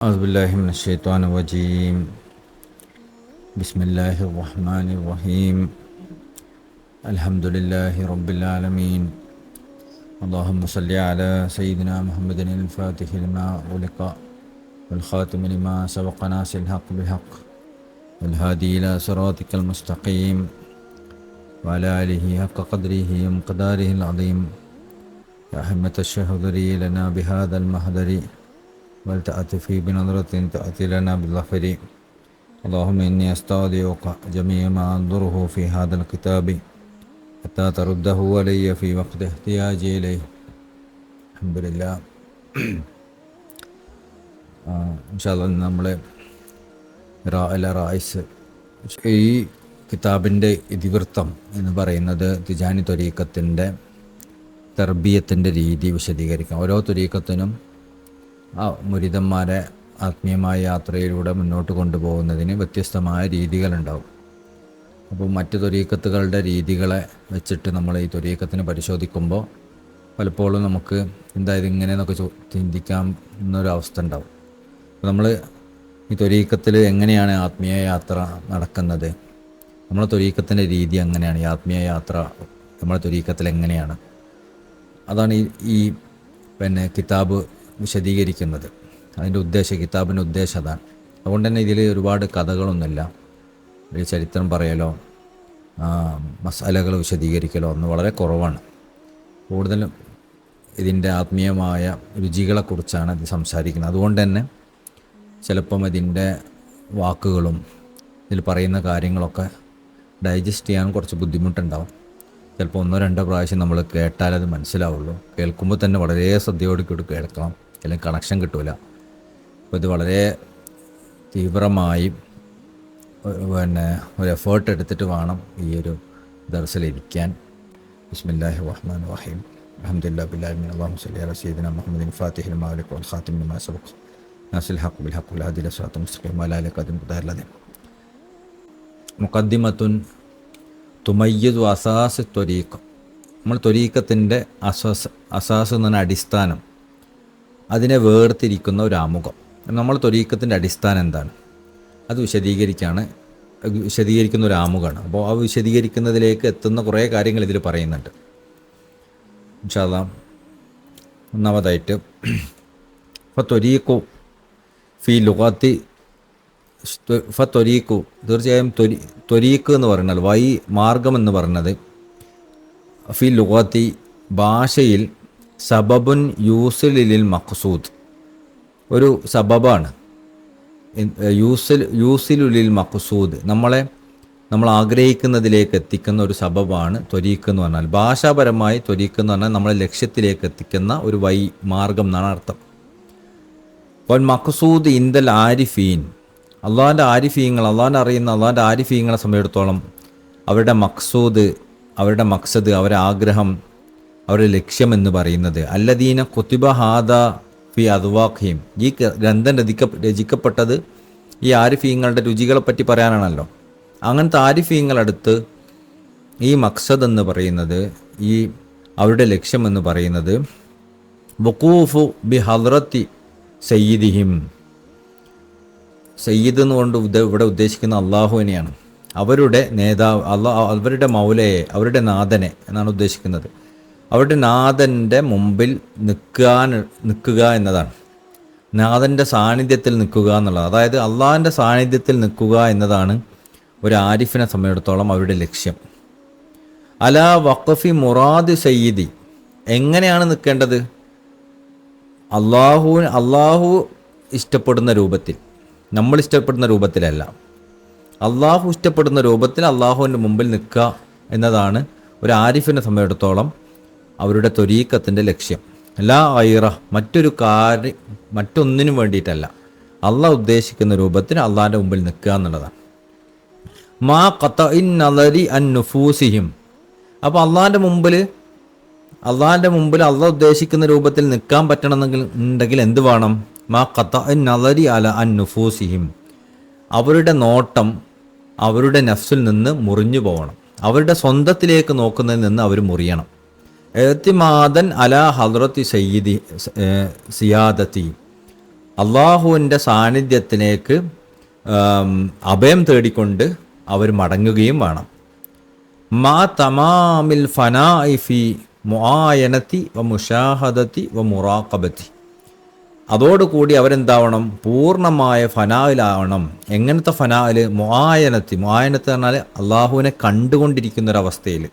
أعوذ بالله من الشيطان الرجيم. بسم الله الرحمن الرحيم. الحمد لله رب العالمين. اللهم صل على سيدنا محمد الفاتح لما أغلق والخاتم لما سبق ناصر الحق بالحق والهادي إلى صراطك المستقيم وعلى آله حق قدره ومقداره العظيم. يا همة الشهدر لنا بهذا المحضر ولتأتي بنظرة تأتي لنا بالظفر. اللهم إني أستودعك جميع ما أنظره في هذا الكتاب حتى ترده علي في وقت احتياجي إليه. الحمد لله. ഇൻഷാല്ലാ നമ്മൾ റായിസ് ഈ കിതാബിൻ്റെ ഇതിവൃത്തം എന്ന് പറയുന്നത് തിജാനി ത്വരീഖത്തിൻ്റെ തർബിയത്തിൻ്റെ രീതി വിശദീകരിക്കാം. ഓരോ ത്വരീഖത്തിനും മുരിദന്മാരെ ആത്മീയമായ യാത്രയിലൂടെ മുന്നോട്ട് കൊണ്ടുപോകുന്നതിന് വ്യത്യസ്തമായ രീതികളുണ്ടാവും. അപ്പോൾ മറ്റ് ത്വരീഖത്തുകളുടെ രീതികളെ വെച്ചിട്ട് നമ്മൾ ഈ ത്വരീഖത്തിനെ പരിശോധിക്കുമ്പോൾ പലപ്പോഴും നമുക്ക് എന്തായത് ഇങ്ങനെയെന്നൊക്കെ ചിന്തിക്കാം എന്നൊരവസ്ഥ ഉണ്ടാവും. അപ്പോൾ നമ്മൾ ഈ ത്വരീഖത്തിൽ എങ്ങനെയാണ് ആത്മീയ യാത്ര നടക്കുന്നത്, നമ്മളെ ത്വരീഖത്തിൻ്റെ രീതി എങ്ങനെയാണ്, ഈ ആത്മീയ യാത്ര നമ്മളെ ത്വരീഖത്തിൽ എങ്ങനെയാണ്, അതാണ് ഈ കിതാബ് വിശദീകരിക്കുന്നത്. അതിൻ്റെ കിതാബിൻ്റെ ഉദ്ദേശം അതാണ്. അതുകൊണ്ട് തന്നെ ഇതിൽ ഒരുപാട് കഥകളൊന്നുമില്ല. ഒരു ചരിത്രം പറയലോ മസാലകൾ വിശദീകരിക്കലോ ഒന്ന് വളരെ കുറവാണ്. കൂടുതലും ഇതിൻ്റെ ആത്മീയമായ രുചികളെക്കുറിച്ചാണ് ഇത് സംസാരിക്കുന്നത്. അതുകൊണ്ട് തന്നെ ചിലപ്പം ഇതിൻ്റെ വാക്കുകളും ഇതിൽ പറയുന്ന കാര്യങ്ങളൊക്കെ ഡൈജസ്റ്റ് ചെയ്യാൻ കുറച്ച് ബുദ്ധിമുട്ടുണ്ടാവും. ചിലപ്പോൾ ഒന്നോ രണ്ടോ പ്രാവശ്യം നമ്മൾ കേട്ടാലത് മനസ്സിലാവുള്ളൂ. കേൾക്കുമ്പോൾ തന്നെ വളരെ ശ്രദ്ധയോട് കൂടി കേൾക്കണം, അല്ലെങ്കിൽ കണക്ഷൻ കിട്ടില്ല. അപ്പോൾ ഇത് വളരെ തീവ്രമായി ഒരു എഫേർട്ട് എടുത്തിട്ട് വേണം ഈ ഒരു ദർസിലിരിക്കാൻ. ബിസ്മില്ലാഹിർ റഹ്മാനിർ റഹീം. അൽഹംദുലില്ലാഹി റബ്ബിൽ ആലമീൻ. അല്ലാഹുമ്മ സ്വല്ലി അലാ സയ്യിദിനാ മുഹമ്മദിൻ ഫാത്തിഹിൽ ലിമാ ഉഗ്ലിഖ വൽ ഖാതിമിൽ ലിമാ സബഖ നാസിൽ ഹഖ് ബിൽ ഹഖ് വൽ ഹാദി ഇലാ സിറാത്തിൽ മുസ്തഖീം വഅലാ ആലിഹി ഖദീം ഖദറലദീം. മുഖദ്ദിമത്തുൻ തുമയ്യിദു അസാസ് ത്വരീഖ. നമ്മൾ ത്വരീഖത്തിൻ്റെ അസാസ് എന്ന് പറഞ്ഞ അടിസ്ഥാനം, അതിനെ വേർതിരിക്കുന്ന ഒരു ആമുഖം. നമ്മൾ ത്വരീഖത്തിൻ്റെ അടിസ്ഥാനം എന്താണ് അത് വിശദീകരിക്കുന്ന ഒരു ആമുഖമാണ്. അപ്പോൾ ആ വിശദീകരിക്കുന്നതിലേക്ക് എത്തുന്ന കുറേ കാര്യങ്ങൾ ഇതിൽ പറയുന്നുണ്ട്. ഇൻഷാ അല്ലാഹ് ഒന്നാമതായിട്ട് ഫത്വരീഖു ഫി ലുഗത്തി ഫത്വരീഖു, തീർച്ചയായും ത്വരീഖ് എന്ന് പറഞ്ഞാൽ മാർഗം എന്ന് പറഞ്ഞത് ഫി ലുഗത്തി ഭാഷയിൽ സബബുൻ യൂസിലിൽ മഖ്സൂദ്, ഒരു സബബാണ്. യൂസിലുലിൽ മഖ്സൂദ്, നമ്മൾ ആഗ്രഹിക്കുന്നതിലേക്ക് എത്തിക്കുന്ന ഒരു സബബാണ് ത്വരീഖ് എന്ന് പറഞ്ഞാൽ. ഭാഷാപരമായി ത്വരീഖ് എന്ന് പറഞ്ഞാൽ നമ്മളെ ലക്ഷ്യത്തിലേക്ക് എത്തിക്കുന്ന ഒരു മാർഗം എന്നാണ് അർത്ഥം. വൽ മഖ്സൂദ് ഇന്ദൽ ആരിഫീൻ, അള്ളാഹിൻ്റെ ആരിഫീങ്ങൾ, അള്ളാഹിനെ അറിയുന്ന അള്ളാഹിൻ്റെ ആരിഫീങ്ങളെ സംബന്ധിച്ചിടത്തോളം അവരുടെ മഖ്സൂദ്, അവരുടെ മഖ്സദ്, അവരുടെ ആഗ്രഹം, അവരുടെ ലക്ഷ്യം എന്ന് പറയുന്നത് അല്ലദീന കുത്തിബ ഹാദ ഫി അദ്വാഖിം, ഈ ഗ്രന്ഥം രചിക്കപ്പെട്ടത് ഈ ആരിഫീങ്ങളുടെ രുചികളെ പറ്റി പറയാനാണല്ലോ. അങ്ങനത്തെ ആരിഫീങ്ങളടുത്ത് ഈ മഖ്സദ് എന്ന് പറയുന്നത്, ഈ അവരുടെ ലക്ഷ്യം എന്ന് പറയുന്നത് വഖൂഫു ബി ഹദ്റത്തി സയ്യിദിഹിം, സയ്യിദ് എന്നുകൊണ്ട് ഇവിടെ ഉദ്ദേശിക്കുന്ന അള്ളാഹുവിനെയാണ്, അവരുടെ നേതാവ്, അവരുടെ മൗലയെ, അവരുടെ നാഥനെ എന്നാണ് ഉദ്ദേശിക്കുന്നത്. അവരുടെ നാഥൻ്റെ മുമ്പിൽ നിൽക്കുക എന്നതാണ്, നാഥൻ്റെ സാന്നിധ്യത്തിൽ നിൽക്കുക എന്നുള്ളത്. അതായത് അള്ളാഹിൻ്റെ സാന്നിധ്യത്തിൽ നിൽക്കുക എന്നതാണ് ഒരു ആരിഫിനെ സംബന്ധിച്ചിടത്തോളം അവരുടെ ലക്ഷ്യം. അലാ വഖഫി മുറാദ് സയ്യിദി, എങ്ങനെയാണ് നിൽക്കേണ്ടത്? അള്ളാഹു ഇഷ്ടപ്പെടുന്ന രൂപത്തിൽ, നമ്മൾ ഇഷ്ടപ്പെടുന്ന രൂപത്തിലല്ല, അള്ളാഹു ഇഷ്ടപ്പെടുന്ന രൂപത്തിൽ അള്ളാഹുവിൻ്റെ മുമ്പിൽ നിൽക്കുക എന്നതാണ് ഒരു ആരിഫിനെ സംബന്ധിച്ചിടത്തോളം അവരുടെ ത്വരീഖത്തിൻ്റെ ലക്ഷ്യം. ലാ ഐറ, മറ്റൊന്നിനും വേണ്ടിയിട്ടല്ല, അള്ളാഹ് ഉദ്ദേശിക്കുന്ന രൂപത്തിൽ അള്ളാഹിൻ്റെ മുമ്പിൽ നിൽക്കുക എന്നുള്ളതാണ്. മാ ഖതഇൻ നളരി അൻ നുഫൂസിഹിം, അപ്പോൾ അള്ളാഹിൻ്റെ മുമ്പിൽ അള്ളാഹ് ഉദ്ദേശിക്കുന്ന രൂപത്തിൽ നിൽക്കാൻ പറ്റണമെന്നുണ്ടെങ്കിൽ എന്ത് വേണം? മാ ഖതഇൻ നളരി അല അൻ നുഫൂസിഹിം, അവരുടെ നോട്ടം അവരുടെ നഫ്സിൽ നിന്ന് മുറിഞ്ഞു പോകണം, അവരുടെ സ്വന്തത്തിലേക്ക് നോക്കുന്നതിൽ നിന്ന് അവർ മുറിയണം. എത്തിമാദൻ അലാ ഹദ്റത്തി സയ്യിദി സിയാദത്തി, അള്ളാഹുവിൻ്റെ സാന്നിധ്യത്തിലേക്ക് അഭയം തേടിക്കൊണ്ട് അവർ മടങ്ങുകയും വേണം. മാ തമാമിൽ ഫനാഇ ഫി മുആയനതി വ മുശാഹദതി വ മുറാഖബതി. അതോടുകൂടി അവരെന്താവണം? പൂർണ്ണമായ ഫനായിലാവണം. എങ്ങനത്തെ ഫനായിൽ? മുആയനത്ത് പറഞ്ഞാൽ അള്ളാഹുവിനെ കണ്ടുകൊണ്ടിരിക്കുന്നൊരവസ്ഥയിൽ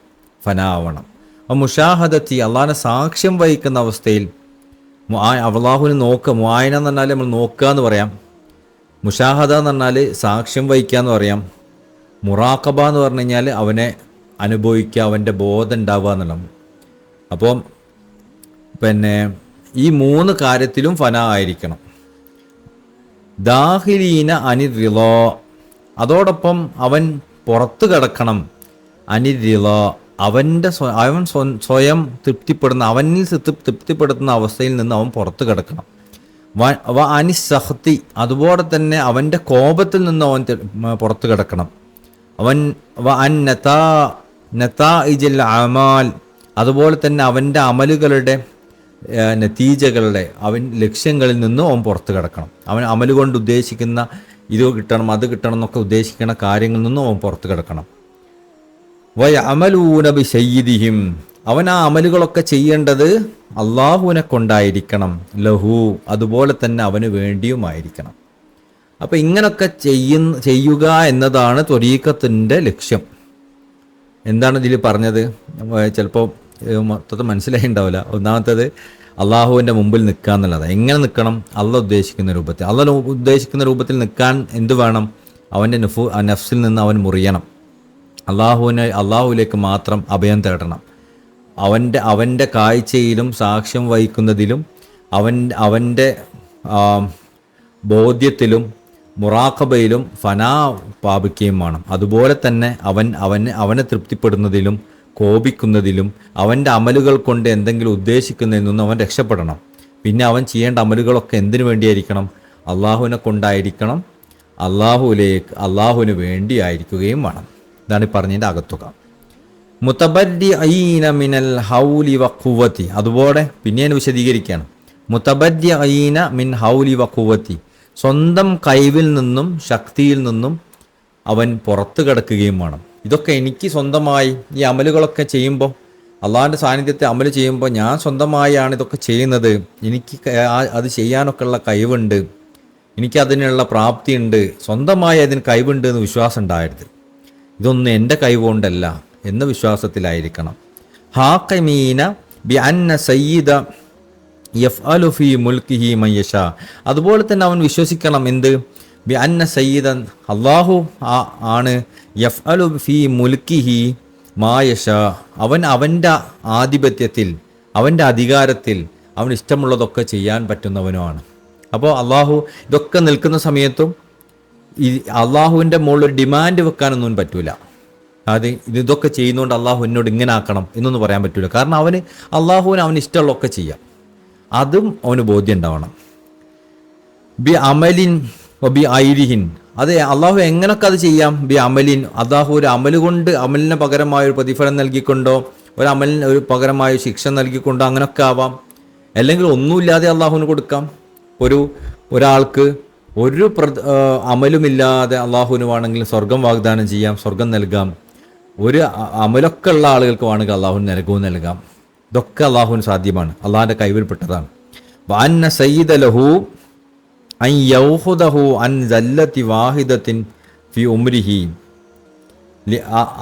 ഫനാവണം. മുഷാഹദത്തി അള്ളാഹിനെ സാക്ഷ്യം വഹിക്കുന്ന അവസ്ഥയിൽ അള്ളാഹുവിനെ നോക്കുക. മുആയന എന്ന് പറഞ്ഞാൽ നമ്മൾ നോക്കുക എന്ന് പറയാം. മുഷാഹദ എന്ന് പറഞ്ഞാൽ സാക്ഷ്യം വഹിക്കുക എന്ന് പറയാം. മുറാഖബ എന്ന് പറഞ്ഞു കഴിഞ്ഞാൽ അവനെ അനുഭവിക്കുക, അവൻ്റെ ബോധം ഉണ്ടാവുക എന്നുള്ളത്. അപ്പോൾ ഈ 3 കാര്യത്തിലും ഫന ആയിരിക്കണം. ദാഹിലീന അനിറിളോ, അതോടൊപ്പം അവൻ പുറത്ത് കിടക്കണം. അനിറിളോ, അവൻ സ്വയം തൃപ്തിപ്പെടുന്ന, അവനിൽ തൃപ്തിപ്പെടുത്തുന്ന അവസ്ഥയിൽ നിന്ന് അവൻ പുറത്ത് കിടക്കണം. അനിസഹത്തി, അതുപോലെ തന്നെ അവൻ്റെ കോപത്തിൽ നിന്ന് അവൻ പുറത്ത് കിടക്കണം. അവൻ നതാഇജൽ അമാൽ, അതുപോലെ തന്നെ അവൻ്റെ അമലുകളുടെ നതീജകളുടെ ലക്ഷ്യങ്ങളിൽ നിന്നും അവൻ പുറത്ത് കിടക്കണം. അവൻ അമല് കൊണ്ട് ഉദ്ദേശിക്കുന്ന ഇത് കിട്ടണം അത് കിട്ടണം എന്നൊക്കെ ഉദ്ദേശിക്കുന്ന കാര്യങ്ങളിൽ നിന്നും അവൻ പുറത്ത് കിടക്കണം. വയഅമലൂന ബിസയ്യിദിഹിം, അവൻ ആ അമലുകളൊക്കെ ചെയ്യേണ്ടത് അള്ളാഹുവിനെ കൊണ്ടായിരിക്കണം. ലഹു, അതുപോലെ തന്നെ അവന് വേണ്ടിയുമായിരിക്കണം. അപ്പം ഇങ്ങനൊക്കെ ചെയ്യുക എന്നതാണ് ത്വരീഖത്തിൻ്റെ ലക്ഷ്യം. എന്താണ് ഇതിൽ പറഞ്ഞത്? ചിലപ്പോൾ മൊത്തത്തിൽ മനസ്സിലായി ഉണ്ടാവില്ല. ഒന്നാമത്തേത് അള്ളാഹുവിൻ്റെ മുമ്പിൽ നിൽക്കുക എന്നുള്ളതാണ്. എങ്ങനെ നിൽക്കണം? അള്ളാഹ് ഉദ്ദേശിക്കുന്ന രൂപത്തിൽ. അള്ളാഹ് ഉദ്ദേശിക്കുന്ന രൂപത്തിൽ നിൽക്കാൻ എന്ത് വേണം? അവൻ്റെ നഫ്സിൽ നിന്ന് അവൻ മുറിയണം. അള്ളാഹുവിലേക്ക് മാത്രം അഭയം തേടണം. അവൻ്റെ കാഴ്ചയിലും സാക്ഷ്യം വഹിക്കുന്നതിലും അവൻ്റെ ബോധ്യത്തിലും മുറാഖബയിലും ഫനാ പാപിക്കുകയും വേണം. അതുപോലെ തന്നെ അവനെ തൃപ്തിപ്പെടുന്നതിലും കോപിക്കുന്നതിലും അവൻ്റെ അമലുകൾ കൊണ്ട് എന്തെങ്കിലും ഉദ്ദേശിക്കുന്നതിൽ നിന്നും അവൻ രക്ഷപ്പെടണം. പിന്നെ അവൻ ചെയ്യേണ്ട അമലുകളൊക്കെ എന്തിനു വേണ്ടിയായിരിക്കണം? അള്ളാഹുവിനെ കൊണ്ടായിരിക്കണം. അള്ളാഹുവിന് വേണ്ടിയായിരിക്കുകയും വേണം. ഇതാണ് ഈ പറഞ്ഞതിൻ്റെ അകത്തുക. മുതബദ്ദിഈന മിനൽ ഹൗലി വഖുവതി, അതുപോലെ പിന്നെയാണ് വിശദീകരിക്കുകയാണ്. മുതബദ്ദിഈന മിൻ ഹൗലി വഖുവതി, സ്വന്തം കഴിവിൽ നിന്നും ശക്തിയിൽ നിന്നും അവൻ പുറത്ത് കിടക്കുകയും വേണം. ഇതൊക്കെ എനിക്ക് സ്വന്തമായി ഈ അമലുകളൊക്കെ ചെയ്യുമ്പോൾ, അള്ളാഹിൻ്റെ സാന്നിധ്യത്തെ അമല് ചെയ്യുമ്പോൾ ഞാൻ സ്വന്തമായാണ് ഇതൊക്കെ ചെയ്യുന്നത്. എനിക്ക് അത് ചെയ്യാനൊക്കെ ഉള്ള കഴിവുണ്ട്, എനിക്കതിനുള്ള പ്രാപ്തിയുണ്ട്, സ്വന്തമായി അതിന് കഴിവുണ്ട് എന്ന് വിശ്വാസം ഉണ്ടായത്. ഇതൊന്നും എൻ്റെ കഴിവുകൊണ്ടല്ല എന്ന വിശ്വാസത്തിലായിരിക്കണം. ഹാഖമീന ബി അന്ന സയ്യിദ യഫ്അലു ഫീ മുൽക്കിഹി മയ്യശാ, അതുപോലെ തന്നെ അവൻ വിശ്വസിക്കണം എന്ത്? ബി അന്ന സയ്യിദൻ, അള്ളാഹു ആണ് യഫ്അലു ഫീ മുൽക്കിഹി മായശാ, അവൻ്റെ ആധിപത്യത്തിൽ, അവൻ്റെ അധികാരത്തിൽ അവൻ ഇഷ്ടമുള്ളതൊക്കെ ചെയ്യാൻ പറ്റുന്നവനുമാണ്. അപ്പോൾ അള്ളാഹു ഇതൊക്കെ നിൽക്കുന്ന സമയത്തും അള്ളാഹുവിൻ്റെ മുകളിൽ ഒരു ഡിമാൻഡ് വെക്കാനൊന്നും പറ്റൂല. ഇതൊക്കെ ചെയ്യുന്നതുകൊണ്ട് അള്ളാഹു എന്നോട് ഇങ്ങനെ ആക്കണം എന്നൊന്നും പറയാൻ പറ്റൂല. കാരണം അള്ളാഹുവിന് അവന് ഇഷ്ടമുള്ളതൊക്കെ ചെയ്യാം. അതും അവന് ബോധ്യം ഉണ്ടാവണം. ബി അമലിൻ ബി ഐരിഹിൻ, അത് അള്ളാഹു എങ്ങനൊക്കെ അത് ചെയ്യാം. ബി അമലിൻ, അള്ളാഹു ഒരു അമല് കൊണ്ട് അമലിന് പകരമായ ഒരു പ്രതിഫലം നൽകിക്കൊണ്ടോ ഒരു അമലിന് ഒരു പകരമായ ശിക്ഷ നൽകിക്കൊണ്ടോ അങ്ങനൊക്കെ ആവാം. അല്ലെങ്കിൽ ഒന്നുമില്ലാതെ അള്ളാഹുവിന് കൊടുക്കാം. ഒരാൾക്ക് ഒരു അമലുമില്ലാതെ അള്ളാഹുവിന് വേണമെങ്കിൽ സ്വർഗം വാഗ്ദാനം ചെയ്യാം, സ്വർഗം നൽകാം. ഒരു അമലൊക്കെ ഉള്ള ആളുകൾക്ക് വേണമെങ്കിൽ അള്ളാഹുവിന് നൽകാം. ഇതൊക്കെ അള്ളാഹുവിന് സാധ്യമാണ്, അള്ളാഹിൻ്റെ കൈവിൽപ്പെട്ടതാണ്. വഅന്ന സയ്യിദ ലഹു അൻ യൗഖുദഹു അൻ സല്ലത്തി വാഹിദത്തിൻ ഫി ഉംരിഹി,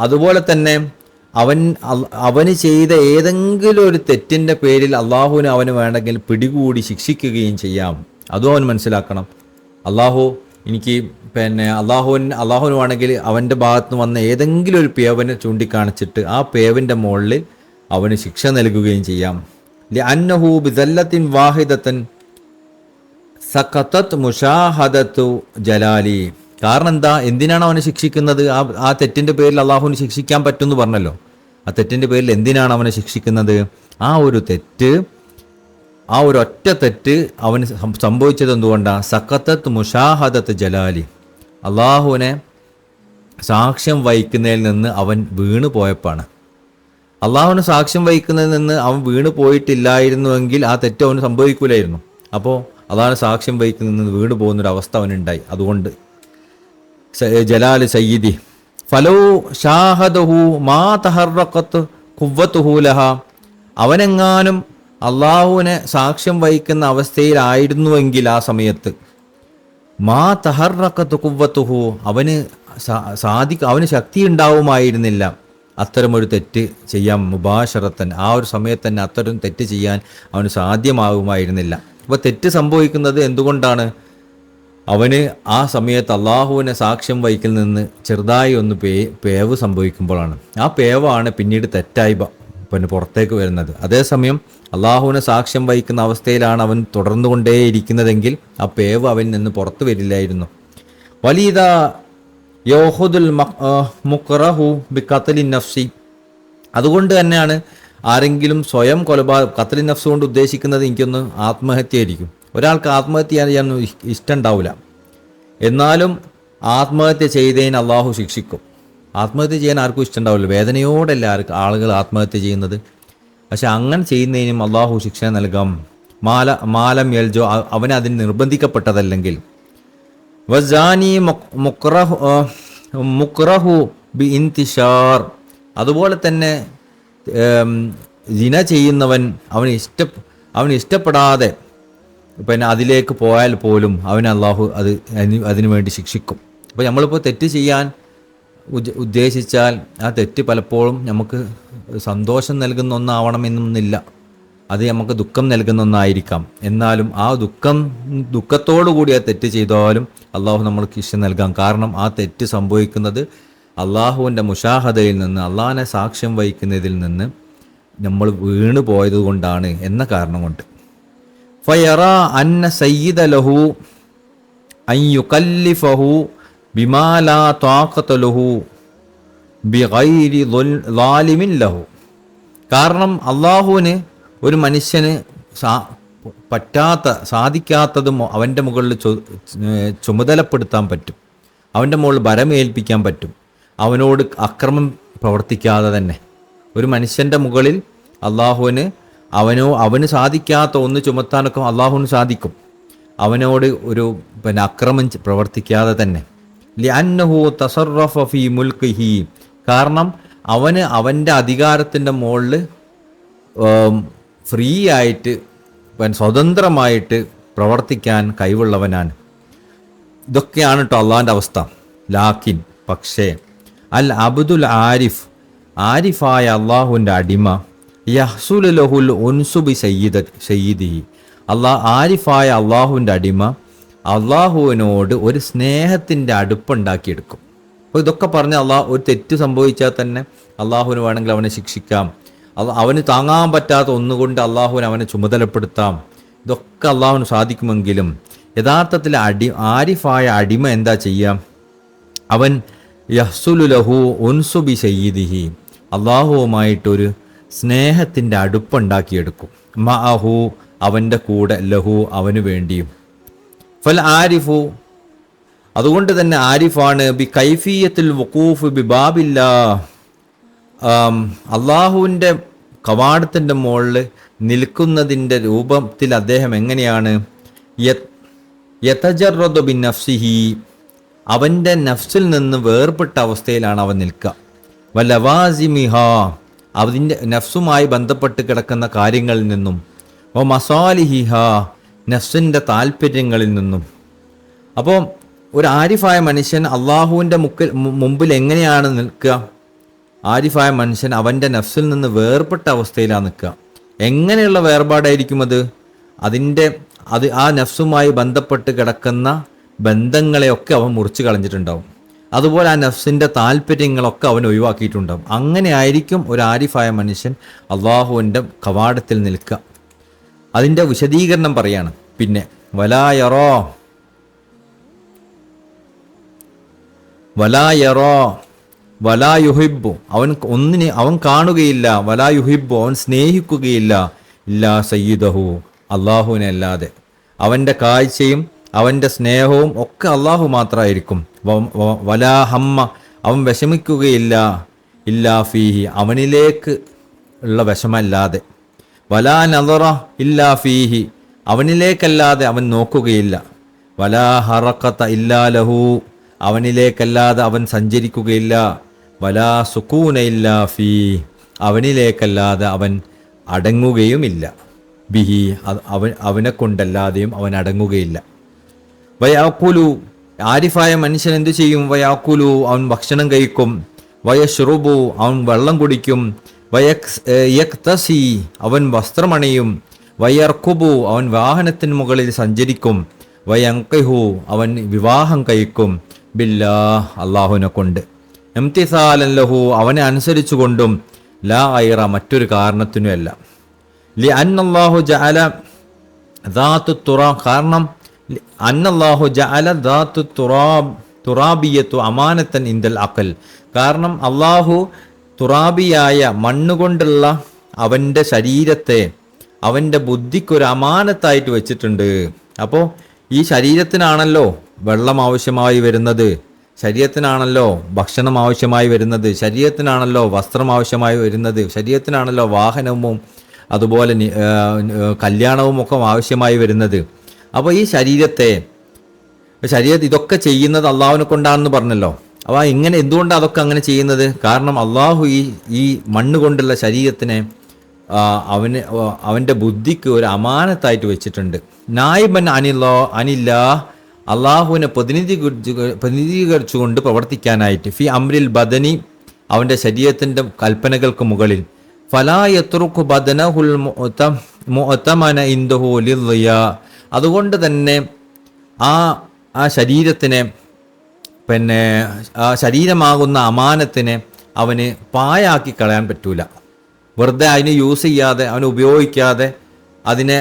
അതുപോലെ തന്നെ അവന് ചെയ്ത ഏതെങ്കിലും ഒരു തെറ്റിൻ്റെ പേരിൽ അള്ളാഹുവിന് അവന് വേണമെങ്കിൽ പിടികൂടി ശിക്ഷിക്കുകയും ചെയ്യാം. അതും അവൻ മനസ്സിലാക്കണം. എനിക്ക് അള്ളാഹുവിന് വേണമെങ്കിൽ അവൻ്റെ ഭാഗത്ത് നിന്ന് വന്ന ഏതെങ്കിലും ഒരു പേവനെ ചൂണ്ടിക്കാണിച്ചിട്ട് ആ പേവിൻ്റെ മുകളിൽ അവന് ശിക്ഷ നൽകുകയും ചെയ്യാം. ലിഅന്നഹു ബിസല്ലത്തിൻ വാഹിദത്തൻ സഖതത് മുഷാഹദത്തു ജലാലി, കാരണം എന്താ? എന്തിനാണ് അവനെ ശിക്ഷിക്കുന്നത്? ആ തെറ്റിൻ്റെ പേരിൽ അള്ളാഹുവിന് ശിക്ഷിക്കാൻ പറ്റുമെന്ന് പറഞ്ഞല്ലോ. ആ തെറ്റിൻ്റെ പേരിൽ എന്തിനാണ് അവനെ ശിക്ഷിക്കുന്നത്? ആ ഒരു ഒറ്റ തെറ്റ് അവന് സംഭവിച്ചത് എന്തുകൊണ്ടാണ്? സഖതത്ത് മുഷാഹദത്ത് ജലാലി, അള്ളാഹുവിനെ സാക്ഷ്യം വഹിക്കുന്നതിൽ നിന്ന് അവൻ വീണു പോയപ്പാണ്. അള്ളാഹുവിന് സാക്ഷ്യം വഹിക്കുന്നതിൽ നിന്ന് അവൻ വീണു പോയിട്ടില്ലായിരുന്നുവെങ്കിൽ ആ തെറ്റ് അവന് സംഭവിക്കില്ലായിരുന്നു. അപ്പോൾ അതാണ് സാക്ഷ്യം വഹിക്കുന്നത് വീണ് പോകുന്നൊരവസ്ഥ അവനുണ്ടായി. അതുകൊണ്ട് ജലാല് സയ്യിദി ഫലോ ഷാഹദഹു മാ തഹറഖത്ത് ഖുവ്വതുഹു ലഹ, അവനെങ്ങാനും അള്ളാഹുവിനെ സാക്ഷ്യം വഹിക്കുന്ന അവസ്ഥയിലായിരുന്നുവെങ്കിൽ ആ സമയത്ത് മാ തഹറഖത്ത് ഖുവ്വതുഹു, അവന് ശക്തി ഉണ്ടാവുമായിരുന്നില്ല അത്തരമൊരു തെറ്റ് ചെയ്യാൻ. മുബാശറത്തൻ ആ ഒരു സമയത്ത് തന്നെ അത്തരം തെറ്റ് ചെയ്യാൻ അവന് സാധ്യമാകുമായിരുന്നില്ല. അപ്പോൾ തെറ്റ് സംഭവിക്കുന്നത് എന്തുകൊണ്ടാണ്? അവന് ആ സമയത്ത് അള്ളാഹുവിനെ സാക്ഷ്യം വഹിക്കൽ നിന്ന് ചെറുതായി ഒന്ന് പേവ് സംഭവിക്കുമ്പോഴാണ്. ആ പേവാണ് പിന്നീട് തെറ്റായി പിന്നെ പുറത്തേക്ക് വരുന്നത്. അതേസമയം അള്ളാഹുവിനെ സാക്ഷ്യം വഹിക്കുന്ന അവസ്ഥയിലാണ് അവൻ തുടർന്നുകൊണ്ടേയിരിക്കുന്നതെങ്കിൽ ആ പേവ് അവനിൽ നിന്ന് പുറത്തു വരില്ലായിരുന്നു. വലിയ യോഹുദുൽ മുക്റഹു ബി ഖത്ലിൻ നഫ്സി, അതുകൊണ്ട് തന്നെയാണ് ആരെങ്കിലും സ്വയം ഖത്ലിൻ നഫ്സ് കൊണ്ട് ഉദ്ദേശിക്കുന്നത് എനിക്കൊന്ന് ആത്മഹത്യയായിരിക്കും. ഒരാൾക്ക് ആത്മഹത്യ ചെയ്യാൻ ഇഷ്ടമുണ്ടാവില്ല, എന്നാലും ആത്മഹത്യ ചെയ്തതിന് അള്ളാഹു ശിക്ഷിക്കും. ആത്മഹത്യ ചെയ്യാൻ ആർക്കും ഇഷ്ടമുണ്ടാവില്ല, വേദനയോടല്ല ആളുകൾ ആത്മഹത്യ ചെയ്യുന്നത്. പക്ഷെ അങ്ങനെ ചെയ്യുന്നതിനും അള്ളാഹു ശിക്ഷ നൽകാം. മാലം യൽജോ, അവന് അതിന് നിർബന്ധിക്കപ്പെട്ടതല്ലെങ്കിൽ. വസാനി മുക്റഹു ബി ഇന്തിഷാർ, അതുപോലെ തന്നെ സിന ചെയ്യുന്നവൻ അവന് ഇഷ്ടപ്പെടാതെ പിന്നെ അതിലേക്ക് പോയാൽ പോലും അവന് അള്ളാഹു അതിനു വേണ്ടി ശിക്ഷിക്കും. അപ്പോൾ നമ്മളിപ്പോൾ തെറ്റ് ചെയ്യാൻ ഉദ്ദേശിച്ചാൽ ആ തെറ്റ് പലപ്പോഴും നമുക്ക് സന്തോഷം നൽകുന്ന ഒന്നാവണമെന്നൊന്നില്ല, അത് നമുക്ക് ദുഃഖം നൽകുന്ന ഒന്നായിരിക്കാം. എന്നാലും ആ ദുഃഖത്തോടു കൂടി ആ തെറ്റ് ചെയ്താലും അള്ളാഹു നമ്മൾക്ക് ശിക്ഷ നൽകാം. കാരണം ആ തെറ്റ് സംഭവിക്കുന്നത് അള്ളാഹുവിൻ്റെ മുഷാഹദയിൽ നിന്ന്, അള്ളാഹിനെ സാക്ഷ്യം വഹിക്കുന്നതിൽ നിന്ന് നമ്മൾ വീണു പോയത് കൊണ്ടാണ് എന്ന കാരണം കൊണ്ട്. ഫയറ അന്ന സയ്യിദ ലഹു അൻ യുകല്ലിഫഹു ബിമാ ലാ ത്വാഖത ലഹു ബിഗൈരി ളാലിമിൻ ലഹു, കാരണം അള്ളാഹുവിന് ഒരു മനുഷ്യന് സാധിക്കാത്തതും അവൻ്റെ മുകളിൽ ചുമതലപ്പെടുത്താൻ പറ്റും, അവൻ്റെ മുകളിൽ ഭരമേൽപ്പിക്കാൻ പറ്റും, അവനോട് അക്രമം പ്രവർത്തിക്കാതെ തന്നെ. ഒരു മനുഷ്യൻ്റെ മുകളിൽ അള്ളാഹുവിന് അവന് സാധിക്കാത്ത ഒന്ന് ചുമത്താനൊക്കെ അള്ളാഹുവിന് സാധിക്കും, അവനോട് ഒരു അക്രമം പ്രവർത്തിക്കാതെ തന്നെ. ലിഅന്നഹു തസറഫ ഫീ മുൽക്കിഹി, കാരണം അവൻ്റെ അധികാരത്തിൻ്റെ മുകളിൽ ഫ്രീ ആയിട്ട് സ്വതന്ത്രമായിട്ട് പ്രവർത്തിക്കാൻ കഴിവുള്ളവനാണ്. ഇതൊക്കെയാണ് കേട്ടോ അള്ളാഹിൻ്റെ അവസ്ഥ. ലാക്കിൻ, പക്ഷേ അൽ അബ്ദുൽ ആരിഫായ അള്ളാഹുവിൻ്റെ അടിമ യഹ്സുലു ലഹുൽ ഉൻസു ബി സയ്യിദിഹി, ആരിഫായ അള്ളാഹുവിൻ്റെ അടിമ അള്ളാഹുവിനോട് ഒരു സ്നേഹത്തിൻ്റെ അടുപ്പുണ്ടാക്കിയെടുക്കും. അപ്പോൾ ഇതൊക്കെ പറഞ്ഞ് ഒരു തെറ്റ് സംഭവിച്ചാൽ തന്നെ അള്ളാഹുവിന് വേണമെങ്കിൽ അവനെ ശിക്ഷിക്കാം, അവന് താങ്ങാൻ പറ്റാത്ത ഒന്നുകൊണ്ട് അള്ളാഹുവിന് അവനെ ചുമതലപ്പെടുത്താം. ഇതൊക്കെ അള്ളാഹുവിന് സാധിക്കുമെങ്കിലും യഥാർത്ഥത്തിൽ ആരിഫായ അടിമ എന്താ ചെയ്യാം? അവൻ യഹ്സുലു ലഹു ഉൻസു ബി സയ്യിദിഹി, അള്ളാഹുവുമായിട്ടൊരു സ്നേഹത്തിൻ്റെ അടുപ്പുണ്ടാക്കിയെടുക്കും. മഅഹു, അവൻ്റെ കൂടെ, ലഹു, അവന് വേണ്ടിയും. ഫൽ ആരിഫു, അതുകൊണ്ട് തന്നെ ആരിഫാണ് ബി കൈഫിയത്തുൽ വഖൂഫ് ബി ബാബില്ലാ, അള്ളാഹുവിൻ്റെ കവാടത്തിൻ്റെ മുകളിൽ നിൽക്കുന്നതിൻ്റെ രൂപത്തിൽ അദ്ദേഹം എങ്ങനെയാണ്? യതജറദു ബി നഫ്സിഹി, അവൻ്റെ നഫ്സിൽ നിന്ന് വേർപെട്ട അവസ്ഥയിലാണ് അവൻ നിൽക്കുക. വലവാസിമിഹ, അതിൻ്റെ നഫ്സുമായി ബന്ധപ്പെട്ട് കിടക്കുന്ന കാര്യങ്ങളിൽ നിന്നും, വ മസാലിഹിഹ, നഫ്സിൻ്റെ താല്പര്യങ്ങളിൽ നിന്നും. അപ്പോൾ ഒരു ആരിഫായ മനുഷ്യൻ അള്ളാഹുവിൻ്റെ മുമ്പിൽ എങ്ങനെയാണ് നിൽക്കുക? ആരിഫായ മനുഷ്യൻ അവൻ്റെ നഫ്സിൽ നിന്ന് വേർപെട്ട അവസ്ഥയിലാണ് നിൽക്കുക. എങ്ങനെയുള്ള വേർപാടായിരിക്കും അത്? ആ നഫ്സുമായി ബന്ധപ്പെട്ട് കിടക്കുന്ന ബന്ധങ്ങളെയൊക്കെ അവൻ മുറിച്ച് കളഞ്ഞിട്ടുണ്ടാവും. അതുപോലെ ആ നഫ്സിൻ്റെ താല്പര്യങ്ങളൊക്കെ അവൻ ഒഴിവാക്കിയിട്ടുണ്ടാവും. അങ്ങനെ ആയിരിക്കും ഒരു ആരിഫായ മനുഷ്യൻ അള്ളാഹുവിൻ്റെ കവാടത്തിൽ നിൽക്കുക. അതിൻ്റെ വിശദീകരണം പറയാണ്. പിന്നെ വലായറോ വലായുഹിബ്ബു, അവൻ കാണുകയില്ല, വലായുഹിബ്ബു, അവൻ സ്നേഹിക്കുകയില്ല, ഇല്ലാ സയ്യിദഹു, അള്ളാഹുവിനെ അല്ലാതെ. അവൻ്റെ കാഴ്ചയും അവൻ്റെ സ്നേഹവും ഒക്കെ അള്ളാഹു മാത്രമായിരിക്കും. വലാ ഹമ്മ, അവൻ വിഷമിക്കുകയില്ല, ഇല്ലാ ഫീഹി, അവനിലേക്ക് ഉള്ള വിഷമല്ലാതെ. വലാ നദറ ഇല്ലാ ഫീഹി, അവനിലേക്കല്ലാതെ അവൻ നോക്കുകയില്ല. വലാ ഹറക്കത ഇല്ലാ ലഹു, അവനിലേക്കല്ലാതെ അവൻ സഞ്ചരിക്കുകയില്ല. വലാ സുക്കൂന ഇല്ലാ ഫീ, അവനിലേക്കല്ലാതെ അവൻ അടങ്ങുകയുമില്ല. ബിഹി, അവനെ കൊണ്ടല്ലാതെയും അവൻ അടങ്ങുകയില്ല. വയാക്കുലു, ആരിഫായ മനുഷ്യൻ എന്തു ചെയ്യും? വയാക്കുലു, അവൻ ഭക്ഷണം കഴിക്കും. വയശ്റുബു, അവൻ വെള്ളം കുടിക്കും. യക്തസി, അവൻ വസ്ത്രമണിയും. വയർക്കുബു, അവൻ വാഹനത്തിന് മുകളിൽ സഞ്ചരിക്കും. വയങ്കിഹു, അവൻ വിവാഹം കഴിക്കും. ബില്ലാ, അള്ളാഹുവിനെ കൊണ്ട്. ഇംതിസാലൻ ലഹു, അവനെ അനുസരിച്ചുകൊണ്ടും. ലാ ഐറ, മറ്റൊരു കാരണത്തിനുമല്ല. ലി അന്നല്ലാഹു ജഅല ദാത്തു തുറാബ്, കാരണം അന്നല്ലാഹു ജഅല ദാത്തു തുറാബിയത്തു അമാനത്തൻ ഇൻദൽ അഖൽ, കാരണം അള്ളാഹു തുറാബിയായ മണ്ണുകൊണ്ടുള്ള അവൻ്റെ ശരീരത്തെ അവൻ്റെ ബുദ്ധിക്കൊരു അമാനത്തായിട്ട് വെച്ചിട്ടുണ്ട്. അപ്പോൾ ഈ ശരീരത്തിനാണല്ലോ വെള്ളം ആവശ്യമായി വരുന്നത്, ശരീരത്തിനാണല്ലോ ഭക്ഷണം ആവശ്യമായി വരുന്നത്, ശരീരത്തിനാണല്ലോ വസ്ത്രം ആവശ്യമായി വരുന്നത്, ശരീരത്തിനാണല്ലോ വാഹനവും അതുപോലെ കല്യാണവും ഒക്കെ ആവശ്യമായി വരുന്നത്. അപ്പോൾ ഈ ശരീരത്തെ ഇതൊക്കെ ചെയ്യുന്നത് അള്ളാഹുവിനെ കൊണ്ടാണെന്ന് പറഞ്ഞല്ലോ. അപ്പോൾ ഇങ്ങനെ എന്തുകൊണ്ടാണ് അതൊക്കെ അങ്ങനെ ചെയ്യുന്നത്? കാരണം അള്ളാഹു ഈ മണ്ണ് കൊണ്ടുള്ള ശരീരത്തിനെ അവൻ്റെ ബുദ്ധിക്ക് ഒരു അമാനത്തായിട്ട് വെച്ചിട്ടുണ്ട്. നായിബൻ അനില്ല, അള്ളാഹുവിനെ പ്രതിനിധീകരിച്ചുകൊണ്ട് പ്രവർത്തിക്കാനായിട്ട്. ഫി അംരിൽ ബദനി, അവൻ്റെ ശരീരത്തിൻ്റെ കൽപ്പനകൾക്ക് മുകളിൽ. ഫലാ യത്റുഖു ബദനഹുൽ മുഅ്തമന ഇൻദഹു ലിദ്ദിയാ, അതുകൊണ്ട് തന്നെ ആ ശരീരത്തിനെ ആ ശരീരമാകുന്ന അമാനത്തിനെ അവന് പായാക്കി കളയാൻ പറ്റൂല. വെറുതെ അതിനെ യൂസ് ചെയ്യാതെ, അവന് ഉപയോഗിക്കാതെ, അതിനെ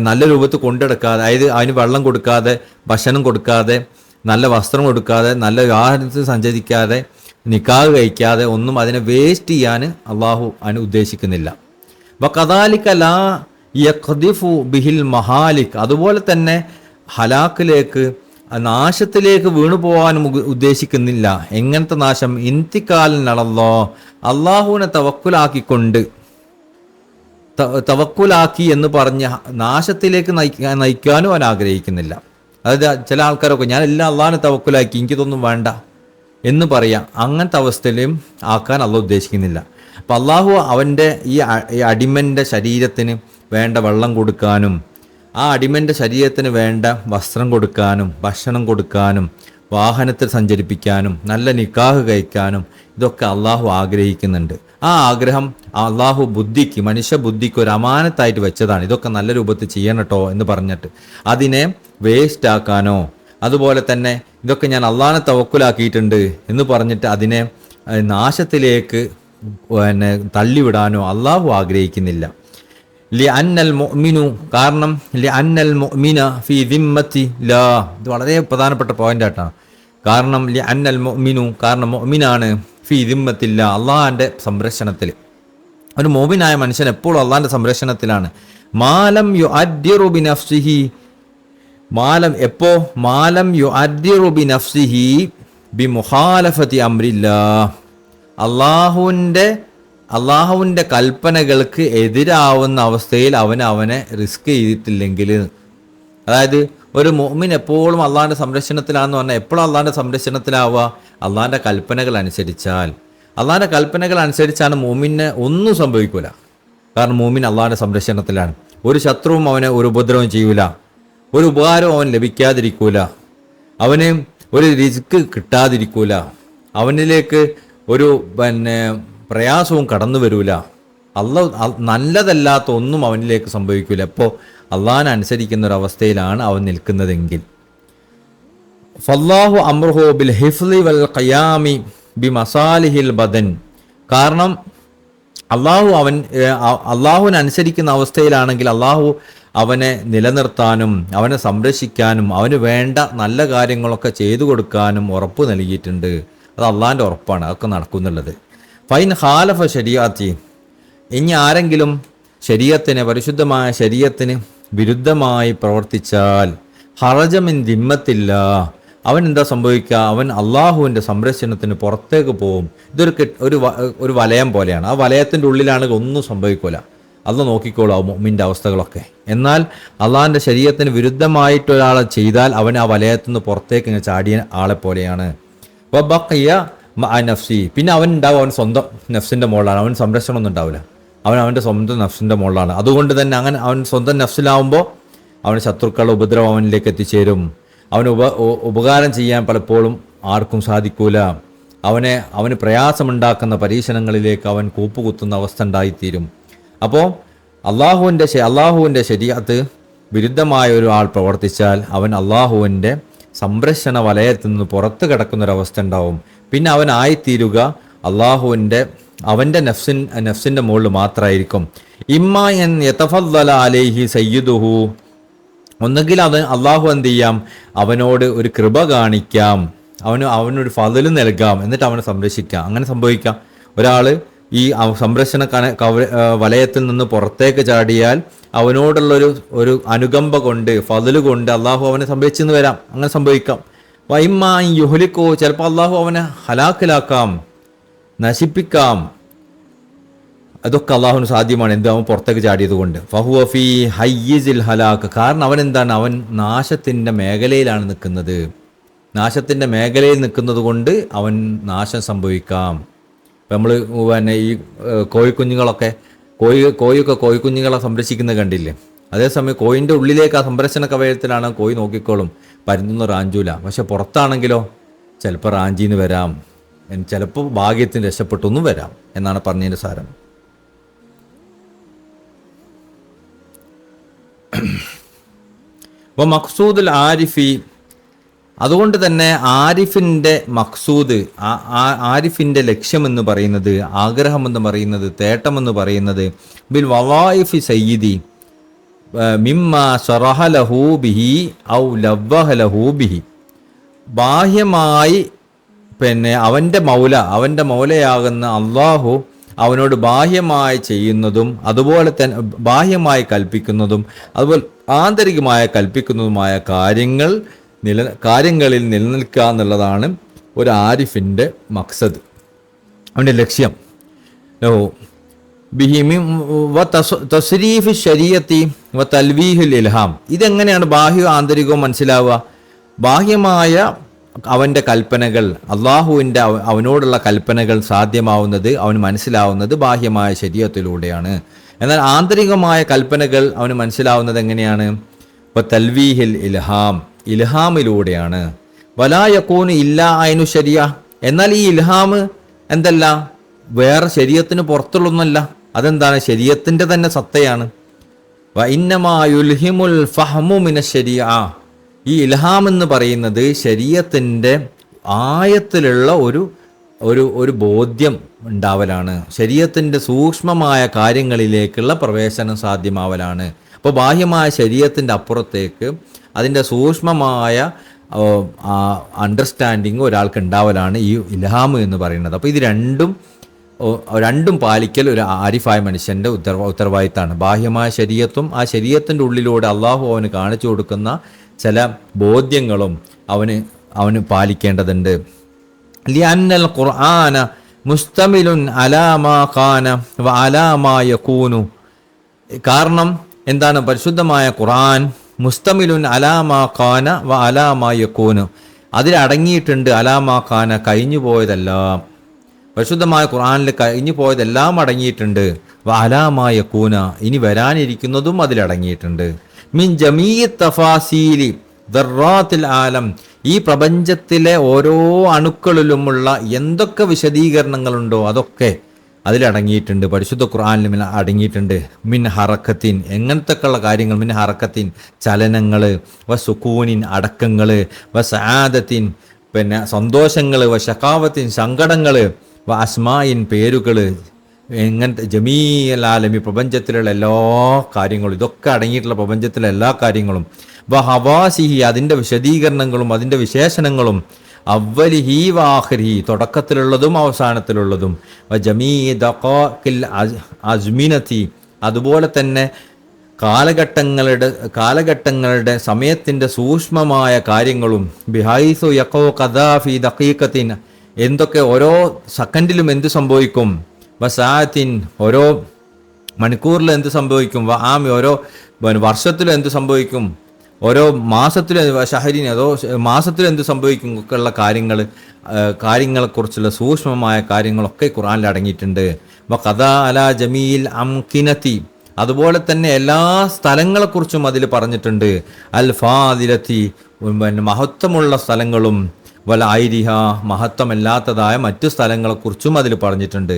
നല്ല രൂപത്തിൽ കൊണ്ടെടുക്കാതെ, അതായത് അതിന് വെള്ളം കൊടുക്കാതെ, ഭക്ഷണം കൊടുക്കാതെ, നല്ല വസ്ത്രം കൊടുക്കാതെ, നല്ല വാഹനത്തിൽ സഞ്ചരിക്കാതെ, നിക്കാഹ് കഴിക്കാതെ ഒന്നും അതിനെ വേസ്റ്റ് ചെയ്യാൻ അള്ളാഹു അതിന് ഉദ്ദേശിക്കുന്നില്ല. വകദാലിക ലാ യഖ്ദിഫു ബിഹിൽ മഹാലിക്, അതുപോലെ തന്നെ ഹലാക്കിലേക്ക്, നാശത്തിലേക്ക് വീണു പോകാനും ഉദ്ദേശിക്കുന്നില്ല. എങ്ങനത്തെ നാശം? ഇന്തിക്കാലിനല്ലോ, അള്ളാഹുവിനെ തവക്കുലാക്കി എന്ന് പറഞ്ഞ് നാശത്തിലേക്ക് നയിക്കാനും അവൻ ആഗ്രഹിക്കുന്നില്ല. അതായത് ചില ആൾക്കാരൊക്കെ ഞാൻ എല്ലാം അള്ളാഹിനെ തവക്കുലാക്കി, എനിക്കിതൊന്നും വേണ്ട എന്ന് പറയാം. അങ്ങനത്തെ അവസ്ഥയിലും ആക്കാൻ അള്ളാഹു ഉദ്ദേശിക്കുന്നില്ല. അപ്പം അള്ളാഹു അവൻ്റെ ഈ അടിമൻ്റെ ശരീരത്തിന് വേണ്ട വെള്ളം കൊടുക്കാനും, ആ അടിമൻ്റെ ശരീരത്തിന് വേണ്ട വസ്ത്രം കൊടുക്കാനും, ഭക്ഷണം കൊടുക്കാനും, വാഹനത്തിൽ സഞ്ചരിപ്പിക്കാനും, നല്ല നിക്കാഹ് കഴിക്കാനും ഇതൊക്കെ അള്ളാഹു ആഗ്രഹിക്കുന്നുണ്ട്. ആ ആഗ്രഹം അള്ളാഹു ബുദ്ധിക്ക്, മനുഷ്യ ബുദ്ധിക്ക് ഒരു അമാനത്തായിട്ട് വെച്ചതാണ്. ഇതൊക്കെ നല്ല രൂപത്തിൽ ചെയ്യണം കേട്ടോ എന്ന് പറഞ്ഞിട്ട് അതിനെ വേസ്റ്റ് ആക്കാനോ, അതുപോലെ തന്നെ ഇതൊക്കെ ഞാൻ അള്ളാഹിനെ തവക്കുലാക്കിയിട്ടുണ്ട് എന്ന് പറഞ്ഞിട്ട് അതിനെ നാശത്തിലേക്ക് തള്ളിവിടാനോ അള്ളാഹു ആഗ്രഹിക്കുന്നില്ല. ലി അന്നൽ മുഅ്മിനു, കാരണം ലി അന്നൽ മുഅ്മിന ഫി ദിമ്മത്തി ലാ, ഇത് വളരെ പ്രധാനപ്പെട്ട പോയിന്റ് ആയിട്ടാണ്. കാരണം ലി അന്നൽ മുഅ്മിനു, കാരണം മുഅ്മിനാണ് ഫി ദിമ്മത്തില്ല, അള്ളാഹിൻ്റെ സംരക്ഷണത്തിൽ. ഒരു മുഅ്മിനായ മനുഷ്യൻ എപ്പോഴും അള്ളാഹിൻ്റെ സംരക്ഷണത്തിലാണ്. മാലം യുഅദ്ദിറു ബിനഫ്സിഹി, മാലം യുഅദ്ദിറു ബിനഫ്സിഹി ബിമുഖാലഫത്തി അംരില്ലാ, അള്ളാഹുവിൻ്റെ കൽപ്പനകൾക്ക് എതിരാവുന്ന അവസ്ഥയിൽ അവനെ റിസ്ക് ചെയ്തിട്ടില്ലെങ്കിൽ, അതായത് ഒരു മുഅ്മിൻ എപ്പോഴും അള്ളാഹിൻ്റെ സംരക്ഷണത്തിലാണെന്ന് പറഞ്ഞാൽ എപ്പോഴും അള്ളാഹിൻ്റെ സംരക്ഷണത്തിലാവുക? അള്ളാഹിൻ്റെ കൽപ്പനകൾ അനുസരിച്ചാൽ. അള്ളാഹിൻ്റെ കൽപ്പനകൾ അനുസരിച്ചാണ് മുഅ്മിന് ഒന്നും സംഭവിക്കില്ല. കാരണം മുഅ്മിൻ അള്ളാഹിൻ്റെ സംരക്ഷണത്തിലാണ്. ഒരു ശത്രുവും അവനെ ഒരു ഉപദ്രവം ചെയ്യൂല, ഒരു ഉപകാരവും അവൻ ലഭിക്കാതിരിക്കൂല, അവന് ഒരു റിസ്ക് കിട്ടാതിരിക്കൂല, അവനിലേക്ക് ഒരു പ്രയാസവും കടന്നു വരൂല. നല്ലതല്ലാത്ത ഒന്നും അവനിലേക്ക് സംഭവിക്കൂല. അപ്പോൾ അള്ളാഹിനെ അനുസരിക്കുന്ന ഒരവസ്ഥയിലാണ് അവൻ നിൽക്കുന്നതെങ്കിൽ. ഫല്ലാഹു അംറുഹു ബിൽ ഹിഫ്ളി വൽ ഖിയാമി ബി മസാലിഹിൽ ബദൻ, കാരണം അള്ളാഹുവിനെ അനുസരിക്കുന്ന അവസ്ഥയിലാണെങ്കിൽ അള്ളാഹു അവനെ നിലനിർത്താനും അവനെ സംരക്ഷിക്കാനും അവന് വേണ്ട നല്ല കാര്യങ്ങളൊക്കെ ചെയ്തു കൊടുക്കാനും ഉറപ്പ് നൽകിയിട്ടുണ്ട്. അത് അള്ളാഹിൻ്റെ ഉറപ്പാണ്, അതൊക്കെ നടക്കുന്നുള്ളത്. ഫൈൻ ഖാലഫ ശരീഅത്തി, ഇനി ആരെങ്കിലും ശരീഅത്തിന്, പരിശുദ്ധമായ ശരീഅത്തിന് വിരുദ്ധമായി പ്രവർത്തിച്ചാൽ ഹറജ മിൻ ദിമ്മത്തില്ല, അവൻ എന്താ സംഭവിക്കുക? അവൻ അള്ളാഹുവിൻ്റെ സംരക്ഷണത്തിന് പുറത്തേക്ക് പോകും. ഇതൊരു ഒരു വലയം പോലെയാണ്. ആ വലയത്തിൻ്റെ ഉള്ളിലാണെങ്കിൽ ഒന്നും സംഭവിക്കില്ല. അള്ളാഹ് നോക്കിക്കോളാം മുഅ്മിൻ്റെ അവസ്ഥകളൊക്കെ. എന്നാൽ അള്ളാഹിൻ്റെ ശരീഅത്തിന് വിരുദ്ധമായിട്ട് ഒരാളെ ചെയ്താൽ അവൻ ആ വലയത്തിൽ നിന്ന് പുറത്തേക്ക് ഇങ്ങനെ ചാടിയ ആളെ പോലെയാണ്. വബഖിയ മഅ നഫ്സി, പിന്നെ അവൻ ഉണ്ടാവും അവൻ സ്വന്തം നഫ്സിൻ്റെ മുകളിലാണ്, അവൻ സംരക്ഷണമൊന്നും ഉണ്ടാവില്ല, അവൻ അവൻ്റെ സ്വന്തം നഫ്സിൻ്റെ മുകളിലാണ്. അതുകൊണ്ട് തന്നെ അങ്ങനെ അവൻ സ്വന്തം നഫ്സിലാവുമ്പോൾ അവന് ശത്രുക്കളുടെ ഉപദ്രവം അവനിലേക്ക് എത്തിച്ചേരും. അവന് ഉപകാരം ചെയ്യാൻ പലപ്പോഴും ആർക്കും സാധിക്കൂല. അവന് പ്രയാസമുണ്ടാക്കുന്ന പരീക്ഷണങ്ങളിലേക്ക് അവൻ കൂപ്പുകുത്തുന്ന അവസ്ഥ ഉണ്ടായിത്തീരും. അപ്പോൾ അള്ളാഹുവിൻ്റെ ശരീഅത്ത് വിരുദ്ധമായ ഒരു ആൾ പ്രവർത്തിച്ചാൽ അവൻ അള്ളാഹുവിൻ്റെ സംരക്ഷണ വലയത്തിൽ നിന്ന് പുറത്ത് കിടക്കുന്നൊരവസ്ഥ ഉണ്ടാവും. പിന്നെ അവനായിത്തീരുക അവൻ്റെ നഫ്സിൻ്റെ മുകളിൽ മാത്രമായിരിക്കും. ഇമ്മാ എൻ യതഫദ്ദല അലൈഹി സയ്യിദുഹു, ഒന്നുകിൽ അള്ളാഹു എന്ത് ചെയ്യാം, അവനോട് ഒരു കൃപ കാണിക്കാം, അവനൊരു ഫള് നൽകാം, എന്നിട്ട് അവനെ സംരക്ഷിക്കാം. അങ്ങനെ സംഭവിക്കാം. ഒരാൾ ഈ സംരക്ഷണ വലയത്തിൽ നിന്ന് പുറത്തേക്ക് ചാടിയാൽ അവനോടുള്ളൊരു അനുകമ്പ കൊണ്ട് ഫള് കൊണ്ട് അള്ളാഹു അവനെ സംരക്ഷിച്ചെന്ന് വരാം. അങ്ങനെ സംഭവിക്കാം. വൈമ്മാ യുഹ്ലിക്കോ, ചിലപ്പോൾ അള്ളാഹു അവനെ ഹലാക്കിലാക്കാം, നശിപ്പിക്കാം. അതൊക്കെ അള്ളാഹുവിന് സാധ്യമാണ്. എന്ത്, അവൻ പുറത്തേക്ക് ചാടിയത് കൊണ്ട്. ഫഹുവ ഫീ ഹയ്യിസിൽ ഹലാക്ക്, കാരണം അവൻ എന്താണ്, അവൻ നാശത്തിൻ്റെ മേഖലയിലാണ് നിൽക്കുന്നത്. നാശത്തിൻ്റെ മേഖലയിൽ നിൽക്കുന്നത് കൊണ്ട് അവൻ നാശം സംഭവിക്കാം. ഇപ്പം നമ്മൾ പിന്നെ ഈ കോഴിക്കുഞ്ഞുങ്ങളൊക്കെ കോഴിക്കുഞ്ഞുങ്ങളെ സംരക്ഷിക്കുന്നത് കണ്ടില്ലേ? അതേസമയം കോഴിൻ്റെ ഉള്ളിലേക്ക് ആ സംരക്ഷണ കവചത്തിലാണ് കോഴി നോക്കിക്കോളും, പരുന്തൊന്നും റാഞ്ചൂല. പക്ഷെ പുറത്താണെങ്കിലോ ചിലപ്പോൾ റാഞ്ചിന്ന് വരാം, ചിലപ്പോൾ ഭാഗ്യത്തിന് രക്ഷപ്പെട്ടൊന്നും വരാം എന്നാണ് പറഞ്ഞതിൻ്റെ സാരം. അപ്പോൾ മഖ്സൂദുൽ ആരിഫി, അതുകൊണ്ട് തന്നെ ആരിഫിൻ്റെ മഖ്സൂദ്, ആരിഫിൻ്റെ ലക്ഷ്യമെന്ന് പറയുന്നത്, ആഗ്രഹമെന്ന് പറയുന്നത്, തേട്ടമെന്ന് പറയുന്നത് ബിൽ വവായിഫി സയ്യിദി മിമ്മ ശറഹലഹു ബിഹി ഔ ലവ്വഹലഹു ബിഹി, ബാഹ്യമായി അവൻ്റെ മൗലയാകുന്ന അള്ളാഹു അവനോട് ബാഹ്യമായി ചെയ്യുന്നതും അതുപോലെ തന്നെ ബാഹ്യമായി കൽപ്പിക്കുന്നതും അതുപോലെ ആന്തരികമായി കൽപ്പിക്കുന്നതുമായ കാര്യങ്ങളിൽ നിലനിൽക്കുക എന്നുള്ളതാണ് ഒരു ആരിഫിൻ്റെ മഖ്സദ്, അവൻ്റെ ലക്ഷ്യം. തസ്രീഫ് ശരീഅത്തി വ തൽവീഹുൽ ഇൽഹാം, ഇതെങ്ങനെയാണ് ബാഹ്യവും ആന്തരികവും മനസ്സിലാവുക? ബാഹ്യമായ അവൻ്റെ കൽപ്പനകൾ, അള്ളാഹുവിൻ്റെ അവനോടുള്ള കൽപ്പനകൾ സാധ്യമാവുന്നത്, അവന് മനസ്സിലാവുന്നത് ബാഹ്യമായ ശരീഅത്തിലൂടെയാണ്. എന്നാൽ ആന്തരികമായ കൽപ്പനകൾ അവന് മനസ്സിലാവുന്നത് എങ്ങനെയാണ്? തൽവീഹിൽ ഇൽഹാം, ഇൽഹാമിലൂടെയാണ്. വലാ യകൂനു ഇല്ലാ ഐനു ശരിയ, എന്നാൽ ഈ ഇൽഹാം എന്തല്ല, വേറെ ശരീഅത്തിന് പുറത്തുള്ളൊന്നല്ല, അതെന്താണ്, ശരീഅത്തിൻ്റെ തന്നെ സത്തയാണ്. വ ഇന്നമാ യുൽഹിമുൽ ഫഹ്മു മിനശ് ശരീഅ, ഈ ഇൽഹാം എന്ന് പറയുന്നത് ശരീഅത്തിൻ്റെ ആയത്തിലുള്ള ഒരു ബോധ്യം ഉണ്ടാവലാണ്, ശരീഅത്തിൻ്റെ സൂക്ഷ്മമായ കാര്യങ്ങളിലേക്കുള്ള പ്രവേശനം സാധ്യമാവലാണ്. അപ്പോൾ ബാഹ്യമായ ശരീഅത്തിൻ്റെ അപ്പുറത്തേക്ക് അതിൻ്റെ സൂക്ഷ്മമായ അണ്ടർസ്റ്റാൻഡിങ് ഒരാൾക്ക് ഉണ്ടാവലാണ് ഈ ഇൽഹാം എന്ന് പറയുന്നത്. അപ്പോൾ ഇത് രണ്ടും പാലിക്കൽ ഒരു ആരിഫായ മനുഷ്യൻ്റെ ഉത്തരവാദിത്തമാണ്. ബാഹ്യമായ ശരീഅത്തും ആ ശരീഅത്തിൻ്റെ ഉള്ളിലൂടെ അള്ളാഹു അവന് കാണിച്ചു കൊടുക്കുന്ന ചില ബോധ്യങ്ങളും അവന് പാലിക്കേണ്ടതുണ്ട്. ലിഅന്നൽ ഖുർആന മുസ്തമിലുൻ അലാ മാ ഖാന വ അലാ മാ യകൂനു, കാരണം എന്താണ്, പരിശുദ്ധമായ ഖുർആൻ മുസ്തമിലുൻ അലാ മാ ഖാന വ അലാ മാ യകൂനു, അതിലടങ്ങിയിട്ടുണ്ട് അലാ മാ ഖാന, കഴിഞ്ഞു പോയതെല്ലാം. പരിശുദ്ധമായ ഖുർആനിൽ കഴിഞ്ഞു പോയതെല്ലാം അടങ്ങിയിട്ടുണ്ട്. വ അലാ മാ യകൂന, ഇനി വരാനിരിക്കുന്നതും അതിലടങ്ങിയിട്ടുണ്ട്. മിൻ ജമീഇ തഫാസീലി ദർറാത്തിൽ ആലം, ഈ പ്രപഞ്ചത്തിലെ ഓരോ അണുക്കളിലുമുള്ള എന്തൊക്കെ വിശദീകരണങ്ങളുണ്ടോ അതൊക്കെ അതിലടങ്ങിയിട്ടുണ്ട്, പരിശുദ്ധ ഖുർആനിൽ അടങ്ങിയിട്ടുണ്ട്. മിൻ ഹറക്കത്തിൻ, എങ്ങനത്തൊക്കെയുള്ള കാര്യങ്ങൾ, മിൻ ഹറക്കത്തിൻ ചലനങ്ങൾ, വ സുക്കൂനിൻ അടക്കങ്ങൾ, വ സആദത്തിൻ സന്തോഷങ്ങൾ, വ ശഖാവത്തിൻ സങ്കടങ്ങൾ, വ അസ്മായിൻ പേരുകൾ, എങ്ങനത്തെ ജമീഅൽ ആലമി പ്രപഞ്ചത്തിലുള്ള എല്ലാ കാര്യങ്ങളും, ഇതൊക്കെ അടങ്ങിയിട്ടുള്ള പ്രപഞ്ചത്തിലെ എല്ലാ കാര്യങ്ങളും, വ ഹവാസിഹി അതിൻ്റെ വിശദീകരണങ്ങളും അതിൻ്റെ വിശേഷണങ്ങളും, അവലിഹി വ ആഖിരിഹി തുടക്കത്തിലുള്ളതും അവസാനത്തിലുള്ളതും, വ ജമീ ദഖാഖിൽ അസ്മിനതി അതുപോലെ തന്നെ കാലഘട്ടങ്ങളുടെ സമയത്തിൻ്റെ സൂക്ഷ്മമായ കാര്യങ്ങളും, ബിഹൈസു യഖൂ ഖദാ ഫി ദഖീഖത്തിൻ എന്തൊക്കെ ഓരോ സെക്കൻഡിലും എന്ത് സംഭവിക്കും, വസാഅത്തിൻ ഓരോ മണിക്കൂറിൽ എന്ത് സംഭവിക്കും, ആമി ഓരോ വർഷത്തിലും എന്ത് സംഭവിക്കും, ഓരോ മാസത്തിലും ഷഹരിന് അതോ മാസത്തിലും എന്ത് സംഭവിക്കും ഒക്കെയുള്ള കാര്യങ്ങളെക്കുറിച്ചുള്ള സൂക്ഷ്മമായ കാര്യങ്ങളൊക്കെ ഖുർആനിൽ അടങ്ങിയിട്ടുണ്ട്. കഥ അല ജമീൽ അംകിനത്തി, അതുപോലെ തന്നെ എല്ലാ സ്ഥലങ്ങളെക്കുറിച്ചും അതിൽ പറഞ്ഞിട്ടുണ്ട്. അൽ ഫാദിലത്തി, മഹത്വമുള്ള സ്ഥലങ്ങളും, വല ഐരിഹ, മഹത്വമല്ലാത്തതായ മറ്റു സ്ഥലങ്ങളെക്കുറിച്ചും അതിൽ പറഞ്ഞിട്ടുണ്ട്.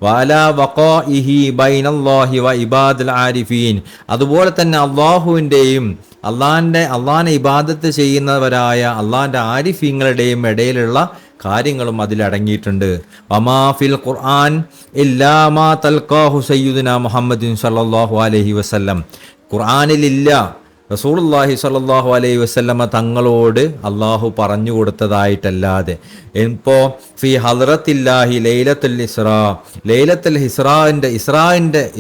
വല വഖാഇഹി ബൈനല്ലാഹി വ ഇബാദിൽ ആരിഫീൻ, അതുപോലെ തന്നെ അള്ളാഹുവിൻ്റെയും അള്ളാഹിനെ ഇബാദത്ത് ചെയ്യുന്നവരായ അള്ളാഹിൻ്റെ ആരിഫീങ്ങളുടെയും ഇടയിലുള്ള കാര്യങ്ങളും അതിലടങ്ങിയിട്ടുണ്ട്. വമാ ഫിൽ ഖുർആൻ ഇല്ലാ മാ തൽഖാഹു സയ്യിദുനാ മുഹമ്മദിൻ സല്ലല്ലാഹു അലൈഹി വസല്ലം, ഖുർആനിലില്ല റസൂലുള്ളാഹി സ്വല്ലല്ലാഹു അലൈഹി വസല്ലമ തങ്ങളോട് അള്ളാഹു പറഞ്ഞു കൊടുത്തതായിട്ടല്ലാതെ. ഇപ്പോൾ ഫി ഹദ്റത്തില്ലാഹി ലൈലത്തുൽ ഇസ്രാ, ലൈലത്തുൽ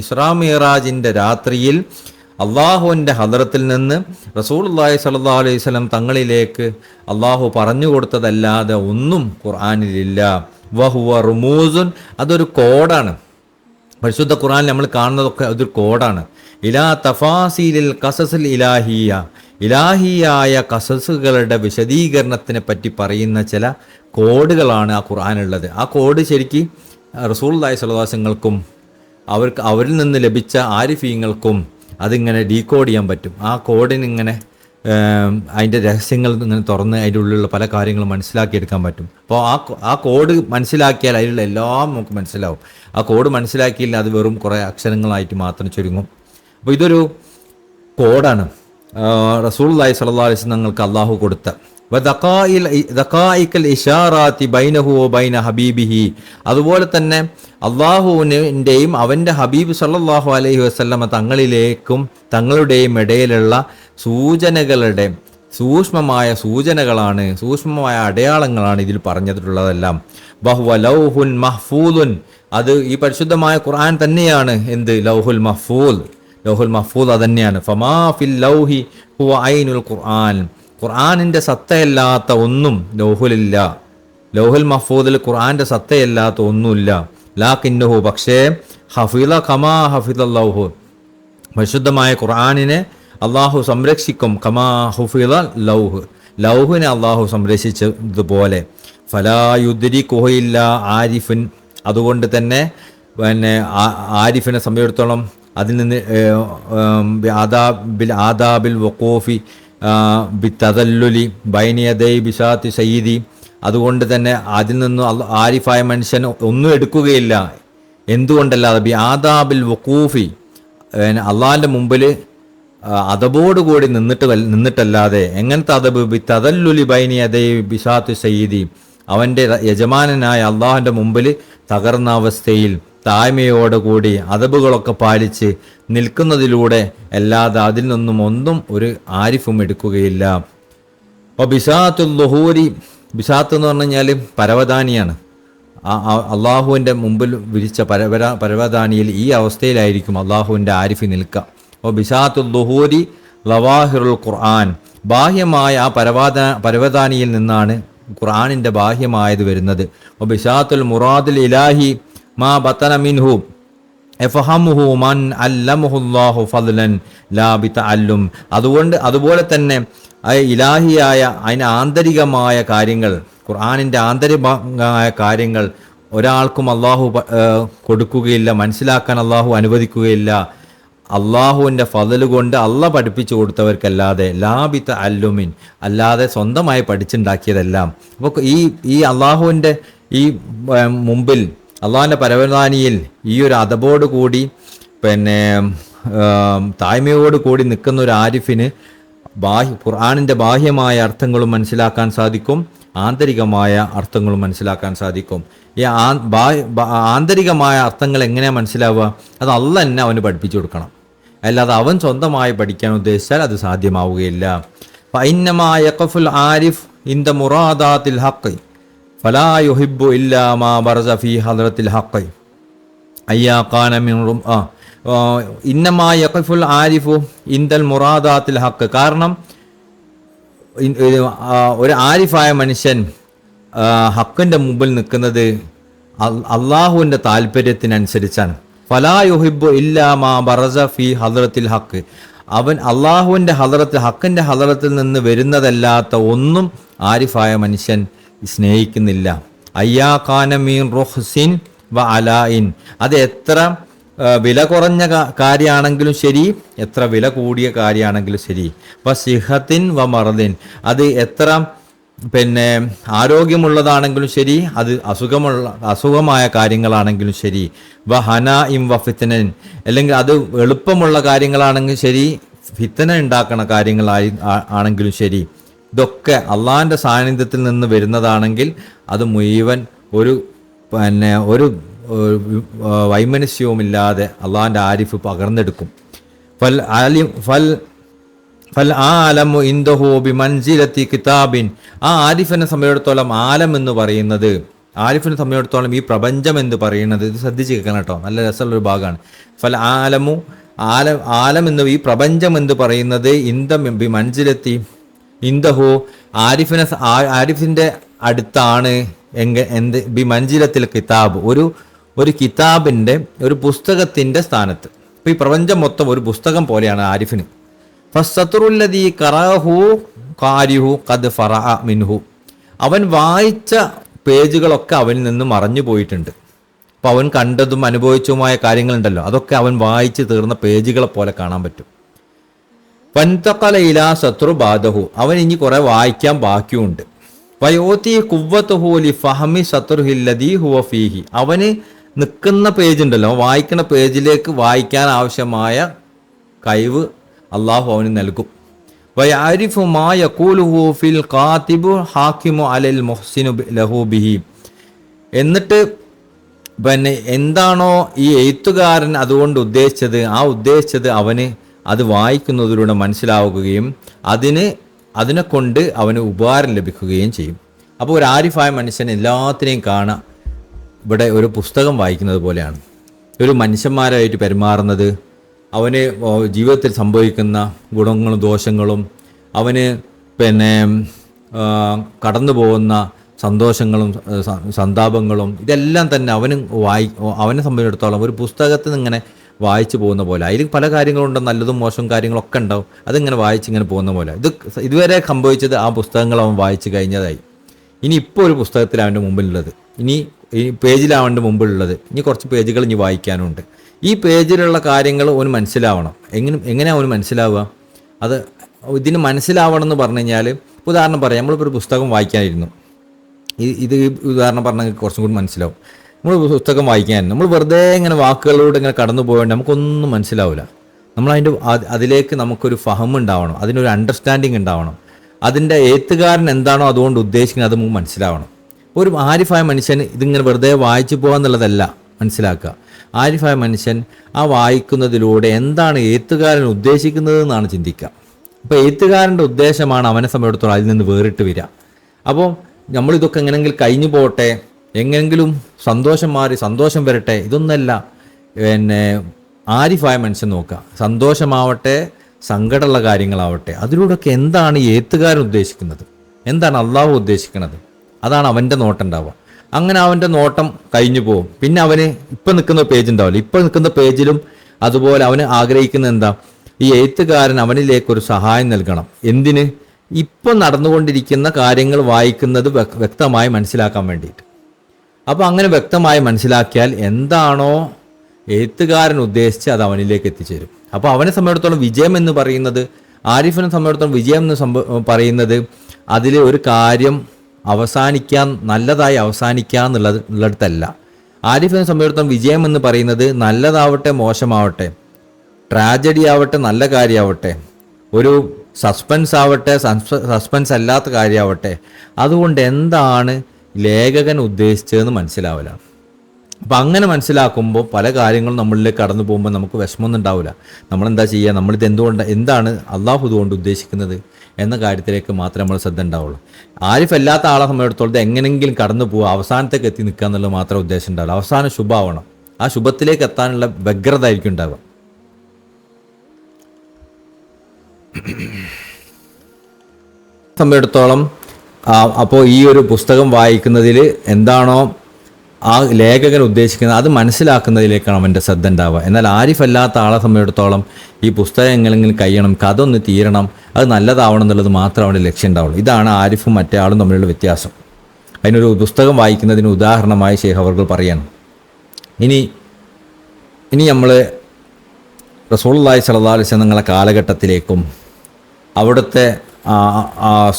ഇസ്രാ മിഅ്റാജിൻ്റെ രാത്രിയിൽ അള്ളാഹുവിൻ്റെ ഹദ്റത്തിൽ നിന്ന് റസൂലുള്ളാഹി സ്വല്ലല്ലാഹു അലൈഹി വസല്ലം തങ്ങളിലേക്ക് അള്ളാഹു പറഞ്ഞു കൊടുത്തതല്ലാതെ ഒന്നും ഖുർആനിലില്ല. വഹുവ റുമൂസുൻ, അതൊരു കോഡാണ്. പരിശുദ്ധ ഖുർആനിൽ നമ്മൾ കാണുന്നതൊക്കെ അതൊരു കോഡാണ്. ഇലാ തഫാസീലിൽ ഖസസിൽ ഇലാഹിയായ ഖസസുകളുടെ വിശദീകരണത്തിനെ പറ്റി പറയുന്ന ചില കോഡുകളാണ് ആ ഖുർആനുള്ളത്. ആ കോഡ് ശരിക്കും റസൂലുള്ളാഹി സ്വല്ലല്ലാഹു അലൈഹി വസല്ലമക്കും അവരിൽ നിന്ന് ലഭിച്ച ആരിഫീങ്ങൾക്കും അതിങ്ങനെ ഡീകോഡ് ചെയ്യാൻ പറ്റും. ആ കോഡിനിങ്ങനെ അതിൻ്റെ രഹസ്യങ്ങൾ ഇങ്ങനെ തുറന്ന് അതിൻ്റെ ഉള്ളിലുള്ള പല കാര്യങ്ങളും മനസ്സിലാക്കിയെടുക്കാൻ പറ്റും. അപ്പോൾ ആ കോഡ് മനസ്സിലാക്കിയാൽ അതിലുള്ള എല്ലാം നമുക്ക് മനസ്സിലാവും. ആ കോഡ് മനസ്സിലാക്കിയില്ല അത് വെറും കുറേ അക്ഷരങ്ങളായിട്ട് മാത്രം ചുരുങ്ങും. അപ്പോൾ ഇതൊരു കോഡാണ് റസൂലുള്ളാഹി സ്വല്ലല്ലാഹു അലൈഹി വസല്ലം തങ്ങൾക്ക് അള്ളാഹു കൊടുത്ത. ദഖായിക്കൽ ഇശാറാത്തി ബൈനഹു വ ബൈന ഹബീബിഹി, അതുപോലെ തന്നെ അള്ളാഹുവിൻ്റെയും അവൻ്റെ ഹബീബ് സല്ലല്ലാഹു അലൈഹി വസല്ലമ തങ്ങളിലേക്കും തങ്ങളുടെയും ഇടയിലുള്ള സൂചനകളുടെ സൂക്ഷ്മമായ സൂചനകളാണ്, സൂക്ഷ്മമായ അടയാളങ്ങളാണ് ഇതിൽ പറഞ്ഞിട്ടുള്ളതെല്ലാം. ബഹുവ ലൗഹുൻ മഹ്ഫൂദുൻ, അത് ഈ പരിശുദ്ധമായ ഖുർആൻ തന്നെയാണ്. എന്ത് ലൗഹുൽ മഹ്ഫൂദ് അതന്നെയാണ്. ഫമാ ഫിൽ ലൗഹി ഹുവ ഐനുൽ ഖുർആൻ, ഖുർആനിൻ്റെ സത്തയല്ലാത്ത ഒന്നും ലൗഹുലില്ല. ലൗഹുൽ മഹ്ഫൂദിൽ ഖുർആൻ്റെ സത്തയല്ലാത്ത ഒന്നുമില്ല. ലാകിന്നഹു, പക്ഷേ ഹഫിള കമാ ഹഫിള ലൗഹു, പരിശുദ്ധമായ ഖുർആനിനെ അള്ളാഹു സംരക്ഷിക്കും. കമാ ഹുഫിള ലൗഹിനെ അള്ളാഹു സംരക്ഷിച്ചതുപോലെ. ഫലാ യുദ്രികുഹു ഇല്ലാ ആരിഫുൻ, അതുകൊണ്ട് തന്നെ ആരിഫിനെ സംബന്ധിച്ചിടത്തോളം അതിൽ നിന്ന് ആദാബിൽ വഖൂഫി ബിത്തദല്ലുലി ബൈനയദൈ ബിസാത്തി സയ്യിദി, അതുകൊണ്ട് തന്നെ അതിൽ നിന്നും ആരിഫായ മനുഷ്യൻ ഒന്നും എടുക്കുകയില്ല. എന്തുകൊണ്ടല്ലാതെ ബി ആദാബിൽ വഖൂഫി, അള്ളാഹിൻ്റെ മുമ്പിൽ അതബോടുകൂടി നിന്നിട്ടല്ലാതെ. എങ്ങനത്തെ അതബ്? ബിത്തദല്ലുലി ബൈനയദൈ ബിസാത്തി സയ്യിദി, അവൻ്റെ യജമാനനായ അള്ളാഹിൻ്റെ മുമ്പിൽ തകർന്ന അവസ്ഥയിൽ താഴ്മയോടുകൂടി അതബുകളൊക്കെ പാലിച്ച് നിൽക്കുന്നതിലൂടെ അല്ലാതെ അതിൽ നിന്നും ഒന്നും ഒരു ആരിഫും എടുക്കുകയില്ല. അപ്പോൾ ബിസാത്തുൽ ളുഹൂരി, ബിസാത്ത് എന്ന് പറഞ്ഞു കഴിഞ്ഞാൽ പരവതാനിയാണ്. അള്ളാഹുവിൻ്റെ മുമ്പിൽ വിരിച്ച പരവതാനിയിൽ ഈ അവസ്ഥയിലായിരിക്കും അള്ളാഹുവിൻ്റെ ആരിഫ് നിൽക്കുക. അപ്പോൾ ബിസാത്തുൽ ളുഹൂരി ലവാഹിറുൽ ഖുർആൻ, ബാഹ്യമായ ആ പരവതാനിയിൽ നിന്നാണ് ഖുർആനിൻ്റെ ബാഹ്യമായത് വരുന്നത്. അപ്പോൾ ബിസാത്തുൽ മുറാദിൽ ഇലാഹി മാ ബത്തന മിൻഹു എഫഹമുഹു മൻ അല്ലമുഹുല്ലാഹു ഫദ്ലൻ ലാ ബിതഅല്ലും, അതുപോലെ തന്നെ ഇലാഹിയായ അതിന് ആന്തരികമായ കാര്യങ്ങൾ, ഖുർആനിൻ്റെ ആന്തരികമായ കാര്യങ്ങൾ ഒരാൾക്കും അള്ളാഹു കൊടുക്കുകയില്ല, മനസ്സിലാക്കാൻ അള്ളാഹു അനുവദിക്കുകയില്ല. അള്ളാഹുവിൻ്റെ ഫദ്ല് കൊണ്ട് അള്ളാഹ് പഠിപ്പിച്ചു കൊടുത്തവർക്കല്ലാതെ ലാ ബിതഅല്ലുമിൻ, അല്ലാതെ സ്വന്തമായി പഠിച്ചുണ്ടാക്കിയതെല്ലാം. അപ്പോൾ ഈ അള്ളാഹുവിൻ്റെ ഈ മുമ്പിൽ അള്ളാഹിൻ്റെ പരവതാനിയിൽ ഈ ഒരു അതബോട് കൂടി താഴ്മയോട് കൂടി നിൽക്കുന്ന ഒരു ആരിഫിന് ഖുർആനിൻ്റെ ബാഹ്യമായ അർത്ഥങ്ങളും മനസ്സിലാക്കാൻ സാധിക്കും, ആന്തരികമായ അർത്ഥങ്ങളും മനസ്സിലാക്കാൻ സാധിക്കും. ഈ ആന്തരികമായ അർത്ഥങ്ങൾ എങ്ങനെയാണ് മനസ്സിലാവുക? അത് അള്ളാഹ് തന്നെ അവന് പഠിപ്പിച്ചു കൊടുക്കണം, അല്ലാതെ അവൻ സ്വന്തമായി പഠിക്കാൻ ഉദ്ദേശിച്ചാൽ അത് സാധ്യമാവുകയില്ല. ഫഇന്നമാ യഖഫുൽ ആരിഫ് ഇൻദ മുറാദാത്തിൽ ഹഖ് ഫലാ യുഹിബ്ബു ഇല്ലാ മാ ബറസ ഫീ ഹദ്റത്തിൽ ഹഖ് അയ്യാ ഖാന മിൻ ഇന്നമാ യഖഫുൽ ആരിഫു ഇൻദൽ മുറാദാത്തിൽ ഹഖ്. കാരണം ഒരു ആരിഫായ മനുഷ്യൻ ഹക്കിൻ്റെ മുമ്പിൽ നിൽക്കുന്നത് അള്ളാഹുവിൻ്റെ താല്പര്യത്തിനനുസരിച്ചാണ്. ഫലാ യുഹിബ്ബു ഇല്ലാ മാ ബറസ ഫി ഹദ്റത്തിൽ ഹക്ക്. അവൻ അള്ളാഹുവിൻ്റെ ഹദ്റത്തിൽ, ഹക്കിൻ്റെ ഹദ്റത്തിൽ നിന്ന് വരുന്നതല്ലാത്ത ഒന്നും ആരിഫായ മനുഷ്യൻ സ്നേഹിക്കുന്നില്ല. അയ്യാ ഖാന മീൻ റുഹ്സിൻ വ അലായിൻ, അത് എത്ര വില കുറഞ്ഞ കാര്യമാണെങ്കിലും ശരി, എത്ര വില കൂടിയ കാര്യമാണെങ്കിലും ശരി. വ സിഹത്തിൻ വ മറദിൻ, അത് എത്ര ആരോഗ്യമുള്ളതാണെങ്കിലും ശരി, അത് അസുഖമായ കാര്യങ്ങളാണെങ്കിലും ശരി. വ ഹന ഇം വ ഫിത്തനൻ, അല്ലെങ്കിൽ അത് എളുപ്പമുള്ള കാര്യങ്ങളാണെങ്കിലും ശരി, ഫിത്തന ഉണ്ടാക്കുന്ന ആണെങ്കിലും ശരി. ഇതൊക്കെ അള്ളാഹിൻ്റെ സാന്നിധ്യത്തിൽ നിന്ന് വരുന്നതാണെങ്കിൽ അത് മുഴുവൻ ഒരു വൈമനസ്യവുമില്ലാതെ അള്ളാഹിൻ്റെ ആരിഫ് പകർന്നെടുക്കും. ആലമു ഇൻദഹു ബിമൻസിലത്തി കിതാബിൻ, ആ ആരിഫിനെ സംബന്ധിച്ചിടത്തോളം ആലം എന്ന് പറയുന്നത്, ആരിഫിനെ സംബന്ധിച്ചിടത്തോളം ഈ പ്രപഞ്ചം എന്ന് പറയുന്നത്, ഇത് ശ്രദ്ധിച്ച് കേൾക്കണം കേട്ടോ, നല്ല രസമുള്ളൊരു ഭാഗമാണ്. ഫൽ ആലമു, ആലം എന്ന്, ഈ പ്രപഞ്ചം എന്ന് പറയുന്നത് ബിമൻസിലത്തി ഇൻദഹു, ആരിഫിൻ്റെ അടുത്താണ്. ബിമൻസിലത്തിൽ കിതാബ്, ഒരു കിതാബിൻ്റെ, ഒരു പുസ്തകത്തിൻ്റെ സ്ഥാനത്ത്. അപ്പോൾ ഈ പ്രപഞ്ചം മൊത്തം ഒരു പുസ്തകം പോലെയാണ് ആരിഫിന്. ഫസ്സത്തുറുല്ലദീ ഖറഅഹു ഖാരിഹു ഖദ് ഫറഅ മിൻഹു, അവൻ വായിച്ച പേജുകളൊക്കെ അവനിൽ നിന്ന് മറഞ്ഞു പോയിട്ടുണ്ട്. അപ്പോൾ അവൻ കണ്ടതും അനുഭവിച്ചതുമായ കാര്യങ്ങളുണ്ടല്ലോ, അതൊക്കെ അവൻ വായിച്ച് തീർന്ന പേജുകളെ പോലെ കാണാൻ പറ്റും. ഫന്തഖല ഇലാ സത്രു ബാദഹു, അവൻ ഇനി കുറെ വായിക്കാൻ ബാക്കിയുണ്ട്. വയോത്തി കുവ്വത്തുഹു ലിഫഹമി സത്രുഹില്ലദീ ഹുവ ഫീഹി, അവന് നിൽക്കുന്ന പേജ് ഉണ്ടല്ലോ, വായിക്കുന്ന പേജിലേക്ക് വായിക്കാൻ ആവശ്യമായ കഴിവ് അള്ളാഹു അവന് നൽകും. വയഅരിഫു മാ യഖൂലുഹു ഫിൽ ഖാതിബു ഹാക്കിമു അലൽ മുഹ്സിനു ലഹു ബിഹി, എന്നിട്ട് എന്താണോ ഈ എഴുത്തുകാരൻ അതുകൊണ്ട് ഉദ്ദേശിച്ചത് അവന് അത് വായിക്കുന്നതിലൂടെ മനസ്സിലാവുകയും അതിനെ കൊണ്ട് അവന് ഉപകാരം ലഭിക്കുകയും ചെയ്യും. അപ്പോൾ ഒരു ആരിഫായ മനുഷ്യൻ എല്ലാത്തിനെയും കാണാം ഇവിടെ ഒരു പുസ്തകം വായിക്കുന്നത് പോലെയാണ്. ഒരു മനുഷ്യന്മാരായിട്ട് പെരുമാറുന്നത്, അവന് ജീവിതത്തിൽ സംഭവിക്കുന്ന ഗുണങ്ങളും ദോഷങ്ങളും, അവന് കടന്നു പോകുന്ന സന്തോഷങ്ങളും സന്താപങ്ങളും, ഇതെല്ലാം തന്നെ അവനെ സംബന്ധിച്ചിടത്തോളം ഒരു പുസ്തകത്തിൽ നിന്ന് ഇങ്ങനെ വായിച്ചു പോകുന്ന പോലെ. അതിൽ പല കാര്യങ്ങളുണ്ട്, നല്ലതും മോശവും കാര്യങ്ങളൊക്കെ ഉണ്ടാവും, അതിങ്ങനെ വായിച്ചിങ്ങനെ പോകുന്ന പോലെ. ഇതുവരെ സംഭവിച്ചത് ആ പുസ്തകങ്ങൾ അവൻ വായിച്ചു കഴിഞ്ഞതായി. ഇനി ഇപ്പോൾ ഒരു പുസ്തകത്തിൽ അവൻ്റെ മുമ്പിലുള്ളത്, ഇനി ഈ പേജിലാണ് അവൻ്റെ മുമ്പിലുള്ളത്, ഇനി കുറച്ച് പേജുകൾ ഇനി വായിക്കാനുണ്ട്. ഈ പേജിലുള്ള കാര്യങ്ങൾ അവന് മനസ്സിലാവണം. എങ്ങനെയാണ് അവന് മനസ്സിലാവുക? ഇതിന് മനസ്സിലാവണം എന്ന് പറഞ്ഞു കഴിഞ്ഞാൽ, ഉദാഹരണം പറയാം, നമ്മളിപ്പോൾ ഒരു പുസ്തകം വായിക്കാനിരുന്നു. ഇത് ഉദാഹരണം പറഞ്ഞാൽ കുറച്ചും കൂടി മനസ്സിലാവും. നമ്മൾ പുസ്തകം വായിക്കാൻ നമ്മൾ വെറുതെ ഇങ്ങനെ വാക്കുകളിലൂടെ ഇങ്ങനെ കടന്നു പോയോണ്ട് നമുക്കൊന്നും മനസ്സിലാവില്ല. അതിലേക്ക് നമുക്കൊരു ഫഹം ഉണ്ടാവണം, അതിനൊരു അണ്ടർസ്റ്റാൻഡിങ് ഉണ്ടാവണം. അതിൻ്റെ എഴുത്തുകാരൻ എന്താണോ അതുകൊണ്ട് ഉദ്ദേശിക്കുന്നത് അത് നമുക്ക് മനസ്സിലാവണം. ഒരു ആരിഫായ മനുഷ്യൻ ഇതിങ്ങനെ വെറുതെ വായിച്ചു പോകാന്നുള്ളതല്ല മനസ്സിലാക്കുക. ആരിഫായ മനുഷ്യൻ ആ വായിക്കുന്നതിലൂടെ എന്താണ് എഴുത്തുകാരൻ ഉദ്ദേശിക്കുന്നത് എന്നാണ് ചിന്തിക്കുക. അപ്പോൾ എഴുത്തുകാരൻ്റെ ഉദ്ദേശമാണ് അവനെ സംബന്ധിച്ചിടത്തോളം അതിൽ നിന്ന് വേറിട്ട് വരിക. അപ്പോൾ നമ്മളിതൊക്കെ എങ്ങനെയെങ്കിലും കഴിഞ്ഞു പോട്ടെ, എങ്ങനെങ്കിലും സന്തോഷം മാറി സന്തോഷം വരട്ടെ, ഇതൊന്നല്ല ആരിഫായ മനുഷ്യൻ നോക്കുക. സന്തോഷമാവട്ടെ, സങ്കടമുള്ള കാര്യങ്ങളാവട്ടെ, അതിലൂടെയൊക്കെ എന്താണ് എഴുത്തുകാരൻ ഉദ്ദേശിക്കുന്നത്, എന്താണ് അള്ളാഹു ഉദ്ദേശിക്കുന്നത്, അതാണ് അവൻ്റെ നോട്ടം ഉണ്ടാവുക. അങ്ങനെ അവൻ്റെ നോട്ടം കഴിഞ്ഞു പോകും. പിന്നെ അവന് ഇപ്പം നിൽക്കുന്ന പേജ് ഉണ്ടാവില്ല, ഇപ്പം നിൽക്കുന്ന പേജിലും അതുപോലെ അവന് ആഗ്രഹിക്കുന്ന എന്താ, ഈ എഴുത്തുകാരൻ അവനിലേക്കൊരു സഹായം നൽകണം. എന്തിന്? ഇപ്പം നടന്നുകൊണ്ടിരിക്കുന്ന കാര്യങ്ങൾ വായിക്കുന്നത് വ്യക്തമായി മനസ്സിലാക്കാൻ വേണ്ടിയിട്ട്. അപ്പോൾ അങ്ങനെ വ്യക്തമായി മനസ്സിലാക്കിയാൽ എന്താണോ എഴുത്തുകാരൻ ഉദ്ദേശിച്ച് അത് അവനിലേക്ക് എത്തിച്ചേരും. അപ്പോൾ അവനെ സംബന്ധിച്ചിടത്തോളം വിജയം എന്ന് പറയുന്നത്, ആരിഫിനെ സംബന്ധിച്ചിടത്തോളം വിജയം എന്ന് പറയുന്നത് അതിൽ ഒരു കാര്യം നല്ലതായി അവസാനിക്കുക എന്നുള്ളിടത്തല്ല. ആരിഫിനെ സംബന്ധിച്ചിടത്തോളം വിജയം എന്ന് പറയുന്നത് നല്ലതാവട്ടെ മോശമാവട്ടെ, ട്രാജഡി ആവട്ടെ നല്ല കാര്യമാവട്ടെ, ഒരു സസ്പെൻസ് ആവട്ടെ സസ്പെൻസ് അല്ലാത്ത കാര്യമാവട്ടെ, അതുകൊണ്ട് എന്താണ് ലേഖകൻ ഉദ്ദേശിച്ചതെന്ന് മനസ്സിലാവില്ല. അപ്പം അങ്ങനെ മനസ്സിലാക്കുമ്പോൾ പല കാര്യങ്ങളും നമ്മളിലേക്ക് കടന്നു പോകുമ്പോൾ നമുക്ക് വിഷമമൊന്നും ഉണ്ടാവില്ല. നമ്മളെന്താ ചെയ്യുക, നമ്മളിത് എന്താണ് അള്ളാഹു ഇതുകൊണ്ട് ഉദ്ദേശിക്കുന്നത് എന്ന കാര്യത്തിലേക്ക് മാത്രമേ നമ്മൾ ശ്രദ്ധ ഉണ്ടാവുള്ളൂ. ആരിഫ് അല്ലാത്ത ആളെ സംബന്ധിച്ചിടത്തോളം എങ്ങനെയെങ്കിലും കടന്നു പോവുക, അവസാനത്തേക്ക് എത്തി നിൽക്കുക എന്നുള്ളത് മാത്രമേ ഉദ്ദേശം ഉണ്ടാവുള്ളൂ. അവസാനം ശുഭമാവണം, ആ ശുഭത്തിലേക്ക് എത്താനുള്ള വ്യഗ്രത ആയിരിക്കും ഉണ്ടാവുക. സംബന്ധിച്ചിടത്തോളം അപ്പോൾ ഈ ഒരു പുസ്തകം വായിക്കുന്നതിൽ എന്താണോ ആ ലേഖകൻ ഉദ്ദേശിക്കുന്നത് അത് മനസ്സിലാക്കുന്നതിലേക്കാണ് അവൻ്റെ ശ്രദ്ധ ഉണ്ടാവുക. എന്നാൽ ആരിഫ് അല്ലാത്ത ആളെ സംബന്ധിച്ചിടത്തോളം ഈ പുസ്തകം എങ്ങനെങ്കിലും കഴിയണം, കഥ ഒന്ന് തീരണം, അത് നല്ലതാവണം എന്നുള്ളത് മാത്രമേ അവൻ്റെ ലക്ഷ്യം ഉണ്ടാവുള്ളൂ. ഇതാണ് ആരിഫും മറ്റേ ആളും തമ്മിലുള്ള വ്യത്യാസം. അതിനൊരു പുസ്തകം വായിക്കുന്നതിന് ഉദാഹരണമായി ശേഖ് അവർകൾ പറയണം. ഇനി നമ്മൾ റസൂലുള്ളാഹി സ്വല്ലല്ലാഹു അലൈഹി വസല്ലം നിങ്ങളുടെ കാലഘട്ടത്തിലേക്കും അവിടുത്തെ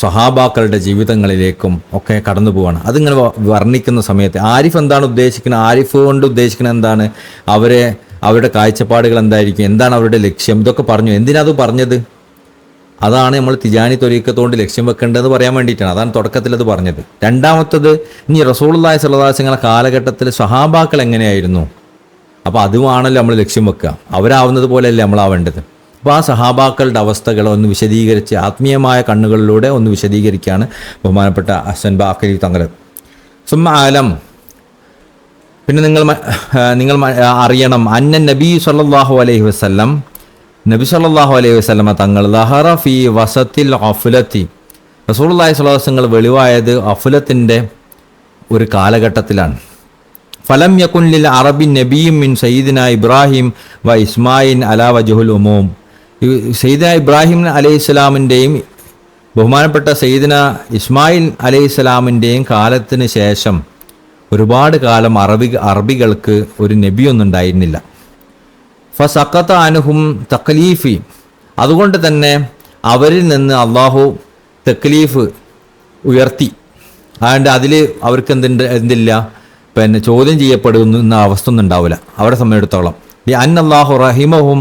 സ്വഹാബാക്കളുടെ ജീവിതങ്ങളിലേക്കും ഒക്കെ കടന്നു പോവാണ്. അതിങ്ങനെ വർണ്ണിക്കുന്ന സമയത്ത് ആരിഫ് എന്താണ് ഉദ്ദേശിക്കുന്നത്, ആരിഫ് കൊണ്ട് ഉദ്ദേശിക്കുന്നത് എന്താണ്, അവരുടെ കാഴ്ചപ്പാടുകൾ എന്തായിരിക്കും, എന്താണ് അവരുടെ ലക്ഷ്യം, ഇതൊക്കെ പറഞ്ഞു. എന്തിനാത് പറഞ്ഞത്? അതാണ് നമ്മൾ തിജാനി ത്വരീഖത്തുകൊണ്ട് ലക്ഷ്യം വെക്കേണ്ടതെന്ന് പറയാൻ വേണ്ടിയിട്ടാണ്. അതാണ് തുടക്കത്തിൽ അത് പറഞ്ഞത്. രണ്ടാമത്തത്, ഇനി റസൂലുള്ളാഹി സ്വല്ലല്ലാഹു അലൈഹി വസല്ലം കാലഘട്ടത്തിൽ സ്വഹാബാക്കൾ എങ്ങനെയായിരുന്നു, അപ്പോൾ അതുമാണല്ലോ നമ്മൾ ലക്ഷ്യം വെക്കുക. അവരാവുന്നത് പോലെയല്ലേ നമ്മളാവേണ്ടത്. അപ്പോൾ ആ സഹാബാക്കളുടെ അവസ്ഥകളെ ഒന്ന് വിശദീകരിച്ച് ആത്മീയമായ കണ്ണുകളിലൂടെ ഒന്ന് വിശദീകരിക്കുകയാണ് ബഹുമാനപ്പെട്ട ഹസൻ ബാക്കരി തങ്ങൾ. സുമ്മ ആലം, പിന്നെ നിങ്ങൾ അറിയണം, നബി സല്ലല്ലാഹു അലൈഹി വസല്ലം, നബി സല്ലല്ലാഹു അലൈഹി വസല്ലമ തങ്ങൾ ലഹറ ഫീ വസത്തിൽ അഫ്ലത്തി, റസൂലുള്ളാഹി സ്വല്ലല്ലാഹു അലൈഹി വസല്ലം വെളിവായത് അഫ്ലത്തിൻ്റെ ഒരു കാലഘട്ടത്തിലാണ്. ഫലം യകുൻ ലിൽ അറബി നബിയും മിൻ സയ്യിദിന ഇബ്രാഹിം വ ഇസ്മായിൽ അലാ വജ്ഹുൽ ഉമൂം. സയ്യിദിന ഇബ്രാഹിം അലൈഹിസ്സലാമിൻ്റെയും ബഹുമാനപ്പെട്ട സയ്യിദിന ഇസ്മായിൽ അലൈഹിസ്സലാമിൻ്റെയും കാലത്തിന് ശേഷം ഒരുപാട് കാലം അറബികൾക്ക് ഒരു നബിയൊന്നും ഉണ്ടായിരുന്നില്ല. ഫസഖത അൻഹും തക്ലീഫി, അതുകൊണ്ട് തന്നെ അവരിൽ നിന്ന് അള്ളാഹു തക്ലീഫ് ഉയർത്തി. അതുകൊണ്ട് അതിൽ അവർക്ക് എന്തില്ല, പിന്നെ ചോദ്യം ചെയ്യപ്പെടുന്ന അവസ്ഥ ഒന്നും ഉണ്ടാവില്ല അവരെ സംബന്ധിച്ചിടത്തോളം. അന്നല്ലാഹു റഹിമഹും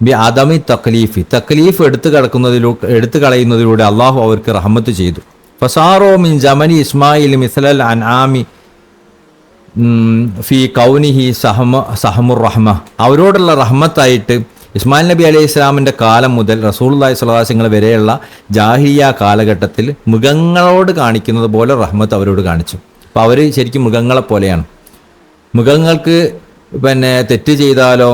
ബി അദമി തക്ലീഫ് എടുത്തു കളയുന്നതിലൂടെ അള്ളാഹു അവർക്ക് റഹ്മത്ത് ചെയ്തു. ഫസാറോ മിൻ ജമനി ഇസ്മായിൽ മിസ്ലൽ അൻആമി ഫി കൗനിഹി സഹമുർ റഹ്മ, അവരോടുള്ള റഹ്മത്തായിട്ട് ഇസ്മായിൽ നബി അലൈഹി ഇസ്ലാമിൻ്റെ കാലം മുതൽ റസൂലുള്ളാഹി സ്വല്ലല്ലാഹു അലൈഹി വസല്ലം വരെയുള്ള ജാഹിലിയ്യ കാലഘട്ടത്തിൽ മൃഗങ്ങളോട് കാണിക്കുന്നത് പോലെ റഹ്മത്ത് അവരോട് കാണിച്ചു. അപ്പോൾ അവർ ശരിക്കും മൃഗങ്ങളെ പോലെയാണ്. മൃഗങ്ങൾക്ക് പിന്നെ തെറ്റ് ചെയ്താലോ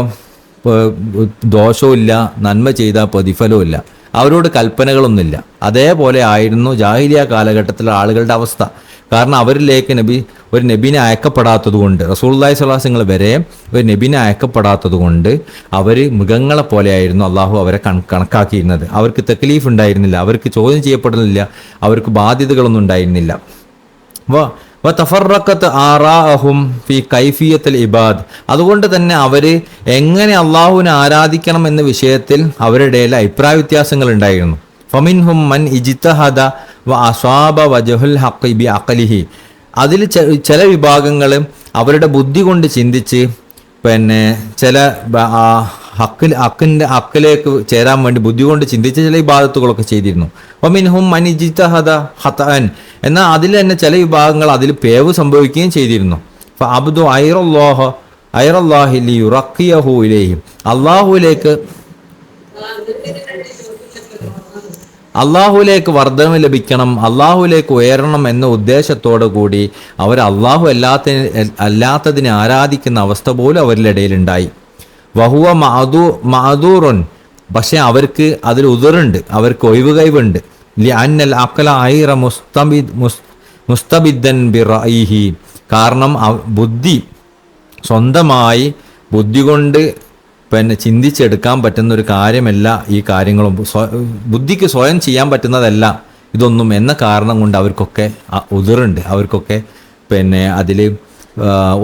ദോഷവും ഇല്ല, നന്മ ചെയ്താൽ പ്രതിഫലവും ഇല്ല, അവരോട് കൽപ്പനകളൊന്നുമില്ല. അതേപോലെ ആയിരുന്നു ജാഹിലിയ്യ കാലഘട്ടത്തിലെ ആളുകളുടെ അവസ്ഥ. കാരണം അവരിലേക്ക് ഒരു നബിനെ അയക്കപ്പെടാത്തത് കൊണ്ട്, റസൂലുള്ളാഹി സ്വല്ലല്ലാഹു അലൈഹി വസല്ലം വരെ ഒരു നബിനെ അയക്കപ്പെടാത്തത് കൊണ്ട് അവർ മൃഗങ്ങളെ പോലെയായിരുന്നു അള്ളാഹു അവരെ കണക്കാക്കിയിരുന്നത്. അവർക്ക് തക്ലീഫ് ഉണ്ടായിരുന്നില്ല, അവർക്ക് ചോദ്യം ചെയ്യപ്പെടുന്നില്ല, അവർക്ക് ബാധ്യതകളൊന്നും ഉണ്ടായിരുന്നില്ല. വതഫറഖത്ത് ആറാഅഹും ഫി കൈഫിയത്തുൽ ഇബാദ്, അതുകൊണ്ട് തന്നെ അവർ എങ്ങനെ അള്ളാഹുവിനെ ആരാധിക്കണം എന്ന വിഷയത്തിൽ അവരുടെ അഭിപ്രായ വ്യത്യാസങ്ങൾ ഉണ്ടായിരുന്നു. ഫമിൻഹും മൻ ഇജ്തഹദ വ അസ്വാബ വജ്ഹുൽ ഹഖ് ബി അഖലിഹി, അതിൽ ചില വിഭാഗങ്ങൾ അവരുടെ ബുദ്ധി കൊണ്ട് ചിന്തിച്ച് പിന്നെ ചില ഹക്കിലേക്ക് ചേരാൻ വേണ്ടി ബുദ്ധി കൊണ്ട് ചിന്തിച്ച് ചില ഇബാദത്തുകളൊക്കെ ചെയ്തിരുന്നു. വമിൻഹും മൻ ഇജ്തഹദ ഖതഅൻ, എന്നാൽ അതിൽ തന്നെ ചില വിഭാഗങ്ങൾ അതിൽ പേവ് സംഭവിക്കുകയും ചെയ്തിരുന്നു. ഫഅബ്ദു ഐറല്ലാഹി ലിയുറഖിയഹു ഇലൈഹി, അള്ളാഹുലേക്ക് വർദ്ധന ലഭിക്കണം, അള്ളാഹുലേക്ക് ഉയരണം എന്ന ഉദ്ദേശത്തോടു കൂടി അവർ അള്ളാഹു അല്ലാത്തതിനെ ആരാധിക്കുന്ന അവസ്ഥ പോലും അവരുടെ ഇടയിലുണ്ടായി. വഹുവ മഅദൂറുൻ, പക്ഷെ അവർക്ക് അതിൽ ഉദറുണ്ട്, അവർക്ക് ഒഴിവ് കഴിവുണ്ട്. ലിഅന്നൽ അഖല ഐറ മുസ്തബിദ്ദൻ ബിറഅയിഹി, കാരണം ബുദ്ധി സ്വന്തമായി ബുദ്ധി കൊണ്ട് പിന്നെ ചിന്തിച്ചെടുക്കാൻ പറ്റുന്ന ഒരു കാര്യമല്ല ഈ കാര്യങ്ങളും, ബുദ്ധിക്ക് സ്വയം ചെയ്യാൻ പറ്റുന്നതല്ല ഇതൊന്നും എന്ന കാരണം കൊണ്ട് അവർക്കൊക്കെ ഉതിറുണ്ട്, അവർക്കൊക്കെ പിന്നെ അതിൽ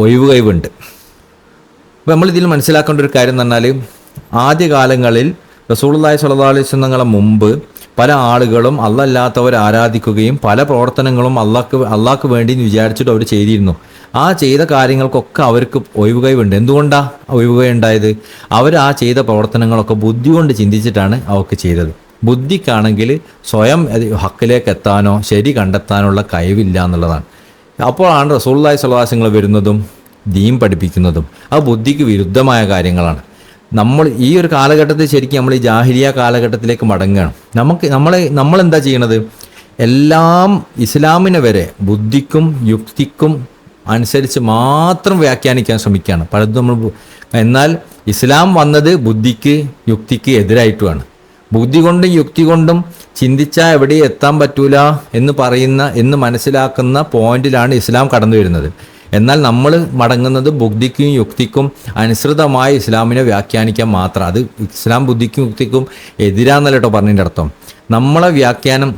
ഒഴിവ് കഴിവുണ്ട്. അപ്പോൾ നമ്മളിതിൽ മനസ്സിലാക്കേണ്ട ഒരു കാര്യം എന്ന് പറഞ്ഞാൽ, ആദ്യകാലങ്ങളിൽ റസൂലുള്ളാഹി സ്വല്ലല്ലാഹു അലൈഹി വസല്ലം മുമ്പ് പല ആളുകളും അല്ലാത്തവർ ആരാധിക്കുകയും പല പ്രവർത്തനങ്ങളും അള്ളാഹ്ക്ക് വേണ്ടി വിചാരിച്ചിട്ട് അവർ ചെയ്തിരുന്നു. ആ ചെയ്ത കാര്യങ്ങൾക്കൊക്കെ അവർക്ക് ഒഴിവുകഴിവുണ്ട്. എന്തുകൊണ്ടാണ് ഒഴിവുകയുണ്ടായത്? അവർ ആ ചെയ്ത പ്രവർത്തനങ്ങളൊക്കെ ബുദ്ധി കൊണ്ട് ചിന്തിച്ചിട്ടാണ് അവർക്ക് ചെയ്തത്. ബുദ്ധിക്കാണെങ്കിൽ സ്വയം ഹക്കിലേക്ക് എത്താനോ ശരി കണ്ടെത്താനുള്ള കഴിവില്ല എന്നുള്ളതാണ്. അപ്പോഴാണ് റസൂലുള്ളാഹി സ്വല്ലല്ലാഹു അലൈഹി വസല്ലം വരുന്നതും ദീൻ പഠിപ്പിക്കുന്നതും. അത് ബുദ്ധിക്ക് വിരുദ്ധമായ കാര്യങ്ങളാണ്. നമ്മൾ ഈ ഒരു കാലഘട്ടത്തിൽ ശരിക്കും നമ്മൾ ഈ ജാഹിലിയ കാലഘട്ടത്തിലേക്ക് മടങ്ങുകയാണ്. നമ്മളെന്താ ചെയ്യണത്? എല്ലാം ഇസ്ലാമിനെ വരെ ബുദ്ധിക്കും യുക്തിക്കും അനുസരിച്ച് മാത്രം വ്യാഖ്യാനിക്കാൻ ശ്രമിക്കുകയാണ് പലതും നമ്മൾ. എന്നാൽ ഇസ്ലാം വന്നത് ബുദ്ധിക്ക് യുക്തിക്ക് എതിരായിട്ടുമാണ്. ബുദ്ധി കൊണ്ടും യുക്തി കൊണ്ടും ചിന്തിച്ചാൽ എവിടെയും എത്താൻ പറ്റൂല എന്ന് മനസ്സിലാക്കുന്ന പോയിന്റിലാണ് ഇസ്ലാം കടന്നു വരുന്നത്. എന്നാൽ നമ്മൾ മടങ്ങുന്നത് ബുദ്ധിക്കും യുക്തിക്കും അനുസൃതമായി ഇസ്ലാമിനെ വ്യാഖ്യാനിക്കാൻ മാത്രം. അത് ഇസ്ലാം ബുദ്ധിക്കും യുക്തിക്കും എതിരാന്നല്ല കേട്ടോ പറഞ്ഞതിൻ്റെ അർത്ഥം. നമ്മളെ വ്യാഖ്യാനം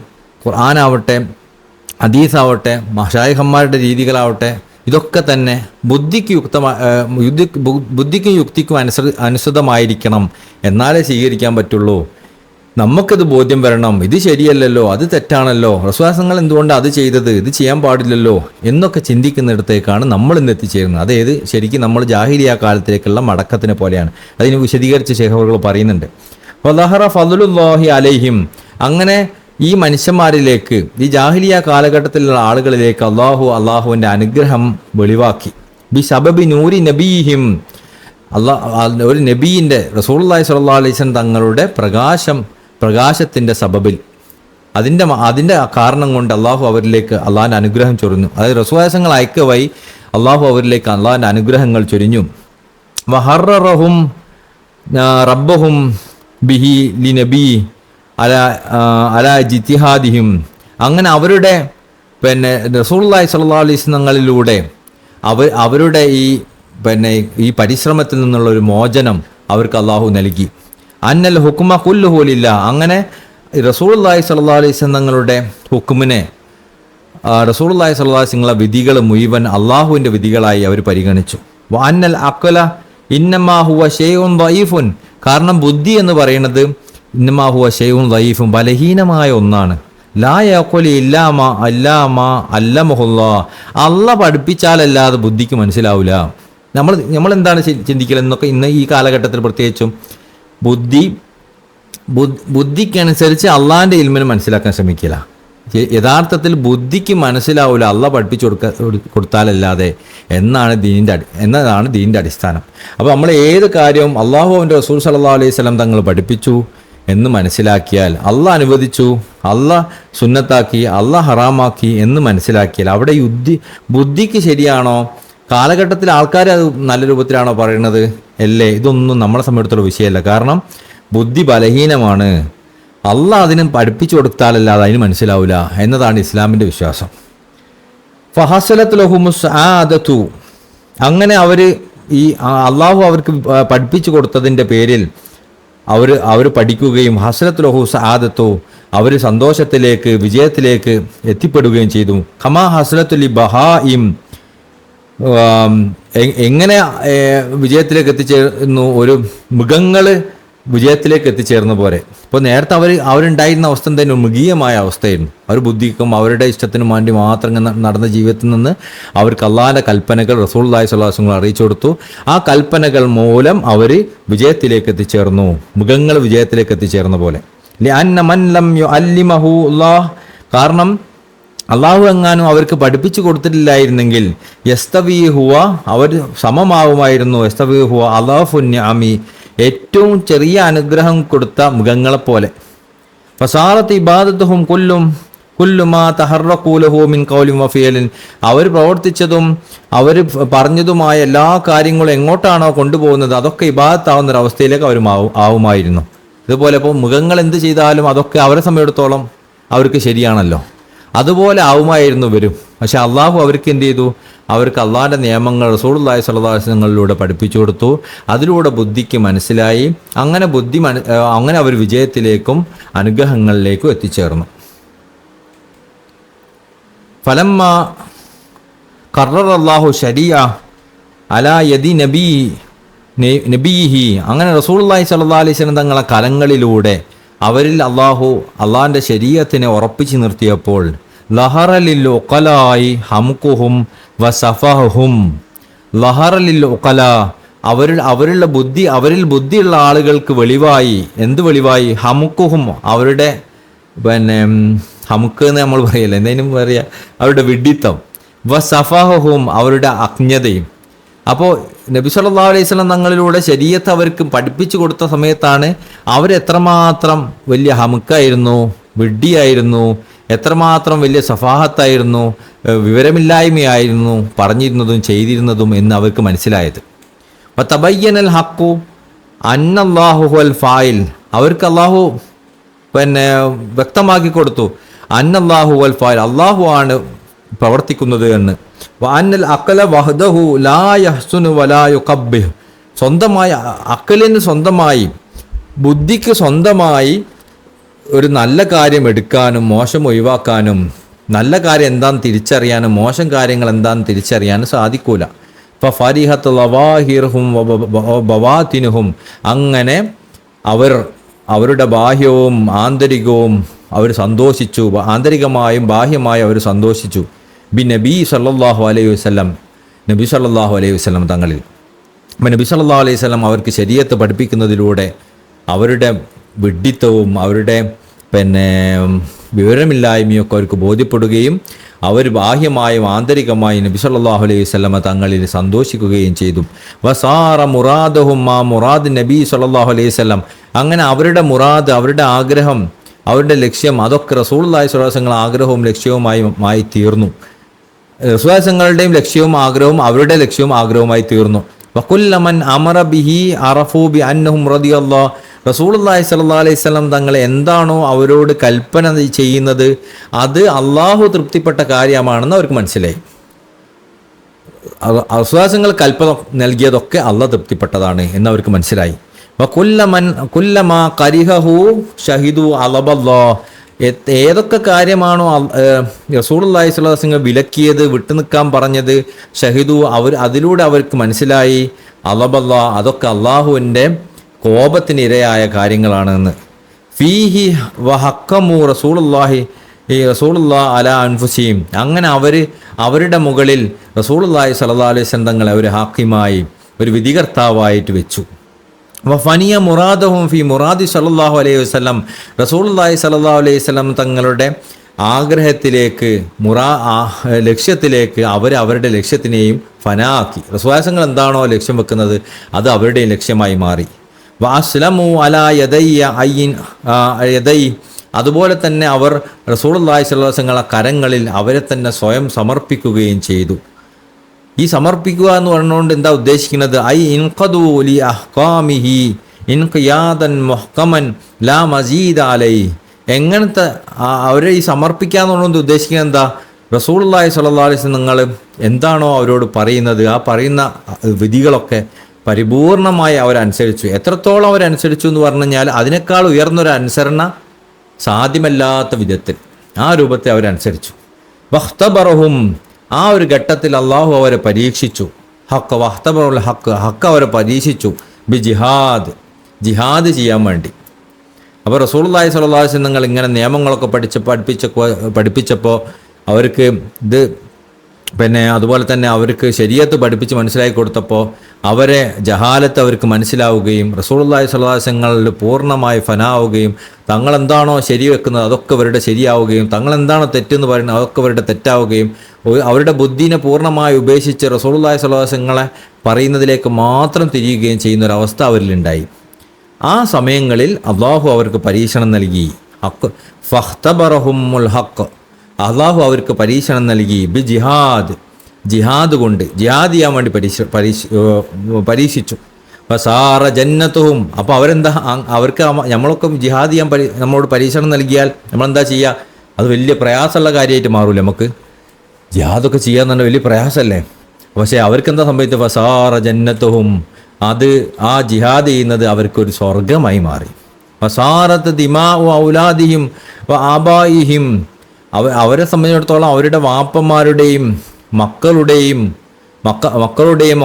ഖുർആനാവട്ടെ ഹദീസാവട്ടെ മശായിഖന്മാരുടെ രീതികളാവട്ടെ ഇതൊക്കെ തന്നെ ബുദ്ധിക്കും യുക്തിക്കും അനുസൃതമായിരിക്കണം, എന്നാലേ സ്വീകരിക്കാൻ പറ്റുള്ളൂ. നമുക്കത് ബോധ്യം വരണം, ഇത് ശരിയല്ലല്ലോ, അത് തെറ്റാണല്ലോ, റസൂലുള്ളാഹി എന്തുകൊണ്ട് അത് ചെയ്തത്, ഇത് ചെയ്യാൻ പാടില്ലല്ലോ എന്നൊക്കെ ചിന്തിക്കുന്നിടത്തേക്കാണ് നമ്മൾ ഇന്ന് എത്തിച്ചേരുന്നത്. അതേത് ശരിക്കും നമ്മൾ ജാഹിലിയ കാലത്തേക്കുള്ള മടക്കത്തിനെ പോലെയാണ്. അതിന് വിശദീകരിച്ച് ശേഖറുകൾ പറയുന്നുണ്ട്. വദഹറ ഫദ്ലുല്ലാഹി അലൈഹിം, അങ്ങനെ ഈ മനുഷ്യന്മാരിലേക്ക്, ഈ ജാഹിലിയ കാലഘട്ടത്തിലുള്ള ആളുകളിലേക്ക് അള്ളാഹുവിൻ്റെ അനുഗ്രഹം വെളിവാക്കി. ബി സബബി നൂരി നബീഹിം, ഒരു നബീൻ്റെ റസൂലുള്ളാഹി സ്വല്ലല്ലാഹു അലൈഹി വസല്ലം തങ്ങളുടെ പ്രകാശത്തിൻ്റെ സബബിൽ, അതിൻ്റെ കാരണം കൊണ്ട് അള്ളാഹു അവരിലേക്ക് അള്ളാഹിൻ്റെ അനുഗ്രഹം ചൊരിഞ്ഞു. അതായത് റസൂലുള്ളാഹികൾ അയക്കവഴി അള്ളാഹു അവരിലേക്ക് അള്ളാഹിൻ്റെ അനുഗ്രഹങ്ങൾ ചൊരിഞ്ഞു. വഹററഹും റബ്ബഹും ബിഹി ലി നബി അല ജിത്തിഹാദിഹിം, അങ്ങനെ അവരുടെ റസൂലുള്ളാഹി സ്വല്ലല്ലാഹു അലൈഹി വസല്ലങ്ങളിലൂടെ അവരുടെ ഈ പരിശ്രമത്തിൽ നിന്നുള്ള ഒരു മോചനം അവർക്ക് അള്ളാഹു നൽകി. അന്നൽ ഹുക്മ കുല്ലുഹു ലില്ലാഹ്, അങ്ങനെ റസൂലുള്ളാഹി സ്വല്ലല്ലാഹു അലൈഹി വസല്ലങ്ങളുടെ ഹുക്മിനെ, റസൂലുള്ളാഹി സ്വല്ലല്ലാഹു അലൈഹി വസല്ലങ്ങളുടെ വിധികൾ മുഴുവൻ അള്ളാഹുവിൻ്റെ വിധികളായി അവർ പരിഗണിച്ചു. വഅന്നൽ അഖല ഇന്നമാ ഹുവ ശൈഉൻ ദഈഫുൻ, കാരണം ബുദ്ധി എന്ന് പറയുന്നത് ഇന്നമാ ഹുവ ശൈഉൻ ദഈഫുൻ, ബലഹീനമായ ഒന്നാണ്. ലാ യഖുലു ഇല്ലാമാ അല്ലമഹുല്ലാഹ്, അല്ലാഹ് പഠിപ്പിച്ചാലല്ലാതെ ബുദ്ധിക്ക് മനസ്സിലാവില്ല. നമ്മൾ എന്താണ് ചിന്തിക്കൽ എന്നൊക്കെ ഇന്ന് ഈ കാലഘട്ടത്തിൽ പ്രത്യേകിച്ചും ബുദ്ധിക്കനുസരിച്ച് അള്ളാഹിൻ്റെ ഇൽമിനെ മനസ്സിലാക്കാൻ ശ്രമിക്കില്ല. യഥാർത്ഥത്തിൽ ബുദ്ധിക്ക് മനസ്സിലാവില്ല അള്ളാഹ് പഠിപ്പിച്ചു കൊടുത്താലല്ലാതെ എന്നതാണ് ദീനിൻ്റെ അടിസ്ഥാനം. അപ്പോൾ നമ്മൾ ഏത് കാര്യവും അള്ളാഹു അവൻ്റെ റസൂൽ സല്ലല്ലാഹു അലൈഹി വസല്ലം തങ്ങൾ പഠിപ്പിച്ചു എന്ന് മനസ്സിലാക്കിയാൽ, അള്ളാഹ് അനുവദിച്ചു, അള്ളാഹ് സുന്നത്താക്കി, അള്ളാഹ് ഹറാമാക്കി എന്ന് മനസ്സിലാക്കിയാൽ, അവിടെ ബുദ്ധിക്ക് ശരിയാണോ, കാലഘട്ടത്തിൽ ആൾക്കാർ അത് നല്ല രൂപത്തിലാണോ പറയുന്നത്, അല്ലേ, ഇതൊന്നും നമ്മളെ സംബന്ധിച്ചിടത്തോളം വിഷയമല്ല. കാരണം ബുദ്ധി ബലഹീനമാണ്, അള്ളാഹ് അതിന് പഠിപ്പിച്ചു കൊടുത്താലല്ലാതെ അതിന് മനസ്സിലാവില്ല എന്നതാണ് ഇസ്ലാമിൻ്റെ വിശ്വാസം. ഫഹസലത്ത് ലഹുമുസ് ആദത്തു, അങ്ങനെ അവർ ഈ അള്ളാഹു അവർക്ക് പഠിപ്പിച്ചു കൊടുത്തതിൻ്റെ പേരിൽ അവർ പഠിക്കുകയും ഹസലത്ത് ലഹുസ് ആദത്തു, അവർ സന്തോഷത്തിലേക്ക് വിജയത്തിലേക്ക് എത്തിപ്പെടുകയും ചെയ്തു. ഖമാ ഹസലത്തുലി ബഹായിം, എങ്ങനെ വിജയത്തിലേക്ക് എത്തിച്ചേർന്നു, ഒരു മൃഗങ്ങൾ വിജയത്തിലേക്ക് എത്തിച്ചേർന്ന പോലെ. ഇപ്പോൾ നേരത്തെ അവരുണ്ടായിരുന്ന അവസ്ഥ തന്നെ മൃഗീയമായ അവസ്ഥയായിരുന്നു. അവർ ബുദ്ധിക്കും അവരുടെ ഇഷ്ടത്തിനും വേണ്ടി മാത്രം നടന്ന ജീവിതത്തിൽ നിന്ന് അവർക്ക് അള്ളാഹിൻ്റെ കൽപ്പനകൾ റസൂലുള്ളാഹി സ്വല്ലല്ലാഹു അലൈഹി വസല്ലം അറിയിച്ചു കൊടുത്തു. ആ കൽപ്പനകൾ മൂലം അവർ വിജയത്തിലേക്ക് എത്തിച്ചേർന്നു, മൃഗങ്ങൾ വിജയത്തിലേക്ക് എത്തിച്ചേർന്ന പോലെ. ലിഅന്ന മൻ ലം യുഅല്ലിമഹു അല്ലാഹ്, കാരണം അള്ളാഹു എങ്ങാനും അവർക്ക് പഠിപ്പിച്ചു കൊടുത്തിട്ടില്ലായിരുന്നെങ്കിൽ യസ്തവീ ഹുവ, അവർ സമമാവുമായിരുന്നു, യസ്തവീ ഹുവ അല്ലാഹുൻ നിഅമി, ഏറ്റവും ചെറിയ അനുഗ്രഹം കൊടുത്ത മൃഗങ്ങളെപ്പോലെ. ഫസാറത്ത് ഇബാദത്തുഹും കുല്ലുമാ തഹറഖൂ ലഹു മിൻ ഖൗലിൻ വഫിയലിൻ, അവർ പ്രവർത്തിച്ചതും അവർ പറഞ്ഞതുമായ എല്ലാ കാര്യങ്ങളും എങ്ങോട്ടാണോ കൊണ്ടുപോകുന്നത് അതൊക്കെ ഇബാദത്താവുന്ന ഒരവസ്ഥയിലേക്ക് അവർ ആവുമായിരുന്നു. ഇതുപോലെ ഇപ്പോൾ മൃഗങ്ങൾ എന്ത് ചെയ്താലും അതൊക്കെ അവരെ സമയത്തോളം അവർക്ക് ശരിയാണല്ലോ, അതുപോലെ ആവുമായിരുന്നു വരും. പക്ഷെ അള്ളാഹു അവർക്ക് എന്ത് ചെയ്തു, അവർക്ക് അള്ളാഹിൻ്റെ നിയമങ്ങൾ റസൂലുള്ളാഹി സ്വല്ലല്ലാഹു അലൈഹി വസല്ലങ്ങളിലൂടെ പഠിപ്പിച്ചു കൊടുത്തു. അതിലൂടെ ബുദ്ധിക്ക് മനസ്സിലായി. അങ്ങനെ അവർ വിജയത്തിലേക്കും അനുഗ്രഹങ്ങളിലേക്കും എത്തിച്ചേർന്നു. ഫലമ്മ ഖററ അല്ലാഹു ശരീഅ അലാ യദി നബിയിഹി, അങ്ങനെ റസൂലുള്ളാഹി സ്വല്ലല്ലാഹു അലൈഹി വസല്ലം തങ്ങളെ കലങ്ങളിലൂടെ അവരിൽ അള്ളാഹിൻ്റെ ശരീഅത്തിനെ ഉറപ്പിച്ചു നിർത്തിയപ്പോൾ ലഹറലിൽ ഉഖലായി ഹംകുഹും വസഫഹും, ലഹറലിൽ ഉഖല, അവരിൽ ബുദ്ധിയുള്ള ആളുകൾക്ക് വെളിവായി. എന്ത് വെളിവായി? ഹമുക്കുഹും, അവരുടെ ഹമുക്ക് എന്ന് നമ്മൾ പറയല്ലേ, എന്തെങ്കിലും പറയുക, അവരുടെ വിഡ്ഢിത്തം. വസഫഹും, അവരുടെ അജ്ഞതയും. അപ്പോൾ നബി സല്ലല്ലാഹു അലൈഹി വസല്ലം തങ്ങളിലൂടെ ശരീഅത്ത് അവർക്ക് പഠിപ്പിച്ചു കൊടുത്ത സമയത്താണ് അവരെത്രമാത്രം വലിയ ഹമുക്കായിരുന്നു, വിഡ്ഢിയായിരുന്നു, എത്രമാത്രം വലിയ സഫാഹത്തായിരുന്നു, വിവരമില്ലായ്മയായിരുന്നു പറഞ്ഞിരുന്നതും ചെയ്തിരുന്നതും എന്ന് അവർക്ക് മനസ്സിലായത്. വതബയ്യനൽ ഹഖു അന്നല്ലാഹു ഹുവൽ ഫായിൽ, അവർക്ക് അള്ളാഹു വ്യക്തമാക്കി കൊടുത്തു. അന്നല്ലാഹു ഹുവൽ ഫായിൽ, അള്ളാഹു ആണ് പ്രവർത്തിക്കുന്നത് എന്ന്. വഅന്നൽ അഖല വഹ്ദഹു ലാ യഹ്സുനു വലാ യുഖബ്ബിഹ്, സ്വന്തമായി അക്കലിന് സ്വന്തമായി, ബുദ്ധിക്ക് സ്വന്തമായി ഒരു നല്ല കാര്യം എടുക്കാനും മോശം ഒഴിവാക്കാനും, നല്ല കാര്യം എന്താണെന്ന് തിരിച്ചറിയാനും മോശം കാര്യങ്ങൾ എന്താണെന്ന് തിരിച്ചറിയാനും സാധിക്കൂല. ഫരിഹത്ത് ലവാഹിർഹും ബവാതിനുഹും, അങ്ങനെ അവരുടെ ബാഹ്യവും ആന്തരികവും അവർ സന്തോഷിച്ചു, ആന്തരികമായും ബാഹ്യമായും അവർ സന്തോഷിച്ചു. നബി സല്ലല്ലാഹു അലൈഹി വസല്ലം, നബി സല്ലല്ലാഹു അലൈഹി വസല്ലം തങ്ങളിൽ. അപ്പം നബി സല്ലല്ലാഹു അലൈഹി വസല്ലം അവർക്ക് ശരീഅത്ത് പഠിപ്പിക്കുന്നതിലൂടെ അവരുടെ വിഡ്ഢിത്തവും അവരുടെ വിവരമില്ലായ്മയൊക്കെ അവർക്ക് ബോധ്യപ്പെടുകയും അവർ ബാഹ്യമായും ആന്തരികമായും നബി സല്ലല്ലാഹു അലൈഹി വസല്ലം തങ്ങളിൽ സന്തോഷിക്കുകയും ചെയ്തു. വസാറ മുറാദഹും മാ മുറാദ് നബി സല്ലല്ലാഹു അലൈഹി വസല്ലം, അങ്ങനെ അവരുടെ മുറാദ്, അവരുടെ ആഗ്രഹം, അവരുടെ ലക്ഷ്യം, അതൊക്കെ റസൂലുള്ളാഹി സ്വല്ലല്ലാഹു അലൈഹി വസല്ലം ആഗ്രഹവും ലക്ഷ്യവുമായി തീർന്നു. റസൂലുള്ളാഹിയുടെയും ലക്ഷ്യവും ആഗ്രഹവും അവരുടെ ലക്ഷ്യവും ആഗ്രഹവുമായി തീർന്നു. വകുല്ലമൻ അമറ ബിഹി അറഫു ബി അന്നഹും റളിയല്ലാഹു, റസൂലുള്ളാഹി സ്വല്ലല്ലാഹു അലൈഹി വസല്ലം തങ്ങൾ എന്താണോ അവരോട് കൽപ്പന ചെയ്യുന്നത് അത് അള്ളാഹു തൃപ്തിപ്പെട്ട കാര്യമാണെന്ന് അവർക്ക് മനസ്സിലായി. റസൂലുള്ളാഹികൾ കൽപ്പന നൽകിയതൊക്കെ അള്ളാഹ് തൃപ്തിപ്പെട്ടതാണ് എന്നവർക്ക് മനസ്സിലായി. കുല്ലമാ കരിഹു ഷഹിദു അലബല്ലാഹ്, ഏതൊക്കെ കാര്യമാണോ റസൂലുള്ളാഹി സ്വല്ലല്ലാഹു അലൈഹി വസല്ലം വിലക്കിയത്, വിട്ടുനിൽക്കാൻ പറഞ്ഞത്, ഷഹിദു അതിലൂടെ അവർക്ക് മനസ്സിലായി, അലബല്ലാഹ് അതൊക്കെ അള്ളാഹുവിൻ്റെ കോപത്തിന് ഇരയായ കാര്യങ്ങളാണെന്ന്. ഫീഹി വഹക്കമു റസൂലുള്ളാഹി അലാ അൻഫുസിഹിം, അങ്ങനെ അവരുടെ മുകളിൽ റസൂലുള്ളാഹി സ്വല്ലല്ലാഹു അലൈഹി വസല്ലം തങ്ങളെ ഒരു ഹാക്കിമായി, ഒരു വിധികർത്താവായിട്ട് വെച്ചു. വഫനിയ മുറാദഹും ഫി മുറാദി സല്ലല്ലാഹു അലൈഹി വസല്ലം, റസൂലുള്ളാഹി സ്വല്ലല്ലാഹു അലൈഹി വസല്ലം തങ്ങളുടെ ആഗ്രഹത്തിലേക്ക്, ലക്ഷ്യത്തിലേക്ക് അവരുടെ ലക്ഷ്യത്തിനെയും ഫനാക്കി. റസൂലുള്ളാഹികൾ എന്താണോ ലക്ഷ്യം വെക്കുന്നത് അത് അവരുടെയും ലക്ഷ്യമായി മാറി. വഅസ്ലമു അലാ യദൈ, അതുപോലെ തന്നെ അവർ റസൂലുള്ളാഹി സ്വല്ലല്ലാഹു അലൈഹി വസല്ലം കരങ്ങളിൽ അവരെ തന്നെ സ്വയം സമർപ്പിക്കുകയും ചെയ്തു. ഈ സമർപ്പിക്കുക എന്ന് പറഞ്ഞുകൊണ്ട് എന്താ ഉദ്ദേശിക്കുന്നത്? ഇൻഖദു ലി അഹ്കാമിഹി ഇൻഖിയാദൻ മുഹ്കമൻ ലാ മസീദ അലൈഹി, എങ്ങനത്തെ അവരെ ഈ സമർപ്പിക്കുക എന്നുള്ളത് ഉദ്ദേശിക്കുന്നത് എന്താ? റസൂലുള്ളാഹി സ്വല്ലല്ലാഹു അലൈഹി വസല്ലം നിങ്ങൾ എന്താണോ അവരോട് പറയുന്നത് ആ പറയുന്ന വിധികളൊക്കെ പരിപൂർണമായി അവരനുസരിച്ചു. എത്രത്തോളം അവരനുസരിച്ചു എന്ന് പറഞ്ഞു കഴിഞ്ഞാൽ അതിനേക്കാൾ ഉയർന്നൊരു അനുസരണ സാധ്യമല്ലാത്ത വിധത്തിൽ ആ രൂപത്തെ അവരനുസരിച്ചു. വഖ്തബറഹും, ആ ഒരു ഘട്ടത്തിൽ അള്ളാഹു അവരെ പരീക്ഷിച്ചു. വഖ്തബറുൽ ഹക്ക് അവരെ പരീക്ഷിച്ചു. ജിഹാദ് ചെയ്യാൻ വേണ്ടി. അപ്പോൾ റസൂലുള്ളാഹി സ്വല്ലല്ലാഹു അലൈഹി വസല്ലം നിങ്ങൾ ഇങ്ങനെ നിയമങ്ങളൊക്കെ പഠിപ്പിച്ചപ്പോൾ അവർക്ക് ഇത് അതുപോലെ തന്നെ അവർക്ക് ശരീഅത്ത് പഠിപ്പിച്ച് മനസ്സിലാക്കി കൊടുത്തപ്പോൾ അവരെ ജഹാലത്ത് അവർക്ക് മനസ്സിലാവുകയും റസൂലുള്ളാഹി സ്വല്ലല്ലാഹു അലൈഹി വസല്ലം പൂർണ്ണമായി ഫനാവുകയും തങ്ങളെന്താണോ ശരി വെക്കുന്നത് അതൊക്കെ അവരുടെ ശരിയാവുകയും തങ്ങളെന്താണോ തെറ്റെന്ന് പറയുന്നത് അതൊക്കെ അവരുടെ തെറ്റാവുകയും അവരുടെ ബുദ്ധിനെ പൂർണ്ണമായി ഉപേക്ഷിച്ച് റസൂലുള്ളാഹി സ്വല്ലല്ലാഹു അലൈഹി വസല്ലം പറയുന്നതിലേക്ക് മാത്രം തിരിയുകയും ചെയ്യുന്നൊരവസ്ഥ അവരിലുണ്ടായി. ആ സമയങ്ങളിൽ അള്ളാഹു അവർക്ക് പരീക്ഷണം നൽകി. ഫഖ്തബറഹുമുൽ ഹഖ്, അള്ളാഹു അവർക്ക് പരീക്ഷണം നൽകി. ജിഹാദ് കൊണ്ട് ജിഹാദ് ചെയ്യാൻ വേണ്ടി പരീക്ഷിച്ചു. ഫസാറ ജന്നത്തുഹും, അപ്പോൾ അവരെന്താ, അവർക്ക് നമ്മളൊക്കെ ജിഹാദ് ചെയ്യാൻ നമ്മളോട് പരീക്ഷണം നൽകിയാൽ നമ്മളെന്താ ചെയ്യുക? അത് വലിയ പ്രയാസമുള്ള കാര്യമായിട്ട് മാറൂല. നമുക്ക് ജിഹാദൊക്കെ ചെയ്യാന്ന് പറഞ്ഞാൽ വലിയ പ്രയാസമല്ലേ? പക്ഷേ അവർക്കെന്താ സംഭവിച്ചത്? ഫസാറ ജന്നത്തുഹും, അത് ആ ജിഹാദ് ചെയ്യുന്നത് അവർക്കൊരു സ്വർഗമായി മാറി. ഫസാറത്ത് ദിമാഉ ഔലാദിഹിം വ ആബായിഹിം, അവരെ സംബന്ധിച്ചിടത്തോളം അവരുടെ വാപ്പന്മാരുടെയും മക്കളുടെയും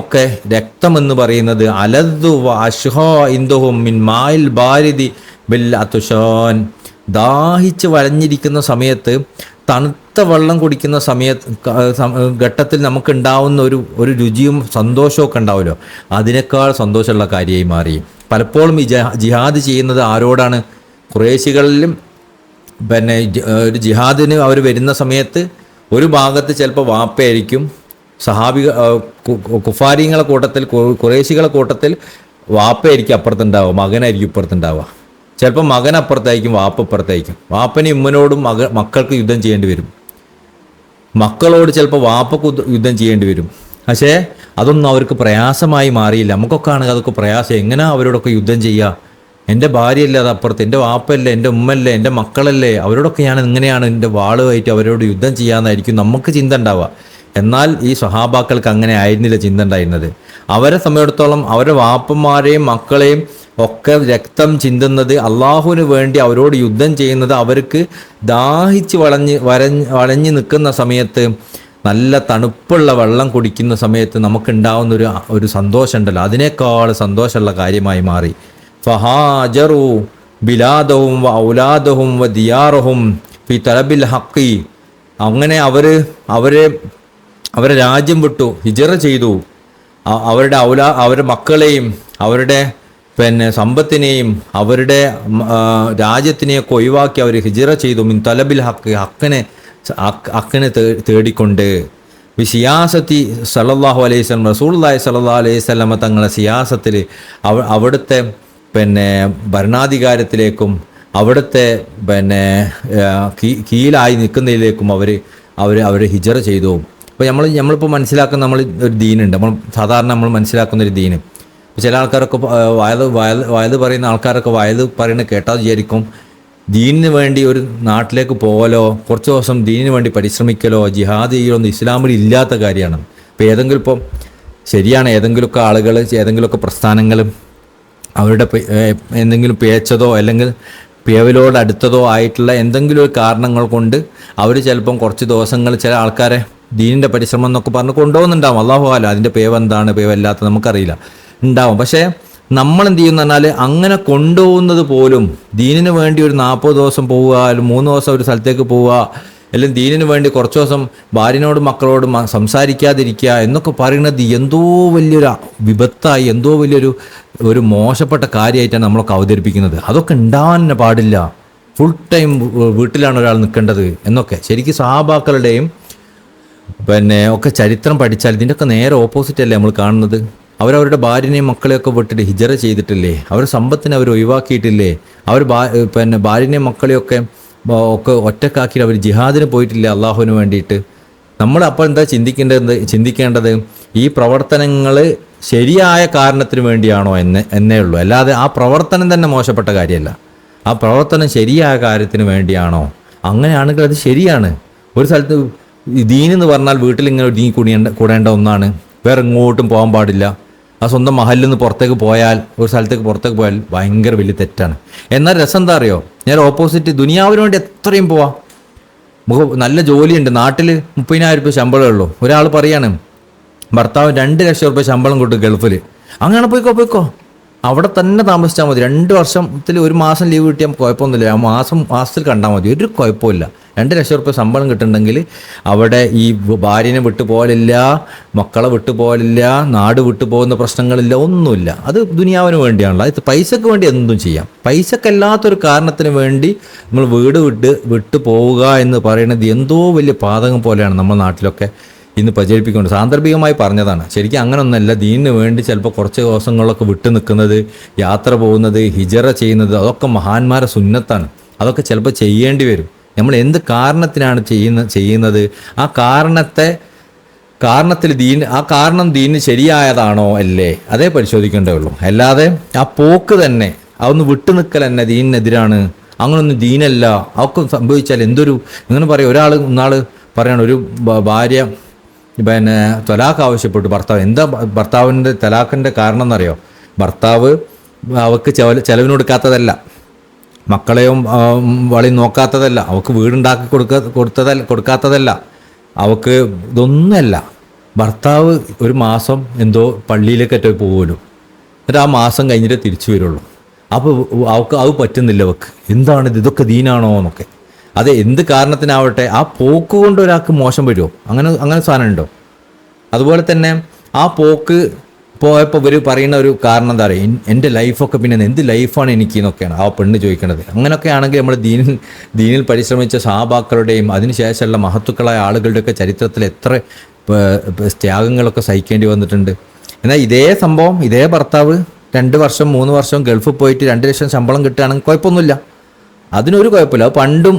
ഒക്കെ രക്തമെന്ന് പറയുന്നത് അലദ്ദു വ അഷ്ഹാ ഇൻദഹും മിൻ മായിൽ ബാരിദി ബിൽ അതുഷാൻ, ദാഹിച്ച് വലഞ്ഞിരിക്കുന്ന സമയത്ത് തണുത്ത വെള്ളം കുടിക്കുന്ന ഘട്ടത്തിൽ നമുക്കുണ്ടാവുന്ന ഒരു രുചിയും സന്തോഷവും ഒക്കെ ഉണ്ടാവുമല്ലോ, അതിനേക്കാൾ സന്തോഷമുള്ള കാര്യമായി മാറി. പലപ്പോഴും ഈ ജിഹാദ് ചെയ്യുന്നത് ആരോടാണ്? ഖുറൈശികളിലും ഒരു ജിഹാദിന് അവർ വരുന്ന സമയത്ത് ഒരു ഭാഗത്ത് ചിലപ്പോൾ വാപ്പയായിരിക്കും, കുഫാരിങ്ങളെ കൂട്ടത്തിൽ ഖുറൈശികളെ കൂട്ടത്തിൽ വാപ്പയായിരിക്കും അപ്പുറത്തുണ്ടാവുക, മകനായിരിക്കും ഇപ്പുറത്തുണ്ടാവുക. ചിലപ്പോൾ മകൻ അപ്പുറത്തായിരിക്കും, വാപ്പ അപ്പുറത്തായിരിക്കും. വാപ്പന് ഉമ്മനോടും മക്കൾക്ക് യുദ്ധം ചെയ്യേണ്ടി വരും, മക്കളോട് ചിലപ്പോൾ വാപ്പക്ക് യുദ്ധം ചെയ്യേണ്ടി വരും. പക്ഷേ അതൊന്നും അവർക്ക് പ്രയാസമായി മാറിയില്ല. നമുക്കൊക്കെ ആണെങ്കിൽ അതൊക്കെ പ്രയാസം, എങ്ങനെയാണ് അവരോടൊക്കെ യുദ്ധം ചെയ്യുക? എൻ്റെ ഭാര്യയല്ലേ അത് അപ്പുറത്ത്, എൻ്റെ വാപ്പല്ലേ, എൻ്റെ ഉമ്മല്ലേ, എൻ്റെ മക്കളല്ലേ, അവരോടൊക്കെ ഞാൻ എങ്ങനെയാണ് എൻ്റെ വാളുമായിട്ട് അവരോട് യുദ്ധം ചെയ്യാമെന്നായിരിക്കും നമുക്ക് ചിന്ത ഉണ്ടാവുക. എന്നാൽ ഈ സ്വഹാബാക്കൾക്ക് അങ്ങനെ ആയിരുന്നില്ല ചിന്ത ഉണ്ടായിരുന്നത്. അവരെ സംബന്ധിച്ചിടത്തോളം അവരുടെ വാപ്പന്മാരെയും മക്കളെയും ഒക്കെ രക്തം ചിന്തുന്നത്, അള്ളാഹുവിന് വേണ്ടി അവരോട് യുദ്ധം ചെയ്യുന്നത്, അവർക്ക് ദാഹിച്ച് വളഞ്ഞ് നിൽക്കുന്ന സമയത്ത്, നല്ല തണുപ്പുള്ള വെള്ളം കുടിക്കുന്ന സമയത്ത് നമുക്കുണ്ടാവുന്ന ഒരു സന്തോഷം ഉണ്ടല്ലോ, അതിനേക്കാൾ സന്തോഷമുള്ള കാര്യമായി മാറി. ഫഹാജറു ബിലാദഹും വ ഔലാദഹും വ ദിയാറഹും ഫി തലബിൽ ഹഖി. അങ്ങനെ അവരെ രാജ്യം വിട്ടു, ഹിജറ ചെയ്തു. അവരുടെ മക്കളെയും അവരുടെ സമ്പത്തിനെയും അവരുടെ രാജ്യത്തിനെയൊക്കെ ഒഴിവാക്കി അവർ ഹിജറ ചെയ്തു. മിൻ തലബിൽ ഹഖ്, ഹക്കിനെ തേടിക്കൊണ്ട്. സിയാസത്തി സല്ലല്ലാഹു അലൈഹി വസല്ലം, റസൂലുള്ളാഹി സ്വല്ലല്ലാഹു അലൈഹി വസല്ലം തങ്ങളുടെ സിയാസത്തിൽ, അവിടുത്തെ ഭരണാധികാരത്തിലേക്കും അവിടുത്തെ കീഴിലായി നിൽക്കുന്നതിലേക്കും അവർ ഹിജറ ചെയ്തു. അപ്പോൾ നമ്മളിപ്പോൾ മനസ്സിലാക്കുന്ന ഒരു ദീനുണ്ട്, സാധാരണ നമ്മൾ മനസ്സിലാക്കുന്ന ഒരു ദീന്. ചില ആൾക്കാരൊക്കെ വയത് പറയുന്ന ആൾക്കാരൊക്കെ വയത് പറയുന്നത് കേട്ടാൽ വിചാരിക്കും ദീനിന് വേണ്ടി ഒരു നാട്ടിലേക്ക് പോകലോ കുറച്ച് ദിവസം ദീനിന് വേണ്ടി പരിശ്രമിക്കലോ ജിഹാദ് ചെയ്യലോ ഒന്നും ഇസ്ലാമിൽ ഇല്ലാത്ത കാര്യമാണ്. ഇപ്പോൾ ശരിയാണ്, ഏതെങ്കിലുമൊക്കെ ആളുകൾ ഏതെങ്കിലുമൊക്കെ പ്രസ്ഥാനങ്ങളും അവരുടെ എന്തെങ്കിലും പേച്ചതോ അല്ലെങ്കിൽ പേവലോട് അടുത്തതോ ആയിട്ടുള്ള എന്തെങ്കിലും ഒരു കാരണങ്ങൾ കൊണ്ട് അവർ ചിലപ്പം കുറച്ച് ദിവസങ്ങൾ ചില ആൾക്കാരെ ദീനിൻ്റെ പരിശ്രമം എന്നൊക്കെ പറഞ്ഞ് കൊണ്ടുപോകുന്നുണ്ടാവും. അല്ലാഹു അല അതിൻ്റെ പേവ് എന്താണ് പേവല്ലാത്ത നമുക്കറിയില്ല, ഉണ്ടാവും. പക്ഷേ നമ്മളെന്ത് ചെയ്യുമെന്ന് പറഞ്ഞാൽ അങ്ങനെ കൊണ്ടുപോകുന്നത് പോലും ദീനിന് വേണ്ടി ഒരു 40 ദിവസം പോവുക, അല്ലെങ്കിൽ 3 ദിവസം ഒരു സ്ഥലത്തേക്ക് പോവുക, അല്ലെങ്കിൽ ദീനിന് വേണ്ടി കുറച്ച് ദിവസം ഭാര്യനോടും മക്കളോടും സംസാരിക്കാതിരിക്കുക എന്നൊക്കെ പറയുന്നത് എന്തോ വലിയൊരു വിപത്തായി, എന്തോ വലിയൊരു മോശപ്പെട്ട കാര്യമായിട്ടാണ് നമ്മളൊക്കെ അവതരിപ്പിക്കുന്നത്. അതൊക്കെ ഉണ്ടാവാൻ തന്നെ പാടില്ല. ഫുൾ ടൈം വീട്ടിലാണ് ഒരാൾ നിൽക്കേണ്ടത് എന്നൊക്കെ. ശരിക്കും സഹാബാക്കളുടെയും ഒക്കെ ചരിത്രം പഠിച്ചാൽ ഇതിൻ്റെയൊക്കെ നേരെ ഓപ്പോസിറ്റ് അല്ലേ നമ്മൾ കാണുന്നത്. അവരവരുടെ ഭാര്യനെയും മക്കളെയൊക്കെ വിട്ടിട്ട് ഹിജറ ചെയ്തിട്ടില്ലേ, അവരുടെ സമ്പത്തിനെ അവർ ഒഴിവാക്കിയിട്ടില്ലേ, അവർ ഭാര്യനെയും മക്കളെയൊക്കെ ഒറ്റക്കാക്കി അവർ ജിഹാദിന് പോയിട്ടില്ല അള്ളാഹുവിന് വേണ്ടിയിട്ട്. നമ്മൾ അപ്പോൾ എന്താ ചിന്തിക്കേണ്ടത് ഈ പ്രവർത്തനങ്ങൾ ശരിയായ കാരണത്തിന് വേണ്ടിയാണോ എന്നേ ഉള്ളൂ. അല്ലാതെ ആ പ്രവർത്തനം തന്നെ മോശപ്പെട്ട കാര്യമല്ല, ആ പ്രവർത്തനം ശരിയായ കാര്യത്തിന് വേണ്ടിയാണോ? അങ്ങനെയാണെങ്കിൽ അത് ശരിയാണ്. ഒരു സ്ഥലത്ത് ദീനെന്ന് പറഞ്ഞാൽ വീട്ടിലിങ്ങനെ ഒതുങ്ങി കൂടേണ്ട ഒന്നാണ്, വേറെ എങ്ങോട്ടും പോകാൻ പാടില്ല. ആ സ്വന്തം മഹലിൽ നിന്ന് പുറത്തേക്ക് പോയാൽ, ഒരു സ്ഥലത്തേക്ക് പുറത്തേക്ക് പോയാൽ ഭയങ്കര വലിയ തെറ്റാണ്. എന്നാൽ രസം എന്താ അറിയോ, ഞാൻ ഓപ്പോസിറ്റ് ദുനിയാവിന് വേണ്ടി എത്രയും പോവാം. നല്ല ജോലിയുണ്ട്, നാട്ടിൽ 30,000 രൂപ ശമ്പളമേ ഉള്ളൂ. ഒരാൾ പറയാണ് ഭർത്താവ് 2 ലക്ഷം രൂപ ശമ്പളം കൊടുക്കും ഗൾഫിൽ. അങ്ങനെ പോയിക്കോ, അവിടെ തന്നെ താമസിച്ചാൽ മതി. 2 വർഷത്തിൽ 1 മാസം ലീവ് കിട്ടിയാൽ കുഴപ്പമൊന്നുമില്ല, മാസത്തിൽ കണ്ടാൽ മതി, ഒരു കുഴപ്പമില്ല. 2 ലക്ഷം രൂപ ശമ്പളം കിട്ടുന്നുണ്ടെങ്കിൽ അവിടെ ഈ ഭാര്യനെ വിട്ടു പോകലില്ല, മക്കളെ വിട്ടു പോകലില്ല, നാട് വിട്ടു പോകുന്ന പ്രശ്നങ്ങളില്ല, ഒന്നുമില്ല. അത് ദുനിയാവിന് വേണ്ടിയാണല്ലോ. അത് പൈസക്ക് വേണ്ടി എന്തും ചെയ്യാം. പൈസക്കല്ലാത്തൊരു കാരണത്തിന് വേണ്ടി നമ്മൾ വീട് വിട്ടു പോവുക എന്ന് പറയുന്നത് എന്തോ വലിയ പാതകം പോലെയാണ് നമ്മൾ നാട്ടിലൊക്കെ ഇന്ന് പ്രചരിപ്പിക്കുന്നത്. സാന്ദർഭികമായി പറഞ്ഞതാണ്. ശരിക്കും അങ്ങനെയൊന്നുമല്ല. ദീനിന് വേണ്ടി ചിലപ്പോൾ കുറച്ച് ദിവസങ്ങളൊക്കെ വിട്ടു നിൽക്കുന്നത്, യാത്ര പോകുന്നത്, ഹിജറ ചെയ്യുന്നത്, അതൊക്കെ മഹാന്മാരെ സുന്നത്താണ്. അതൊക്കെ ചിലപ്പോൾ ചെയ്യേണ്ടി വരും. നമ്മൾ എന്ത് കാരണത്തിനാണ് ചെയ്യുന്നത്, ആ കാരണത്തിൽ ആ കാരണം ദീനിന് ശരിയായതാണോ അല്ലേ, അതേ പരിശോധിക്കേണ്ടേ ഉള്ളൂ. അല്ലാതെ ആ പോക്ക് തന്നെ, അതൊന്ന് വിട്ടു നിൽക്കൽ തന്നെ ദീനിനെതിരാണ്, അങ്ങനൊന്നും ദീനല്ല, അതൊക്കെ സംഭവിച്ചാൽ ഇങ്ങനെ പറയും. ഒന്നാൾ പറയണം, ഒരു ഭാര്യ ത്വലാഖ് ആവശ്യപ്പെട്ടു. ഭർത്താവിൻ്റെ ത്വലാഖിൻ്റെ കാരണം എന്നറിയോ? ഭർത്താവ് അവൾക്ക് ചെലവിന് കൊടുക്കാത്തതല്ല, മക്കളെയും വളി നോക്കാത്തതല്ല, അവൾക്ക് വീടുണ്ടാക്കി കൊടുക്കാത്തതല്ല, അവൾക്ക് ഇതൊന്നുമല്ല. ഭർത്താവ് ഒരു മാസം എന്തോ പള്ളിയിലേക്കറ്റോ പോകുമല്ലോ, എന്നിട്ട് ആ മാസം കഴിഞ്ഞിട്ട് തിരിച്ചു വരുള്ളൂ. അപ്പോൾ അവൾക്ക് അത് പറ്റുന്നില്ല. അവൾക്ക് എന്താണിത്, ഇതൊക്കെ ദീനാണോ എന്നൊക്കെ. അത് എന്ത് കാരണത്തിനാവട്ടെ, ആ പോക്ക് കൊണ്ട് ഒരാൾക്ക് മോശം വരുമോ? അങ്ങനെ സാധനം ഉണ്ടോ? അതുപോലെ തന്നെ ആ പോക്ക് പോയപ്പോൾ ഇവർ പറയുന്ന ഒരു കാരണം എന്താ പറയുക, എൻ്റെ ലൈഫൊക്കെ പിന്നെ എന്ത് ലൈഫാണ് എനിക്ക് എന്നൊക്കെയാണ് ആ പെണ്ണ് ചോദിക്കണത്. അങ്ങനെയൊക്കെ ആണെങ്കിൽ നമ്മൾ ദീനിൽ പരിശ്രമിച്ച സഹാബാക്കളുടെയും അതിനുശേഷമുള്ള മഹത്തുക്കളായ ആളുകളുടെയൊക്കെ ചരിത്രത്തിൽ എത്ര ത്യാഗങ്ങളൊക്കെ സഹിക്കേണ്ടി വന്നിട്ടുണ്ട്. എന്നാൽ ഇതേ സംഭവം, ഇതേ ഭർത്താവ് 2 വർഷം 3 വർഷം ഗൾഫിൽ പോയിട്ട് 2 ലക്ഷം ശമ്പളം കിട്ടുകയാണെങ്കിൽ കുഴപ്പമൊന്നുമില്ല, അതിനൊരു കുഴപ്പമില്ല. അത് പണ്ടും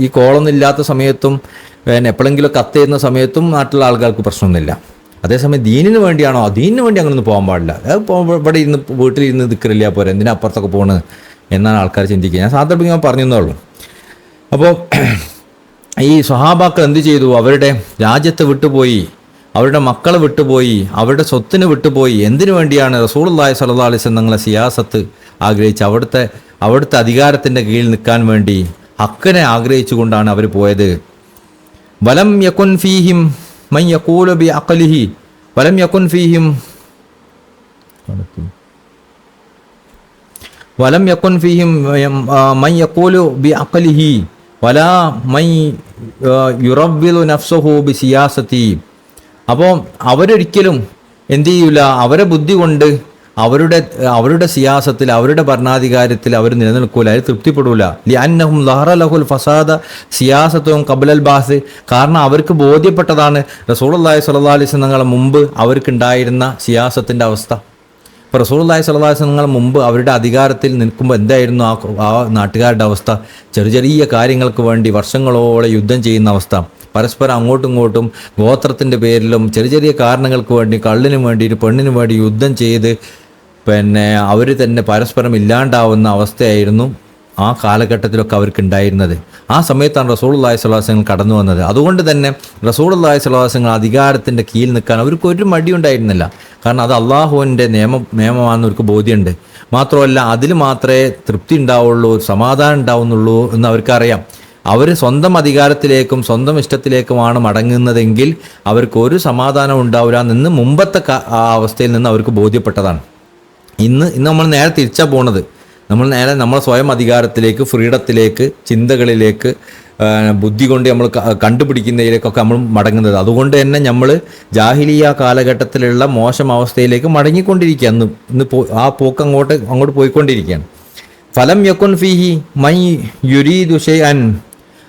ഈ കോളൊന്നും ഇല്ലാത്ത സമയത്തും എപ്പോഴെങ്കിലും കത്ത് ചെയ്യുന്ന സമയത്തും നാട്ടിലുള്ള ആൾക്കാർക്ക് പ്രശ്നമൊന്നുമില്ല. അതേസമയം ദീനിന് വേണ്ടിയാണോ? ദീനിന് വേണ്ടി അങ്ങനെയൊന്നും പോകാൻ പാടില്ല. ഇവിടെ വീട്ടിലിരുന്ന് ദിക്റില്ല പോരെ, എന്തിനാ അപ്പുറത്തൊക്കെ പോകണത് എന്നാണ് ആൾക്കാർ ചിന്തിക്കുക. ഞാൻ സാന്ദർഭികമായി പറഞ്ഞതേ ഉള്ളൂ. അപ്പോൾ ഈ സ്വഹാബാക്കൾ എന്ത് ചെയ്തു? അവരുടെ രാജ്യത്തെ വിട്ടുപോയി, അവരുടെ മക്കളെ വിട്ടുപോയി, അവരുടെ സ്വത്തിന് വിട്ടുപോയി. എന്തിനു വേണ്ടിയാണ്? റസൂലുള്ളാഹി സ്വല്ലല്ലാഹു അലൈഹി വസല്ലം തങ്ങളെ സിയാസത്ത് ആഗ്രഹിച്ച് അവിടുത്തെ അധികാരത്തിൻ്റെ കീഴിൽ നിൽക്കാൻ വേണ്ടി ഹക്കിനെ ആഗ്രഹിച്ചുകൊണ്ടാണ് അവർ പോയത്. വലം യകുൻ ഫീഹിം മൻ യഖൂലു ബി അഖ്ലിഹി വലം യകുൻ ഫീഹിം വലം യകുൻ ഫീഹിം മൻ യഖൂലു ബി അഖ്ലിഹി വലാ മൻ യുറവ്വിലു നഫ്സഹു ബി സിയാസതി. അപ്പോൾ അവരൊരിക്കലും എന്ത് ചെയ്യൂല, അവരെ ബുദ്ധി കൊണ്ട് അവരുടെ സിയാസത്തിൽ, അവരുടെ ഭരണാധികാരത്തിൽ അവർ നിലനിൽക്കൂല, അവർ തൃപ്തിപ്പെടൂല. ലിഅന്നഹും ലഹറ ലഹുൽ ഫസാദ സിയാസത്തും ഖബ്ലൽ ബാസ്. കാരണം അവർക്ക് ബോധ്യപ്പെട്ടതാണ് റസൂലുള്ളാഹി സ്വല്ലല്ലാഹു അലൈഹി വസല്ലം തങ്ങളെ മുമ്പ് അവർക്കുണ്ടായിരുന്ന സിയാസത്തിൻ്റെ അവസ്ഥ. ഇപ്പോൾ റസൂലുള്ളാഹി സ്വല്ലല്ലാഹു അലൈഹി വസല്ലം തങ്ങൾ മുമ്പ് അവരുടെ അധികാരത്തിൽ നിൽക്കുമ്പോൾ എന്തായിരുന്നു ആ നാട്ടുകാരുടെ അവസ്ഥ? ചെറിയ കാര്യങ്ങൾക്ക് വേണ്ടി വർഷങ്ങളോളം യുദ്ധം ചെയ്യുന്ന അവസ്ഥ, പരസ്പരം അങ്ങോട്ടും ഇങ്ങോട്ടും ഗോത്രത്തിൻ്റെ പേരിലും ചെറിയ കാരണങ്ങൾക്ക് വേണ്ടി, കള്ളിനും വേണ്ടി, പെണ്ണിനും വേണ്ടി യുദ്ധം ചെയ്ത് അവർ തന്നെ പരസ്പരം ഇല്ലാണ്ടാവുന്ന അവസ്ഥയായിരുന്നു ആ കാലഘട്ടത്തിലൊക്കെ അവർക്ക് ഉണ്ടായിരുന്നത്. ആ സമയത്താണ് റസൂലുള്ളാഹി സ്വല്ലല്ലാഹു അലൈഹി വസല്ലം കടന്നു വന്നത്. അതുകൊണ്ട് തന്നെ റസൂലുള്ളാഹി സ്വല്ലല്ലാഹു അലൈഹി വസല്ലം അധികാരത്തിൻ്റെ കീഴിൽ നിൽക്കാൻ അവർക്ക് ഒരു മടിയുണ്ടായിരുന്നില്ല. കാരണം അത് അള്ളാഹുവിൻ്റെ നിയമമാണെന്ന് അവർക്ക് ബോധ്യമുണ്ട്. മാത്രമല്ല അതിൽ മാത്രമേ തൃപ്തി ഉണ്ടാവുള്ളൂ, സമാധാനം ഉണ്ടാവുന്നുള്ളൂ എന്ന് അവർക്കറിയാം. അവർ സ്വന്തം അധികാരത്തിലേക്കും സ്വന്തം ഇഷ്ടത്തിലേക്കുമാണ് മടങ്ങുന്നതെങ്കിൽ അവർക്ക് ഒരു സമാധാനം ഉണ്ടാവില്ല എന്ന് മുമ്പത്തെ ആ അവസ്ഥയിൽ നിന്ന് അവർക്ക് ബോധ്യപ്പെട്ടതാണ്. ഇന്ന് നമ്മൾ നേരെ തിരിച്ചാണ് പോണത്. നമ്മൾ സ്വയം അധികാരത്തിലേക്ക്, ഫ്രീഡത്തിലേക്ക്, ചിന്തകളിലേക്ക്, ബുദ്ധി കൊണ്ട് നമ്മൾ കണ്ടുപിടിക്കുന്നതിലേക്കൊക്കെ നമ്മൾ മടങ്ങുന്നത്. അതുകൊണ്ട് തന്നെ നമ്മൾ ജാഹിലിയ കാലഘട്ടത്തിലുള്ള മോശം അവസ്ഥയിലേക്ക് മടങ്ങിക്കൊണ്ടിരിക്കുക. ഇന്ന് ആ പോക്ക് അങ്ങോട്ട് പോയിക്കൊണ്ടിരിക്കുകയാണ്. ഫലം യക്കുൻ ഫീഹി മൈ യുരീദു ഷൈഅൻ.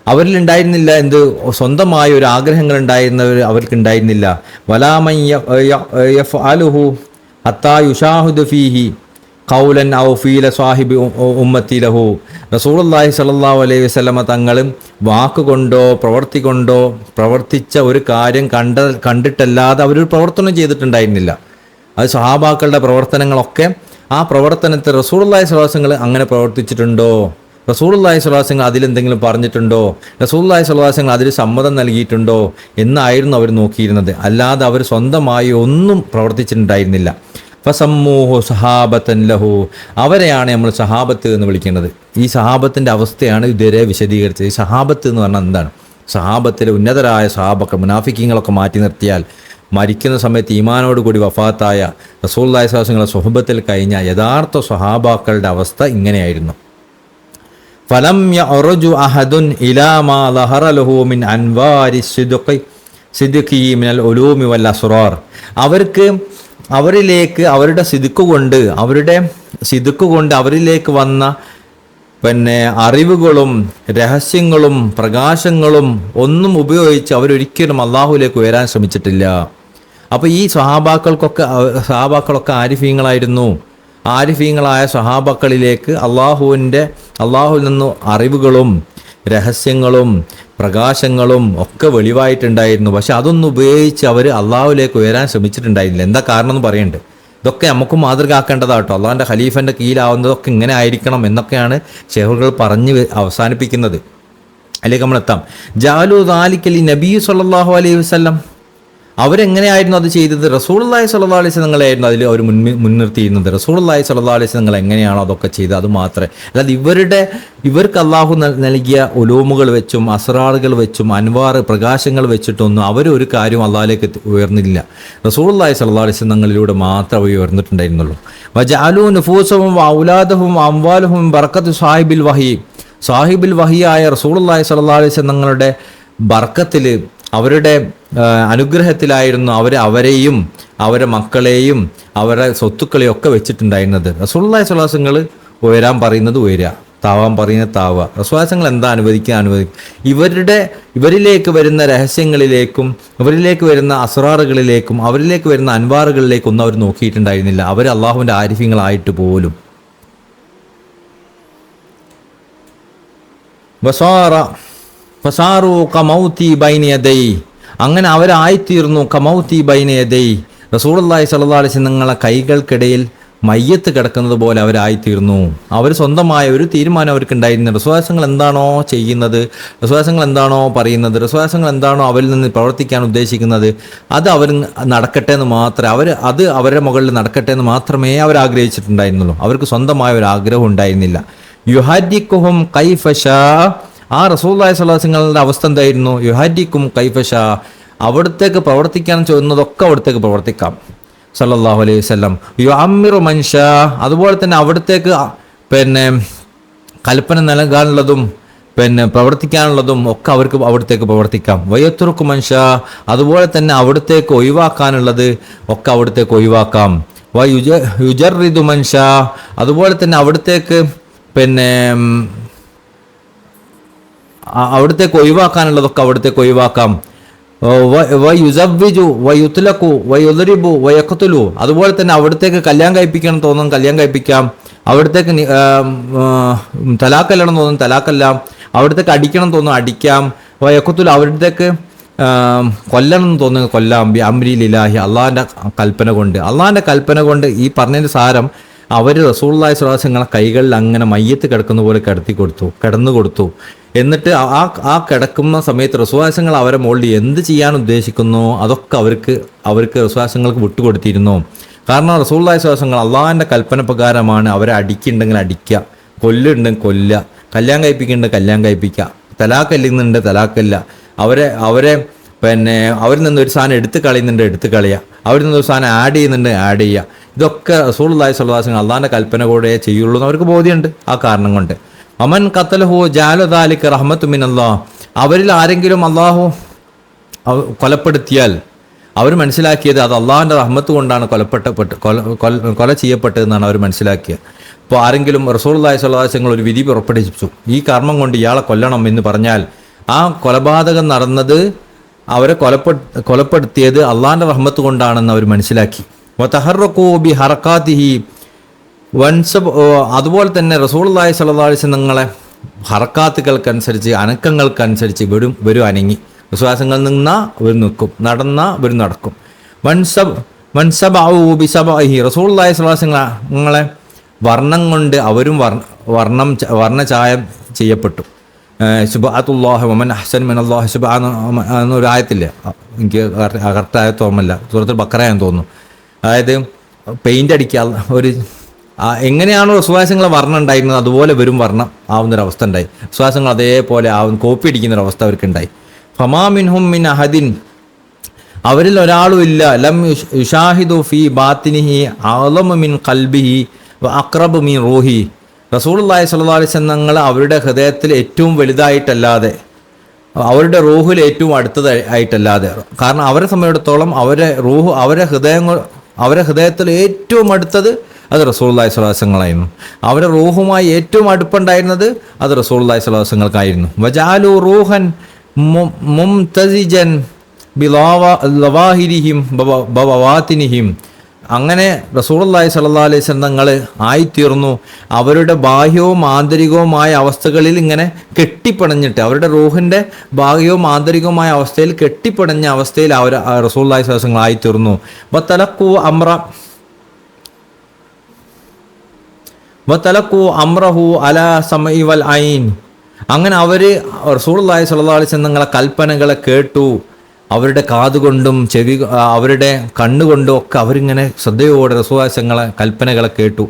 അവരിലുണ്ടായിരുന്നില്ല എന്ത്? സ്വന്തമായ ഒരു ആഗ്രഹങ്ങൾ ഉണ്ടായിരുന്നവർ അവർക്കുണ്ടായിരുന്നില്ല. വലാ മൻ യഫ്അലുഹു ഹത്താ യുശാഹിദു ഫീഹി ഖൗലൻ ഔ ഫീല സാഹിബി ഉമ്മത്തി ലഹു. റസൂലുള്ളാഹി സ്വല്ലല്ലാഹു അലൈഹി വസല്ലമ തങ്ങളും വാക്കുകൊണ്ടോ പ്രവൃത്തി കൊണ്ടോ പ്രവർത്തിച്ച ഒരു കാര്യം കണ്ടിട്ടല്ലാതെ അവരൊരു പ്രവർത്തനം ചെയ്തിട്ടുണ്ടായിരുന്നില്ല. അത് സ്വഹാബാക്കളുടെ പ്രവർത്തനങ്ങളൊക്കെ, ആ പ്രവർത്തനത്തെ റസൂലുള്ളാഹി സ്വല്ലല്ലാഹു അലൈഹി വസല്ലം അങ്ങനെ പ്രവർത്തിച്ചിട്ടുണ്ടോ, റസൂലുള്ളാഹി സ്വല്ലല്ലാഹു അലൈഹി വസല്ലം അതിലെന്തെങ്കിലും പറഞ്ഞിട്ടുണ്ടോ, റസൂലുള്ളാഹി സ്വല്ലല്ലാഹു അലൈഹി വസല്ലം അതിൽ സമ്മതം നൽകിയിട്ടുണ്ടോ എന്നായിരുന്നു അവർ നോക്കിയിരുന്നത്. അല്ലാതെ അവർ സ്വന്തമായി ഒന്നും പ്രവർത്തിച്ചിട്ടുണ്ടായിരുന്നില്ല. ഫസമ്മൂഹു സഹാബത്തൻ ലഹു. അവരെയാണ് നമ്മൾ സഹാബത്ത് എന്ന് വിളിക്കുന്നത്. ഈ സഹാബത്തിൻ്റെ അവസ്ഥയാണ് ഇതുവരെ വിശദീകരിച്ചത്. ഈ സഹാബത്ത് എന്ന് പറഞ്ഞാൽ എന്താണ്? സഹാബത്തിലെ ഉന്നതരായ സഹാബക്കൾ, മുനാഫിക്കീങ്ങളൊക്കെ മാറ്റി നിർത്തിയാൽ മരിക്കുന്ന സമയത്ത് ഈമാനോട് കൂടി വഫാത്തായ റസൂലുള്ളാഹി സ്വല്ലല്ലാഹു അലൈഹി വസല്ലം സ്വഹബത്തിൽ കഴിഞ്ഞ യഥാർത്ഥ സ്വഹാബാക്കളുടെ അവസ്ഥ ഇങ്ങനെയായിരുന്നു. ഫലം യഅ്റുജു അഹദുൻ ഇലാ മാ ലഹറ ലഹു മിൻ അൻവാരി സിദ്ഖി മിനൽ ഉലൂമി വൽ അസ്റാർ. അവരിലേക്ക് അവരുടെ സിദ്ഖ് കൊണ്ട് അവരിലേക്ക് വന്ന അറിവുകളും രഹസ്യങ്ങളും പ്രകാശങ്ങളും ഒന്നും ഉപയോഗിച്ച് അവരൊരിക്കലും അള്ളാഹുവിലേക്ക് ഉയരാൻ ശ്രമിച്ചിട്ടില്ല. അപ്പോൾ ഈ സഹാബാക്കളൊക്കെ ആരിഫീങ്ങളായിരുന്നു. ആരിഫീങ്ങളായ സഹാബാക്കളിലേക്ക് അള്ളാഹുവിൽ നിന്ന് അറിവുകളും രഹസ്യങ്ങളും പ്രകാശങ്ങളും ഒക്കെ വെളിവായിട്ടുണ്ടായിരുന്നു. പക്ഷെ അതൊന്നും ഉപയോഗിച്ച് അവർ അള്ളാഹുവിലേക്ക് ഉയരാൻ ശ്രമിച്ചിട്ടുണ്ടായിരുന്നില്ല. എന്താ കാരണം എന്ന് പറയുന്നുണ്ട്. ഇതൊക്കെ നമുക്ക് മാതൃകയാക്കേണ്ടതാട്ടോ. അള്ളാഹുവിൻ്റെ ഖലീഫൻ്റെ കീഴിലാവുന്നതൊക്കെ ഇങ്ങനെ ആയിരിക്കണം എന്നൊക്കെയാണ് ശൈഖുകൾ പറഞ്ഞ് അവസാനിപ്പിക്കുന്നത്. അതിലേക്ക് നമ്മളെത്താം. ജഅലു ദാലിക നബി സല്ലല്ലാഹു അലൈഹി വസല്ലം. അവരെങ്ങനെയായിരുന്നു അത് ചെയ്തത്? റസൂലുള്ളാഹി സ്വല്ലല്ലാഹു അലൈഹി വസല്ലം തങ്ങളായിരുന്നു അതിൽ അവർ മുൻനിർത്തിയിരുന്നത്. റസൂലുള്ളാഹി സ്വല്ലല്ലാഹു അലൈഹി വസല്ലം തങ്ങൾ എങ്ങനെയാണോ അതൊക്കെ ചെയ്തത് അത് മാത്രമേ. അല്ലാതെ ഇവർക്ക് അള്ളാഹു നൽകിയ ഉലൂമുകൾ വെച്ചും അസ്റാറുകൾ വെച്ചും അൻവാർ പ്രകാശങ്ങൾ വെച്ചിട്ടൊന്നും അവരൊരു കാര്യം അള്ളാഹിലേക്ക് ഉയർന്നില്ല. റസൂലുള്ളാഹി സ്വല്ലല്ലാഹു അലൈഹി വസല്ലം തങ്ങളിലൂടെ മാത്രമേ ഉയർന്നിട്ടുണ്ടായിരുന്നുള്ളൂ. വജഅലു നുഫൂസഹും വഔലാദഹും വഅംവാലഹും ബറക്കത്തു സാഹിബിൽ വഹിയായ റസൂലുള്ളാഹി സ്വല്ലല്ലാഹു അലൈഹി വസല്ലം തങ്ങളുടെ ബർക്കത്തിൽ, അവരുടെ അനുഗ്രഹത്തിലായിരുന്നു അവരെയും അവരുടെ മക്കളെയും അവരുടെ സ്വത്തുക്കളെയും ഒക്കെ വെച്ചിട്ടുണ്ടായിരുന്നത്. റസൂലുള്ളാഹി സ്വല്ലല്ലാഹു അലൈഹി വസല്ലം ഉയരാൻ പറയുന്നത് ഉയരുക, താവാൻ പറയുന്നത് താവുക. റസൂലുള്ളാഹി സ്വല്ലല്ലാഹു അലൈഹി വസല്ലം എന്താ അനുവദിക്കും? ഇവരിലേക്ക് വരുന്ന രഹസ്യങ്ങളിലേക്കും ഇവരിലേക്ക് വരുന്ന അസ്റാറുകളിലേക്കും അവരിലേക്ക് വരുന്ന അൻവാറുകളിലേക്കും ഒന്നും അവർ നോക്കിയിട്ടുണ്ടായിരുന്നില്ല. അവർ അള്ളാഹുവിൻ്റെ ആരിഫീങ്ങളായിട്ട് പോലും. ഫസാറു കമൗതി ബൈന യദൈ. അങ്ങനെ അവരായിത്തീർന്നു കമൗതി ബൈന യദൈ. റസൂലുള്ളാഹി സ്വല്ലല്ലാഹു അലൈഹി വസല്ലം തങ്ങളുടെ കൈകൾക്കിടയിൽ മയ്യത്ത് കിടക്കുന്നത് പോലെ അവരായിത്തീർന്നു. അവർ സ്വന്തമായ ഒരു തീരുമാനം അവർക്കുണ്ടായിരുന്നു. റസൂലുള്ളാഹിങ്ങൾ എന്താണോ ചെയ്യുന്നത്, റസൂലുള്ളാഹിങ്ങൾ എന്താണോ പറയുന്നത്, റസൂലുള്ളാഹിങ്ങൾ എന്താണോ അവരിൽ നിന്ന് പ്രവർത്തിക്കാൻ ഉദ്ദേശിക്കുന്നത്, അത് അവർ നടക്കട്ടെ എന്ന് മാത്രമേ അത് അവരുടെ മുകളിൽ നടക്കട്ടെ എന്ന് മാത്രമേ അവർ ആഗ്രഹിച്ചിട്ടുണ്ടായിരുന്നുള്ളൂ. അവർക്ക് സ്വന്തമായ ഒരു ആഗ്രഹം ഉണ്ടായിരുന്നില്ല. യുഹദ്ദിഖുഹും കൈഫശാ, ആ റസൂലുള്ളാഹി സ്വല്ലല്ലാഹു അലൈഹി വസല്ലമയുടെ അവസ്ഥ എന്തായിരുന്നു? യുഹദ്ദിഖും കൈഫശാ, അവിടത്തേക്ക് പ്രവർത്തിക്കാൻ ചോദിക്കുന്നതൊക്കെ അവിടത്തേക്ക് പ്രവർത്തിക്കാം. സല്ലല്ലാഹു അലൈഹി വസല്ലം യുഅമ്മിറു മൻഷാ, അതുപോലെ തന്നെ അവിടത്തേക്ക് കൽപ്പന നൽകാനുള്ളതും പ്രവർത്തിക്കാനുള്ളതും ഒക്കെ അവർക്ക് അവിടത്തേക്ക് പ്രവർത്തിക്കാം. വയത്തുറുക്കു മൻഷാ, അതുപോലെ തന്നെ അവിടത്തേക്ക് ഒഴിവാക്കാനുള്ളത് ഒക്കെ അവിടത്തേക്ക് ഒഴിവാക്കാം. യുജറിദു മൻഷാ, അതുപോലെ തന്നെ അവിടത്തേക്ക് അവിടത്തേക്ക് ഒഴിവാക്കാനുള്ളതൊക്കെ അവിടത്തേക്ക് ഒഴിവാക്കാം. വയുസവ്വിജു വയുത്ലഖു വയുദ്രിബു വയഖ്തുലു, അതുപോലെ തന്നെ അവിടത്തേക്ക് കല്യാണം കഴിപ്പിക്കണം തോന്നും കല്യാണം കഴിപ്പിക്കാം, അവിടത്തേക്ക് തലാക്കല്ലണം തോന്നും തലാക്കല്ലാം, അവിടത്തേക്ക് അടിക്കണം തോന്നും അടിക്കാം. വയഖ്തുലു, അവിടത്തേക്ക് കൊല്ലണം എന്ന് തോന്നുന്നു കൊല്ലാം. ബി അംരിലില്ലാഹി, അള്ളാഹിൻ്റെ കൽപ്പന കൊണ്ട് ഈ പറഞ്ഞതിൻ്റെ സാരം അവർ റസൂലുള്ളാഹി സ്വല്ലല്ലാഹു അലൈഹി വസല്ലം കൈകളിൽ അങ്ങനെ മയ്യത്ത് കിടക്കുന്ന പോലെ കിടന്നു കൊടുത്തു. എന്നിട്ട് ആ കിടക്കുന്ന സമയത്ത് റസൂലുള്ളാഹി അവരെ മുകളിൽ എന്ത് ചെയ്യാൻ ഉദ്ദേശിക്കുന്നു അതൊക്കെ അവർക്ക് റസൂലുള്ളാഹിക്ക് വിട്ടുകൊടുത്തിരുന്നു. കാരണം റസൂലുള്ളാഹി സ്വല്ലല്ലാഹു അലൈഹി വസല്ലം അള്ളാഹിൻ്റെ കൽപ്പന പ്രകാരമാണ് അവരെ അടിക്കുന്നുണ്ടെങ്കിൽ അടിക്കുക, കൊല്ലുണ്ടെങ്കിൽ കൊല്ലുക, കല്യാണം കഴിപ്പിക്കുന്നുണ്ട് കല്യാണം കഴിപ്പിക്കുക, തലാക്കല്ലുന്നുണ്ട് തലാക്കല്ല, അവരെ അവരിൽ നിന്ന് ഒരു സാധനം എടുത്ത് കളയുക, അവരിൽ നിന്ന് ഒരു സാധനം ആഡ് ചെയ്യുന്നുണ്ട് ആഡ് ചെയ്യുക. ഇതൊക്കെ റസൂലുള്ളാഹി സ്വല്ലല്ലാഹു അലൈഹി വസല്ലം അള്ളാഹിൻ്റെ കൽപ്പന കൂടെ ചെയ്യുള്ളൂ എന്ന് അവർക്ക് ബോധ്യമുണ്ട്. ആ കാരണം കൊണ്ട് അമൻ ഖതലഹു ജഅല ദാലിക റഹ്മത്തു മിനല്ലാഹ്, അവരിൽ ആരെങ്കിലും അള്ളാഹു കൊലപ്പെടുത്തിയാൽ അവർ മനസ്സിലാക്കിയത് അത് അള്ളാഹിൻ്റെ റഹ്മത്ത് കൊണ്ടാണ് കൊല ചെയ്യപ്പെട്ടതെന്നാണ് അവർ മനസ്സിലാക്കിയത്. ഇപ്പോൾ ആരെങ്കിലും റസൂലുള്ളാഹി സ്വല്ലല്ലാഹു അലൈഹി വസല്ലം ഒരു വിധി പുറപ്പെടുവിച്ചു, ഈ കർമ്മം കൊണ്ട് ഇയാളെ കൊല്ലണം എന്ന് പറഞ്ഞാൽ ആ കൊലപാതകം നടന്നത് അവരെ കൊലപ്പെടുത്തിയത് അള്ളാഹിൻ്റെ റഹ്മത്ത് കൊണ്ടാണെന്ന് അവർ മനസ്സിലാക്കി. വതഹറഖൂ ബി ഹറകാതിഹി വൻസബ്, അതുപോലെ തന്നെ റസൂലുള്ളാഹി സ്വല്ലല്ലാഹു അലൈഹി വസല്ലം ഹറക്കാത്തുകൾക്കനുസരിച്ച് അനക്കങ്ങൾക്കനുസരിച്ച് വരും അനങ്ങി. വിശ്വാസങ്ങൾ നിന്നാ അവർ നിൽക്കും, നടന്നാ അവർ നടക്കും. വൻസബഉ ബിസബഇഹി, റസൂലുള്ളാഹി സ്വല്ലല്ലാഹു അലൈഹി വസല്ലം വർണ്ണം കൊണ്ട് അവരും വർണ്ണചായം ചെയ്യപ്പെട്ടു. ശുബഅത്തുല്ലാഹി വമൻ അഹ്സൻ മിനല്ലാഹി ശുബഅ എന്നൊരു ആയത്തില്ലേ, എനിക്ക് കറക്റ്റ് ആയത്ത് ഓർമ്മയില്ല, സൂറത്തുൽ ബഖറയാന്ന് തോന്നുന്നു. അതായത് പെയിൻ്റ് അടിക്കുക, ഒരു എങ്ങനെയാണോ വിശ്വാസങ്ങളെ വർണ്ണം ഉണ്ടായിരുന്നത് അതുപോലെ വരും വർണ്ണം ആവുന്നൊരവസ്ഥ ഉണ്ടായി. വിശ്വാസങ്ങൾ അതേപോലെ കോപ്പി അടിക്കുന്നൊരവസ്ഥ അവർക്കുണ്ടായി. ഫമാ മിൻഹും മിൻ അഹദിൻ, അവരിൽ ഒരാളും ഇല്ല, ലം യുഷാഹിദു ഫീ ബാത്തിനിഹി അഅ്ലമു മിൻ ഖൽബിഹി വ അഖ്റബു മിൻ റൂഹി, റസൂലുള്ളാഹി സ്വല്ലല്ലാഹു അലൈഹി വസല്ലം അവരുടെ ഹൃദയത്തിൽ ഏറ്റവും വലുതായിട്ടല്ലാതെ, അവരുടെ റൂഹിൽ ഏറ്റവും അടുത്തതായിട്ടല്ലാതെ, കാരണം അവരെ സംബന്ധിച്ചിടത്തോളം അവരെ ഹൃദയത്തിൽ ഏറ്റവും അടുത്തത് അത് റസൂലുള്ളാഹി സ്വല്ലല്ലാഹു അലൈഹി വസല്ലമായിരുന്നു. അവരുടെ റൂഹുമായി ഏറ്റവും അടുപ്പുണ്ടായിരുന്നത് അത് റസൂലുള്ളാഹി സ്വല്ലല്ലാഹു അലൈഹി വസല്ലമക്കായിരുന്നു. വജഅലു റൂഹൻ മുംതസിജൻ ബിളവാഹിരിഹിം ബവാതിനിഹിം, അങ്ങനെ റസൂലുള്ളാഹി സ്വല്ലല്ലാഹു അലൈഹി വസല്ലം ആയിത്തീർന്നു അവരുടെ ബാഹ്യവും ആന്തരികവുമായ അവസ്ഥകളിൽ ഇങ്ങനെ കെട്ടിപ്പണഞ്ഞിട്ട്, അവരുടെ റൂഹിൻ്റെ ബാഹ്യവും ആന്തരികവുമായ അവസ്ഥയിൽ കെട്ടിപ്പണഞ്ഞ അവസ്ഥയിൽ അവർ റസൂലുള്ളാഹി സ്വല്ലല്ലാഹു അലൈഹി വസല്ലം ആയിത്തീർന്നു. വതലഖു അംറഹു അലാ സമഇ വൽ ഐൻ, അങ്ങനെ അവർ റസൂലുള്ളാഹി സ്വല്ലല്ലാഹു അലൈഹി വസല്ലം കൽപ്പനകളെ കേട്ടു. അവരുടെ കാതുകൊണ്ടും അവരുടെ കണ്ണുകൊണ്ടും ഒക്കെ അവരിങ്ങനെ ശ്രദ്ധയോടെ റസൂലുള്ളാഹി സ്വല്ലല്ലാഹു അലൈഹി വസല്ലം കൽപ്പനകളെ കേട്ടു.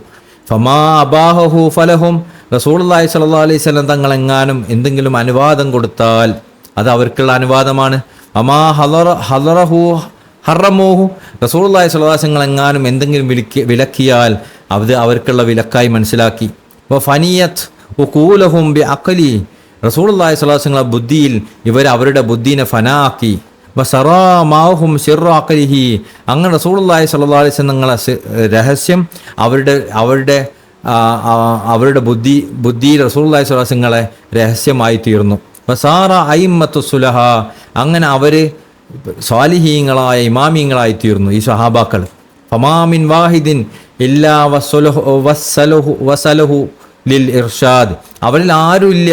ഫമാ അബാഹു ഫലഹും, റസൂലുള്ളാഹി സ്വല്ലല്ലാഹു അലൈഹി വസല്ലം തങ്ങളെങ്ങാനും എന്തെങ്കിലും അനുവാദം കൊടുത്താൽ അത് അവർക്കുള്ള അനുവാദമാണ്. ഫമാ ഹളറഹു ഹറമൂഹു, റസൂലുള്ളാഹി സ്വല്ലല്ലാഹു അലൈഹി വസല്ലം എങ്ങാനും എന്തെങ്കിലും വിലക്കിയാൽ അത് അവർക്കുള്ള വിലക്കായി മനസ്സിലാക്കി. ഫനിയത് ഉഖൂലഹും ബി അഖലി, റസൂലുള്ളാഹി സ്വല്ലല്ലാഹു അലൈഹി വസല്ലം ബുദ്ധിയിൽ അവരുടെ ബുദ്ധിനെ ഫനാക്കി. വസറാ മാഹും സിർറു അഖലിഹി, അങ്ങനെ റസൂലുള്ളാഹി സ്വല്ലല്ലാഹു അലൈഹി വസല്ലം രഹസ്യം അവരുടെ ബുദ്ധിയിൽ റസൂലുള്ളാഹി സ്വല്ലല്ലാഹു അലൈഹി വസല്ലം രഹസ്യമായി തീർന്നു. വസാറ അയിമ്മത്തു സുലഹ, അങ്ങനെ അവർ സ്വാലിഹീങ്ങളായ ഇമാമിങ്ങളായി തീർന്നു ഈ സ്വഹാബാക്കൾ. ഫമാമിൻ വാഹിദിൻ ഇല്ലാ വസലഹു ലിൽ ഇർഷാദ്, അവരിൽ ആരുമില്ല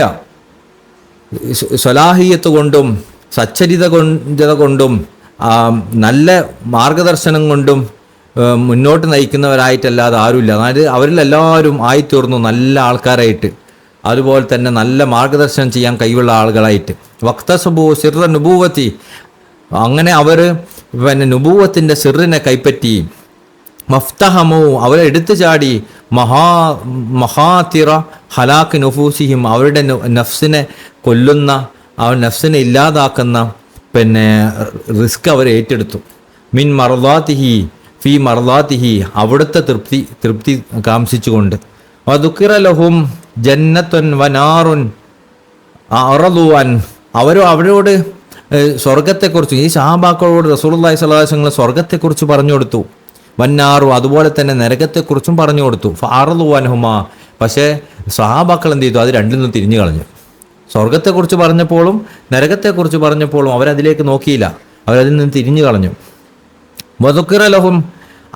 സ്വലാഹിയത്ത് കൊണ്ടും സച്ചരിത കൊണ്ടും നല്ല മാർഗദർശനം കൊണ്ടും മുന്നോട്ട് നയിക്കുന്നവരായിട്ടല്ലാതെ ആരുമില്ല. അതായത് അവരിലെല്ലാവരും ആയിത്തീർന്നു നല്ല ആൾക്കാരായിട്ട്, അതുപോലെ തന്നെ നല്ല മാർഗദർശനം ചെയ്യാൻ കഴിവുള്ള ആളുകളായിട്ട്. വക്തസബു സിർറ നുബൂവത്തി, അങ്ങനെ അവർ പിന്നെ നുബൂവത്തിൻ്റെ സിറിനെ കൈപ്പറ്റി. മഫ്തഹമു, അവരെ എടുത്തു ചാടി. മഹാതിറ ഹലാക്ക് നുഫൂസിഹിം, അവരുടെ നഫ്സിനെ കൊല്ലുന്ന, അവർ നഫ്സിനെ ഇല്ലാതാക്കുന്ന പിന്നെ റിസ്ക് അവർ ഏറ്റെടുത്തു. മിൻ മർദാത്തിഹി ഫി മർദാത്തിഹി, അവിടുത്തെ തൃപ്തി കാംക്ഷിച്ചുകൊണ്ട്. വദുക്കിറ ലഹും ജന്നത്തുൻ വനാറുൻ അറദുവൻ, അവരോട് സ്വർഗത്തെക്കുറിച്ച്, ഈ സഹാബാക്കളോട് റസൂലുള്ളാഹി സ്വല്ലല്ലാഹു അലൈഹി വസല്ലം സ്വർഗത്തെക്കുറിച്ച് പറഞ്ഞു കൊടുത്തു. വന്നാറു, അതുപോലെ തന്നെ നരകത്തെക്കുറിച്ചും പറഞ്ഞു കൊടുത്തു. ഫഅറദുവൻഹുമാ, പക്ഷേ സഹാബാക്കൾ എന്ത് ചെയ്തു? അത് രണ്ടിൽ നിന്ന് തിരിഞ്ഞു കളഞ്ഞു. സ്വർഗത്തെക്കുറിച്ച് പറഞ്ഞപ്പോഴും നരകത്തെക്കുറിച്ച് പറഞ്ഞപ്പോഴും അവരതിലേക്ക് നോക്കിയില്ല, അവരതിൽ നിന്ന് തിരിഞ്ഞു കളഞ്ഞു. വദുക്കിറ ലഹും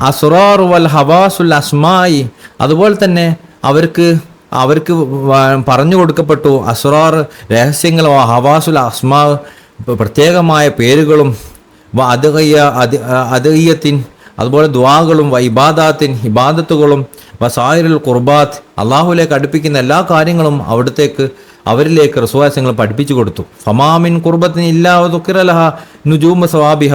അസ്റാറു വൽ ഹവാസുൽ അസ്മായി, അതുപോലെ തന്നെ അവർക്ക് പറഞ്ഞു കൊടുക്കപ്പെട്ടു അസ്റാർ, രഹസ്യങ്ങളോ, ഹവാസുൽ അസ്മാ, പ്രത്യേകമായ പേരുകളും, അദ്ഇയ്യത്തിൻ, അതുപോലെ ദുആകളും, ഇബാദാത്തിൻ, ഇബാദത്തുകളും, വസായിറുൽ ഖുർബാത്ത്, അള്ളാഹുലേക്ക് അടുപ്പിക്കുന്ന എല്ലാ കാര്യങ്ങളും അവരിലേക്ക് റസൂലുള്ളാഹി പഠിപ്പിച്ചു കൊടുത്തു. ഫമാമിൻ ഖുർബത്തിൻ ഇല്ലാ ദുക്കിറ ലഹ നുജൂമു സവാബിഹ,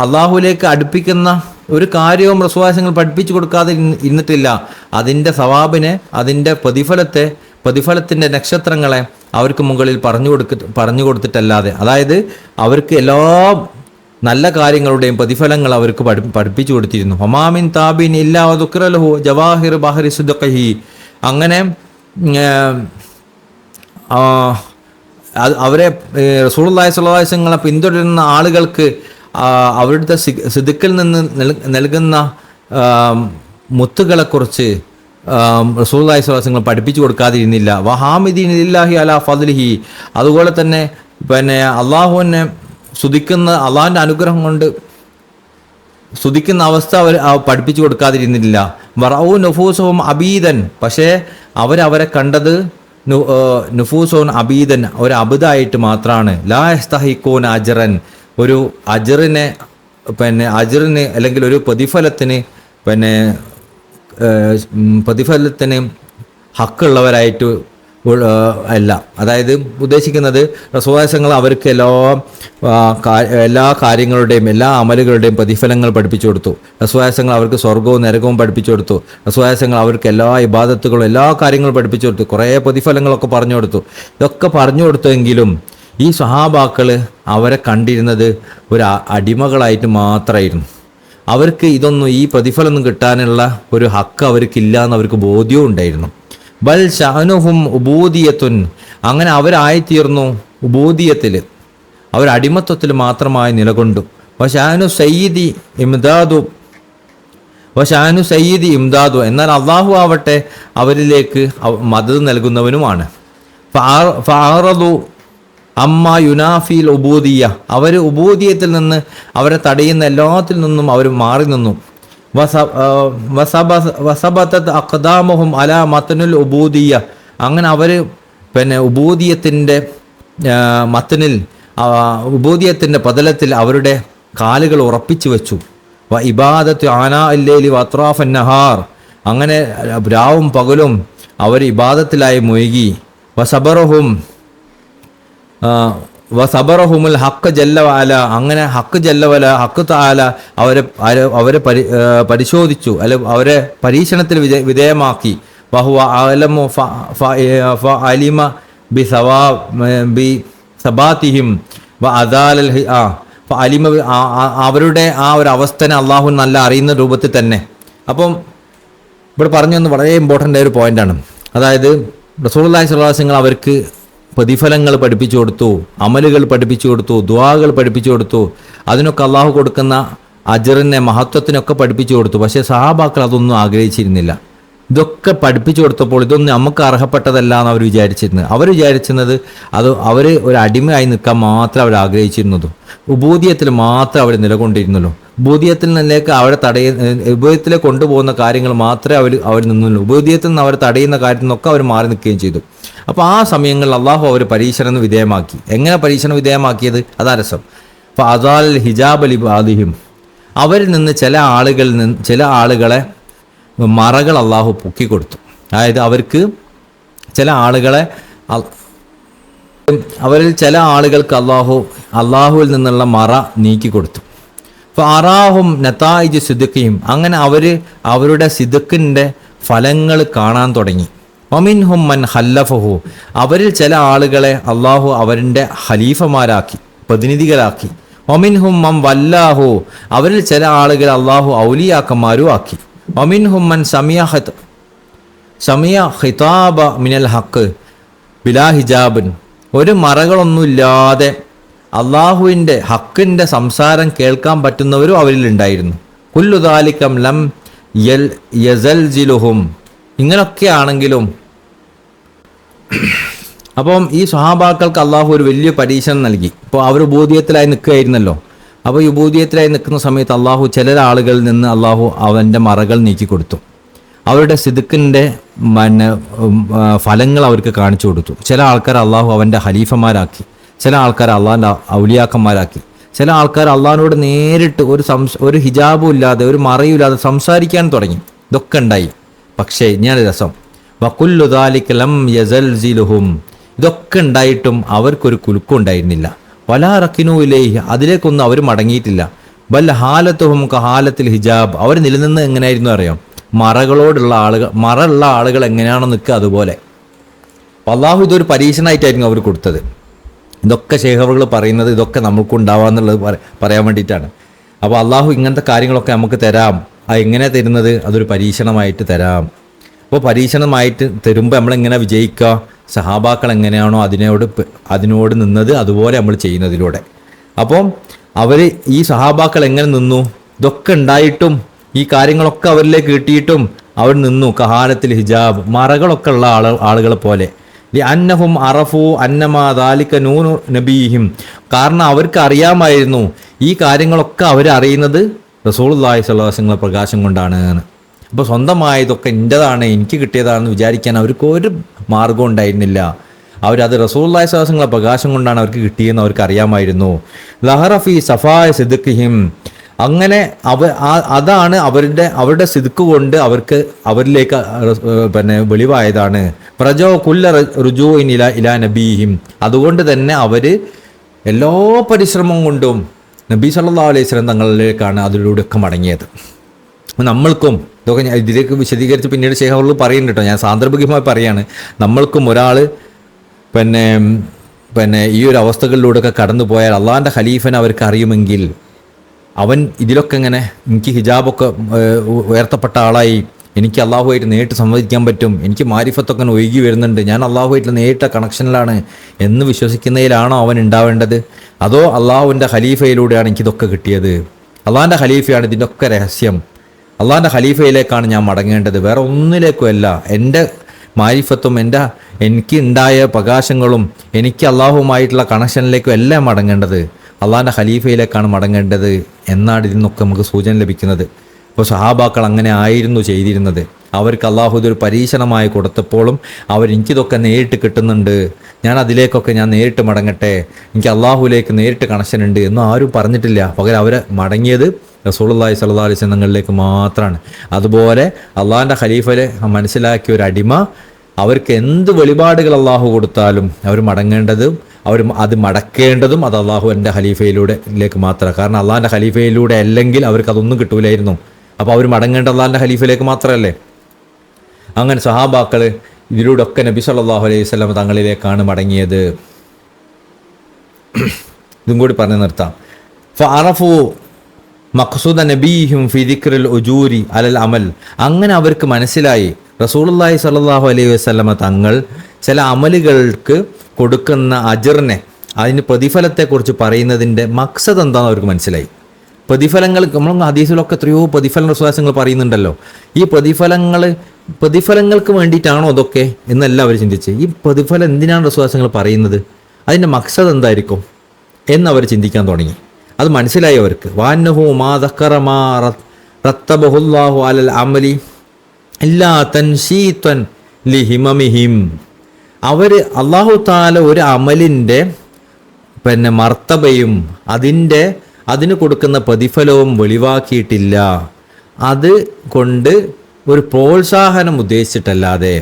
അള്ളാഹുലേക്ക് അടുപ്പിക്കുന്ന ഒരു കാര്യവും റസൂലുള്ളാഹി പഠിപ്പിച്ചു കൊടുക്കാതെ ഇരുന്നിട്ടില്ല. അതിൻ്റെ സവാബിനെ, അതിൻ്റെ പ്രതിഫലത്തിൻ്റെ നക്ഷത്രങ്ങളെ അവർക്ക് മുകളിൽ പറഞ്ഞു കൊടുത്തിട്ടല്ലാതെ, അതായത് അവർക്ക് എല്ലാ നല്ല കാര്യങ്ങളുടെയും പ്രതിഫലങ്ങൾ അവർക്ക് പഠിപ്പിച്ചു കൊടുത്തിരുന്നു. ഹൊമാമിൻ താബിൻ ഇല്ലാ ദുക്കിറ ലഹു ജവാഹിർ ബഹരി സുദ്ഖഹി, അങ്ങനെ അവരെ റസൂലുള്ളാഹി സ്വല്ലല്ലാഹു അലൈഹി വസല്ലം പിന്തുടരുന്ന ആളുകൾക്ക് അവരുടെ സിദ്ഖിൽ നിന്ന് നൽകുന്ന മുത്തുകളെക്കുറിച്ച് റസൂലുള്ളാഹി സ്വല്ലല്ലാഹു അലൈഹി വസല്ലം പഠിപ്പിച്ചു കൊടുക്കാതിരുന്നില്ല. വഹാമിദീൻ ലില്ലാഹി അലാ ഫദ്ലിഹി, അതുപോലെ തന്നെ പിന്നെ അള്ളാഹുവിനെ സ്തുതിക്കുന്ന, അള്ളാഹിൻ്റെ അനുഗ്രഹം കൊണ്ട് സ്തുതിക്കുന്ന അവസ്ഥ അവർ പഠിപ്പിച്ചു കൊടുക്കാതിരുന്നില്ല. വറഊ നുഫൂസുഹും അബീദൻ, പക്ഷേ അവരെ കണ്ടത് നുഫൂസുഹും അബീദൻ, ഒരു അബിദായിട്ട് മാത്രമാണ്. ലാ യസ്തഹിഖൂന അജ്റൻ, ഒരു അജ്റിന് അല്ലെങ്കിൽ ഒരു പ്രതിഫലത്തിന് ഹക്കുള്ളവരായിട്ട് അല്ല. അതായത് ഉദ്ദേശിക്കുന്നത് റസൂലുള്ളാഹി അവർക്ക് എല്ലാ കാര്യങ്ങളുടെയും എല്ലാ അമലുകളുടെയും പ്രതിഫലങ്ങൾ പഠിപ്പിച്ചു കൊടുത്തു. റസൂലുള്ളാഹി അവർക്ക് സ്വർഗവും നരകവും പഠിപ്പിച്ചു കൊടുത്തു. റസൂലുള്ളാഹി അവർക്ക് എല്ലാ ഇബാദത്തുകളും എല്ലാ കാര്യങ്ങളും പഠിപ്പിച്ചു കൊടുത്തു. കുറേ പ്രതിഫലങ്ങളൊക്കെ പറഞ്ഞു കൊടുത്തു. ഇതൊക്കെ പറഞ്ഞു കൊടുത്തെങ്കിലും ഈ സ്വഹാബാക്കൾ അവരെ കണ്ടിരുന്നത് ഒരു അടിമകളായിട്ട് മാത്രമായിരുന്നു. അവർക്ക് ഈ പ്രതിഫലമൊന്നും കിട്ടാനുള്ള ഒരു ഹക്ക് അവർക്കില്ല എന്ന് അവർക്ക് ബോധ്യവും ഉണ്ടായിരുന്നു. ബൽ ഷഅനുഹും ഉബൂദിയത്തുൻ, അങ്ങനെ അവരായിത്തീർന്നു ഉബൂദിയത്തിൽ, അവർ അടിമത്വത്തിൽ മാത്രമായി നിലകൊണ്ടു. വശാനു സയ്യിദി ഇംദാദു, എന്നാൽ അള്ളാഹു ആവട്ടെ അവരിലേക്ക് മദദ് നൽകുന്നവനുമാണ്. ഫഅറദു അമ്മ യുനാഫിൽ ഉബൂദിയ, അവർ ഉബൂദിയത്തിൽ നിന്ന് അവരെ തടയുന്ന എല്ലാത്തിൽ നിന്നും അവർ മാറി നിന്നു. വസബതത് അഖ്ദാമുഹും അലാ മത്നുൽ ഉബൂദിയ, അങ്ങനെ അവർ ഉബൂദിയത്തിൻ്റെ മത്നിൽ, ഉബൂദിയത്തിൻ്റെ പതലത്തിൽ അവരുടെ കാലുകൾ ഉറപ്പിച്ചു വെച്ചു. ഇബാദത്ത് ആനാ അല്ലൈലി വഅത്റാഫൻ നഹാർ, അങ്ങനെ രാവും പകലും അവർ ഇബാദത്തിലായി മുഴുകി. വസബറഹുമുൽ ഹക്ക് ജല്ല വഅല, അങ്ങനെ ഹക്ക് ജല്ല വഅല, ഹക്ക് തആല അവരെ പരിശോധിച്ചു, അല്ലെ അവരെ പരീക്ഷണത്തിൽ വിധേയമാക്കി. വഹുവ അലമു ഫഅലിമ ബിസബാതിഹിം വഅദാലൽ ഫഅലിമ, അവരുടെ ആ ഒരു അവസ്ഥനെ അള്ളാഹു നല്ല അറിയുന്ന രൂപത്തിൽ തന്നെ. അപ്പം ഇവിടെ പറഞ്ഞു വന്ന് വളരെ ഇമ്പോർട്ടൻ്റ് ആയ ഒരു പോയിന്റാണ്. അതായത് റസൂലുള്ളാഹി സ്വല്ലല്ലാഹു അലൈഹി വസല്ലം അവർക്ക് പ്രതിഫലങ്ങൾ പഠിപ്പിച്ചു കൊടുത്തു, അമലുകൾ പഠിപ്പിച്ചു കൊടുത്തു, ദുആകൾ പഠിപ്പിച്ചു കൊടുത്തു, അതിനൊക്കെ അള്ളാഹു കൊടുക്കുന്ന അജ്റിനെ മഹത്വത്തിനൊക്കെ പഠിപ്പിച്ചു കൊടുത്തു. പക്ഷേ സഹാബാക്കൾ അതൊന്നും ആഗ്രഹിച്ചിരുന്നില്ല. ഇതൊക്കെ പഠിപ്പിച്ചു കൊടുത്തപ്പോൾ ഇതൊന്നും നമുക്ക് അർഹപ്പെട്ടതല്ല എന്ന് അവർ വിചാരിച്ചിരുന്നത് അവർ ഒരു അടിമയായി നിൽക്കാൻ മാത്രം അവർ ആഗ്രഹിച്ചിരുന്നതു. ഉബൂദിയത്തിൽ മാത്രം അവർ നിലകൊണ്ടിരുന്നുള്ളൂ. ഉബൂദിയത്തിൽ നിന്നേക്ക് ഉബൂദിയത്തിലേക്ക് കൊണ്ടുപോകുന്ന കാര്യങ്ങൾ മാത്രമേ അവർ നിന്നുള്ളൂ. ഉബൂദിയത്തിൽ നിന്ന് അവർ തടയുന്ന കാര്യത്തിൽ നിന്നൊക്കെ അവർ മാറി നിൽക്കുകയും ചെയ്തു. അപ്പോൾ ആ സമയങ്ങളിൽ അള്ളാഹു അവർ പരീക്ഷണ വിധേയമാക്കി. എങ്ങനെ പരീക്ഷണ വിധേയമാക്കിയത്? അതാ രസം. അപ്പോൾ അദാൽ ഹിജാബ് അലി ബാദിഹിം, അവരിൽ നിന്ന് ചില ആളുകളെ മറകൾ അള്ളാഹു പൊക്കിക്കൊടുത്തു. അതായത് അവരിൽ ചില ആളുകൾക്ക് അള്ളാഹുവിൽ നിന്നുള്ള മറ നീക്കി കൊടുത്തു. അപ്പോൾ അറാഹും നതായിജ് സിദ്ഖിയും, അങ്ങനെ അവരുടെ സിദ്ഖിൻ്റെ ഫലങ്ങൾ കാണാൻ തുടങ്ങി. വമിൻഹും മൻ ഹല്ലഫഹു, അവരിൽ ചില ആളുകളെ അള്ളാഹു അവരുടെ ഖലീഫമാരാക്കി, പ്രതിനിധികളാക്കി. വമിൻഹും മൻ വല്ലാഹു, അവരിൽ ചില ആളുകൾ അള്ളാഹു ഔലിയാക്കന്മാരും ആക്കി. വമിൻഹും മൻ സമിയ ഖിതാബ മിനൽ ഹക്ക് ബിലാ ഹിജാബിൻ, ഒരു മറകളൊന്നുമില്ലാതെ അള്ളാഹുവിൻ്റെ ഹക്കിൻ്റെ സംസാരം കേൾക്കാൻ പറ്റുന്നവരും അവരിലുണ്ടായിരുന്നു. കുല്ലു ദാലികം ലം യസൽജിലുഹും, ഇങ്ങനൊക്കെ ആണെങ്കിലും അപ്പം ഈ സ്വഹാബാക്കൾക്ക് അള്ളാഹു ഒരു വലിയ പരീക്ഷണം നൽകി. ഇപ്പോൾ അവർ ഉബൂദിയത്തിലായി നിൽക്കുകയായിരുന്നല്ലോ. അപ്പോൾ ഈ ഉബൂദിയത്തിലായി നിൽക്കുന്ന സമയത്ത് അള്ളാഹു ചില ആളുകളിൽ നിന്ന് അള്ളാഹു അവൻ്റെ മറകൾ നീക്കി കൊടുത്തു. അവരുടെ സിദ്ക്കിൻ്റെ ഫലങ്ങൾ അവർക്ക് കാണിച്ചു കൊടുത്തു. ചില ആൾക്കാർ അള്ളാഹു അവൻ്റെ ഖലീഫമാരാക്കി, ചില ആൾക്കാർ അള്ളാഹിൻ്റെ ഔലിയാക്കന്മാരാക്കി, ചില ആൾക്കാർ അള്ളാഹിനോട് നേരിട്ട് ഒരു ഹിജാബും ഇല്ലാതെ ഒരു മറയും ഇല്ലാതെ സംസാരിക്കാൻ തുടങ്ങി. ഇതൊക്കെ ഉണ്ടായി. പക്ഷേ ഞാൻ രസം വകുല്ലു ദാലിക ലം യസൽസിലുഹും, ഇതൊക്കെ ഉണ്ടായിട്ടും അവർക്കൊരു കുലുക്കം ഉണ്ടായിരുന്നില്ല. വലാ റക്കിനു ഇലൈഹി, അതിലേക്കൊന്നും അവർ മടങ്ങിയിട്ടില്ല. ബൽ ഹാലത്തുഹും കഹാലത്തിൽ ഹിജാബ്, അവർ നിലനിന്ന് എങ്ങനെയായിരുന്നു അറിയാം? മറയുള്ള ആളുകൾ എങ്ങനെയാണോ നിൽക്കുക അതുപോലെ. അള്ളാഹു ഇതൊരു പരീക്ഷണമായിട്ടായിരുന്നു അവർ കൊടുത്തത്. ഇതൊക്കെ ശേഖറുകൾ പറയുന്നത് ഇതൊക്കെ നമുക്കുണ്ടാവാന്നുള്ളത് പറയാൻ വേണ്ടിയിട്ടാണ്. അപ്പോൾ അള്ളാഹു ഇങ്ങനത്തെ കാര്യങ്ങളൊക്കെ നമുക്ക് തരാം. എങ്ങനെ തരുന്നത്? അതൊരു പരീക്ഷണമായിട്ട് തരാം. അപ്പോൾ പരീക്ഷണമായിട്ട് തരുമ്പോൾ നമ്മളെങ്ങനെ വിജയിക്കുക? സഹാബാക്കൾ എങ്ങനെയാണോ അതിനോട് നിന്നത് അതുപോലെ നമ്മൾ ചെയ്യുന്നതിലൂടെ. അപ്പം ഈ സഹാബാക്കൾ എങ്ങനെ നിന്നു? ഇതൊക്കെ ഉണ്ടായിട്ടും ഈ കാര്യങ്ങളൊക്കെ അവരിലേക്ക് കിട്ടിയിട്ടും അവർ നിന്നു. കഹാലത്തിൽ ഹിജാബ്, മറകളൊക്കെ ഉള്ള ആളുകളെ പോലെ. അന്നഹും അറഫു അന്നമാ ദാലിക നൂനു നബീഹിം, കാരണം അവർക്ക് അറിയാമായിരുന്നു ഈ കാര്യങ്ങളൊക്കെ അവരറിയുന്നത് റസൂലുള്ളാഹി സ്വല്ലല്ലാഹു അലൈഹി വസല്ലം പ്രകാശം കൊണ്ടാണ്. അപ്പോൾ സ്വന്തമായതൊക്കെ എൻ്റെതാണ്, എനിക്ക് കിട്ടിയതാണെന്ന് വിചാരിക്കാൻ അവർക്ക് ഒരു മാർഗം ഉണ്ടായിരുന്നില്ല. അവരത് റസൂലുള്ളാഹി സ്വല്ലല്ലാഹു അലൈഹി വസല്ലം പ്രകാശം കൊണ്ടാണ് അവർക്ക് കിട്ടിയെന്ന് അവർക്ക് അറിയാമായിരുന്നു. ലഹറഫി സഫായ സിദ്ഖിഹിം, അങ്ങനെ അതാണ് അവരുടെ സിദ്ക്ക് കൊണ്ട് അവരിലേക്ക് വെളിവായതാണ്. പ്രജോ കുല്ല റുജൂഇൻ ഇലാ നബീഹിം, അതുകൊണ്ട് തന്നെ അവർ എല്ലാ പരിശ്രമം കൊണ്ടും നബി സല്ലല്ലാഹു അലൈഹി വസല്ലം തങ്ങളിലേക്കാണ് അതിലൂടെയൊക്കെ മടങ്ങിയത്. നമ്മൾക്കും ഇതൊക്കെ ഇതിലേക്ക് വിശദീകരിച്ച് പിന്നീട് ശേഖറുകൾ പറയുന്നുണ്ട് കേട്ടോ. ഞാൻ സാന്ദർഭികമായി പറയാണ്. നമ്മൾക്കും ഒരാൾ ഈ ഒരു അവസ്ഥകളിലൂടെയൊക്കെ കടന്നു പോയാൽ അള്ളാഹിൻ്റെ ഖലീഫനെ അവർക്ക് അറിയുമെങ്കിൽ അവൻ ഇതിലൊക്കെ ഇങ്ങനെ എനിക്ക് ഹിജാബൊക്കെ ഉയർത്തപ്പെട്ട ആളായി, എനിക്ക് അള്ളാഹുമായിട്ട് നേരിട്ട് സംവദിക്കാൻ പറ്റും, എനിക്ക് മാരിഫത്തൊക്കെ ഒഴുകി വരുന്നുണ്ട്, ഞാൻ അള്ളാഹുമായിട്ട് നേരിട്ട കണക്ഷനിലാണ് എന്ന് വിശ്വസിക്കുന്നതിലാണോ അവൻ ഉണ്ടാവേണ്ടത്? അതോ അള്ളാഹുവിൻ്റെ ഖലീഫയിലൂടെയാണ് എനിക്കിതൊക്കെ കിട്ടിയത്, അള്ളാഹിൻ്റെ ഖലീഫയാണ് ഇതിൻ്റെ ഒക്കെ രഹസ്യം, അള്ളാഹിൻ്റെ ഖലീഫയിലേക്കാണ് ഞാൻ മടങ്ങേണ്ടത്, വേറെ ഒന്നിലേക്കുമല്ല. എൻ്റെ മാരിഫത്തും എനിക്ക് ഉണ്ടായ പ്രകാശങ്ങളും എനിക്ക് അള്ളാഹുമായിട്ടുള്ള കണക്ഷനിലേക്കും എല്ലാം മടങ്ങേണ്ടത്, അള്ളാഹിൻ്റെ ഖലീഫയിലേക്കാണ് മടങ്ങേണ്ടത് എന്നാണ് ഇതിൽ നിന്നൊക്കെ നമുക്ക് സൂചന ലഭിക്കുന്നത്. അപ്പോൾ സഹാബാക്കൾ അങ്ങനെ ആയിരുന്നു ചെയ്തിരുന്നത്. അവർക്ക് അള്ളാഹു ഇതൊരു പരീക്ഷണമായി കൊടുത്തപ്പോഴും എനിക്കിതൊക്കെ നേരിട്ട് കിട്ടുന്നുണ്ട്, ഞാൻ അതിലേക്കൊക്കെ നേരിട്ട് മടങ്ങട്ടെ, എനിക്ക് അള്ളാഹുവിലേക്ക് നേരിട്ട് കണക്ഷൻ ഉണ്ട് എന്നും ആരും പറഞ്ഞിട്ടില്ല. പകരം അവർ മടങ്ങിയത് റസൂലുള്ളാഹി സ്വല്ലല്ലാഹു അലൈഹി വസല്ലം തങ്ങളിലേക്ക് മാത്രമാണ്. അതുപോലെ അള്ളാഹിൻ്റെ ഖലീഫയെ മനസ്സിലാക്കിയ ഒരു അടിമ അവർക്ക് എന്ത് വെളിപാടുകൾ അള്ളാഹു കൊടുത്താലും അവർ മടങ്ങേണ്ടതും അത് മടക്കേണ്ടതും അത് അള്ളാഹുവിൻ്റെ ഖലീഫയിലേക്ക് മാത്രമാണ്. കാരണം അള്ളാഹിൻ്റെ ഖലീഫയിലൂടെ അല്ലെങ്കിൽ അവർക്ക് അതൊന്നും കിട്ടൂലായിരുന്നു. അപ്പോൾ അവർ മടങ്ങേണ്ട അള്ളാഹിൻ്റെ ഖലീഫയിലേക്ക് മാത്രമല്ലേ. അങ്ങനെ സഹാബാക്കൾ ഇതിലൂടെ ഒക്കെ നബി സല്ലല്ലാഹു അലൈഹി വസല്ലം തങ്ങളിലേക്കാണ് മടങ്ങിയത്. ഇതും കൂടി പറഞ്ഞു നിർത്താം. ഫഅറഫു മഖ്സൂദ നബീഹിം ഫി ദിക്റിൽ ഉജൂരി അലൽ അമൽ, അങ്ങനെ അവർക്ക് മനസ്സിലായി റസൂലുള്ളാഹി സ്വല്ലല്ലാഹു അലൈഹി വസല്ലമ തങ്ങൾ ചില അമലുകൾക്ക് കൊടുക്കുന്ന അജറിനെ, അതിന് പ്രതിഫലത്തെക്കുറിച്ച് പറയുന്നതിൻ്റെ മക്സദ് എന്താണെന്ന് അവർക്ക് മനസ്സിലായി. പ്രതിഫലങ്ങൾ നമ്മൾ ഹദീസിലൊക്കെ എത്രയോ പ്രതിഫല വിശ്വാസങ്ങൾ പറയുന്നുണ്ടല്ലോ. ഈ പ്രതിഫലങ്ങൾക്ക് വേണ്ടിയിട്ടാണോ അതൊക്കെ എന്നല്ല അവർ ചിന്തിച്ച്, ഈ പ്രതിഫലം എന്തിനാണ് വിശ്വാസങ്ങൾ പറയുന്നത്, അതിൻ്റെ മക്സദ് എന്തായിരിക്കും എന്നവർ ചിന്തിക്കാൻ തുടങ്ങി. അത് മനസ്സിലായി അവർക്ക്. വാന്നഹു മാ ദക്കറ മാ റത്തബഹുല്ലാഹു അലൽ അമലി ഇല്ലാ തൻശീതൻ ലിഹിമമിഹിം, അവർ അല്ലാഹു തആല ഒരു അമലിൻ്റെ മർത്തബയും അതിന് കൊടുക്കുന്ന പ്രതിഫലവും വെളിവാക്കിയിട്ടില്ല. അത് കൊണ്ട് ഒരു പ്രോത്സാഹനം ഉദ്ദേശിച്ചിട്ടല്ലാതെ.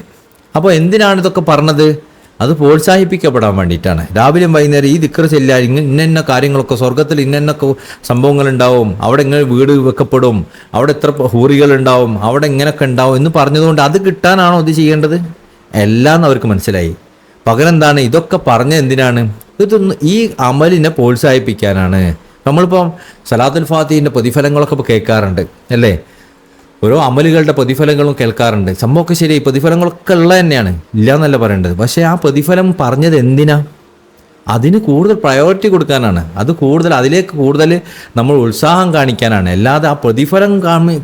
അപ്പോൾ എന്തിനാണ് ഇതൊക്കെ പറഞ്ഞത്? അത് പ്രോത്സാഹിപ്പിക്കപ്പെടാൻ വേണ്ടിയിട്ടാണ്. രാവിലെയും വൈകുന്നേരം ഈ ദിക്ർ ചെല്ലാൻ ഇന്ന കാര്യങ്ങളൊക്കെ, സ്വർഗത്തിൽ ഇന്ന സംഭവങ്ങളുണ്ടാവും, അവിടെ ഇങ്ങനെ വീട് വെക്കപ്പെടും, അവിടെ എത്ര ഹൂറികളുണ്ടാവും, അവിടെ ഇങ്ങനെയൊക്കെ ഉണ്ടാവും എന്ന് പറഞ്ഞതുകൊണ്ട് അത് കിട്ടാനാണോ ഇത് ചെയ്യേണ്ടത്? എല്ലാം അവർക്ക് മനസ്സിലായി. പകരം എന്താണ് ഇതൊക്കെ പറഞ്ഞ എന്തിനാണ്? ഇതൊന്ന് ഈ അമലിനെ പ്രോത്സാഹിപ്പിക്കാനാണ്. നമ്മളിപ്പം സലാത്തുൽ ഫാത്തിഹിൻ്റെ പ്രതിഫലങ്ങളൊക്കെ ഇപ്പോൾ കേൾക്കാറുണ്ട് അല്ലേ? ഓരോ അമലുകളുടെ പ്രതിഫലങ്ങളും കേൾക്കാറുണ്ട്. സംഭവമൊക്കെ ശരി, പ്രതിഫലങ്ങളൊക്കെ ഉള്ളത് തന്നെയാണ്, ഇല്ല എന്നല്ല പറയേണ്ടത്. പക്ഷേ ആ പ്രതിഫലം പറഞ്ഞത് എന്തിനാ? അതിന് കൂടുതൽ പ്രയോറിറ്റി കൊടുക്കാനാണ്. അത് കൂടുതൽ അതിലേക്ക് കൂടുതൽ നമ്മൾ ഉത്സാഹം കാണിക്കാനാണ്. അല്ലാതെ ആ പ്രതിഫലം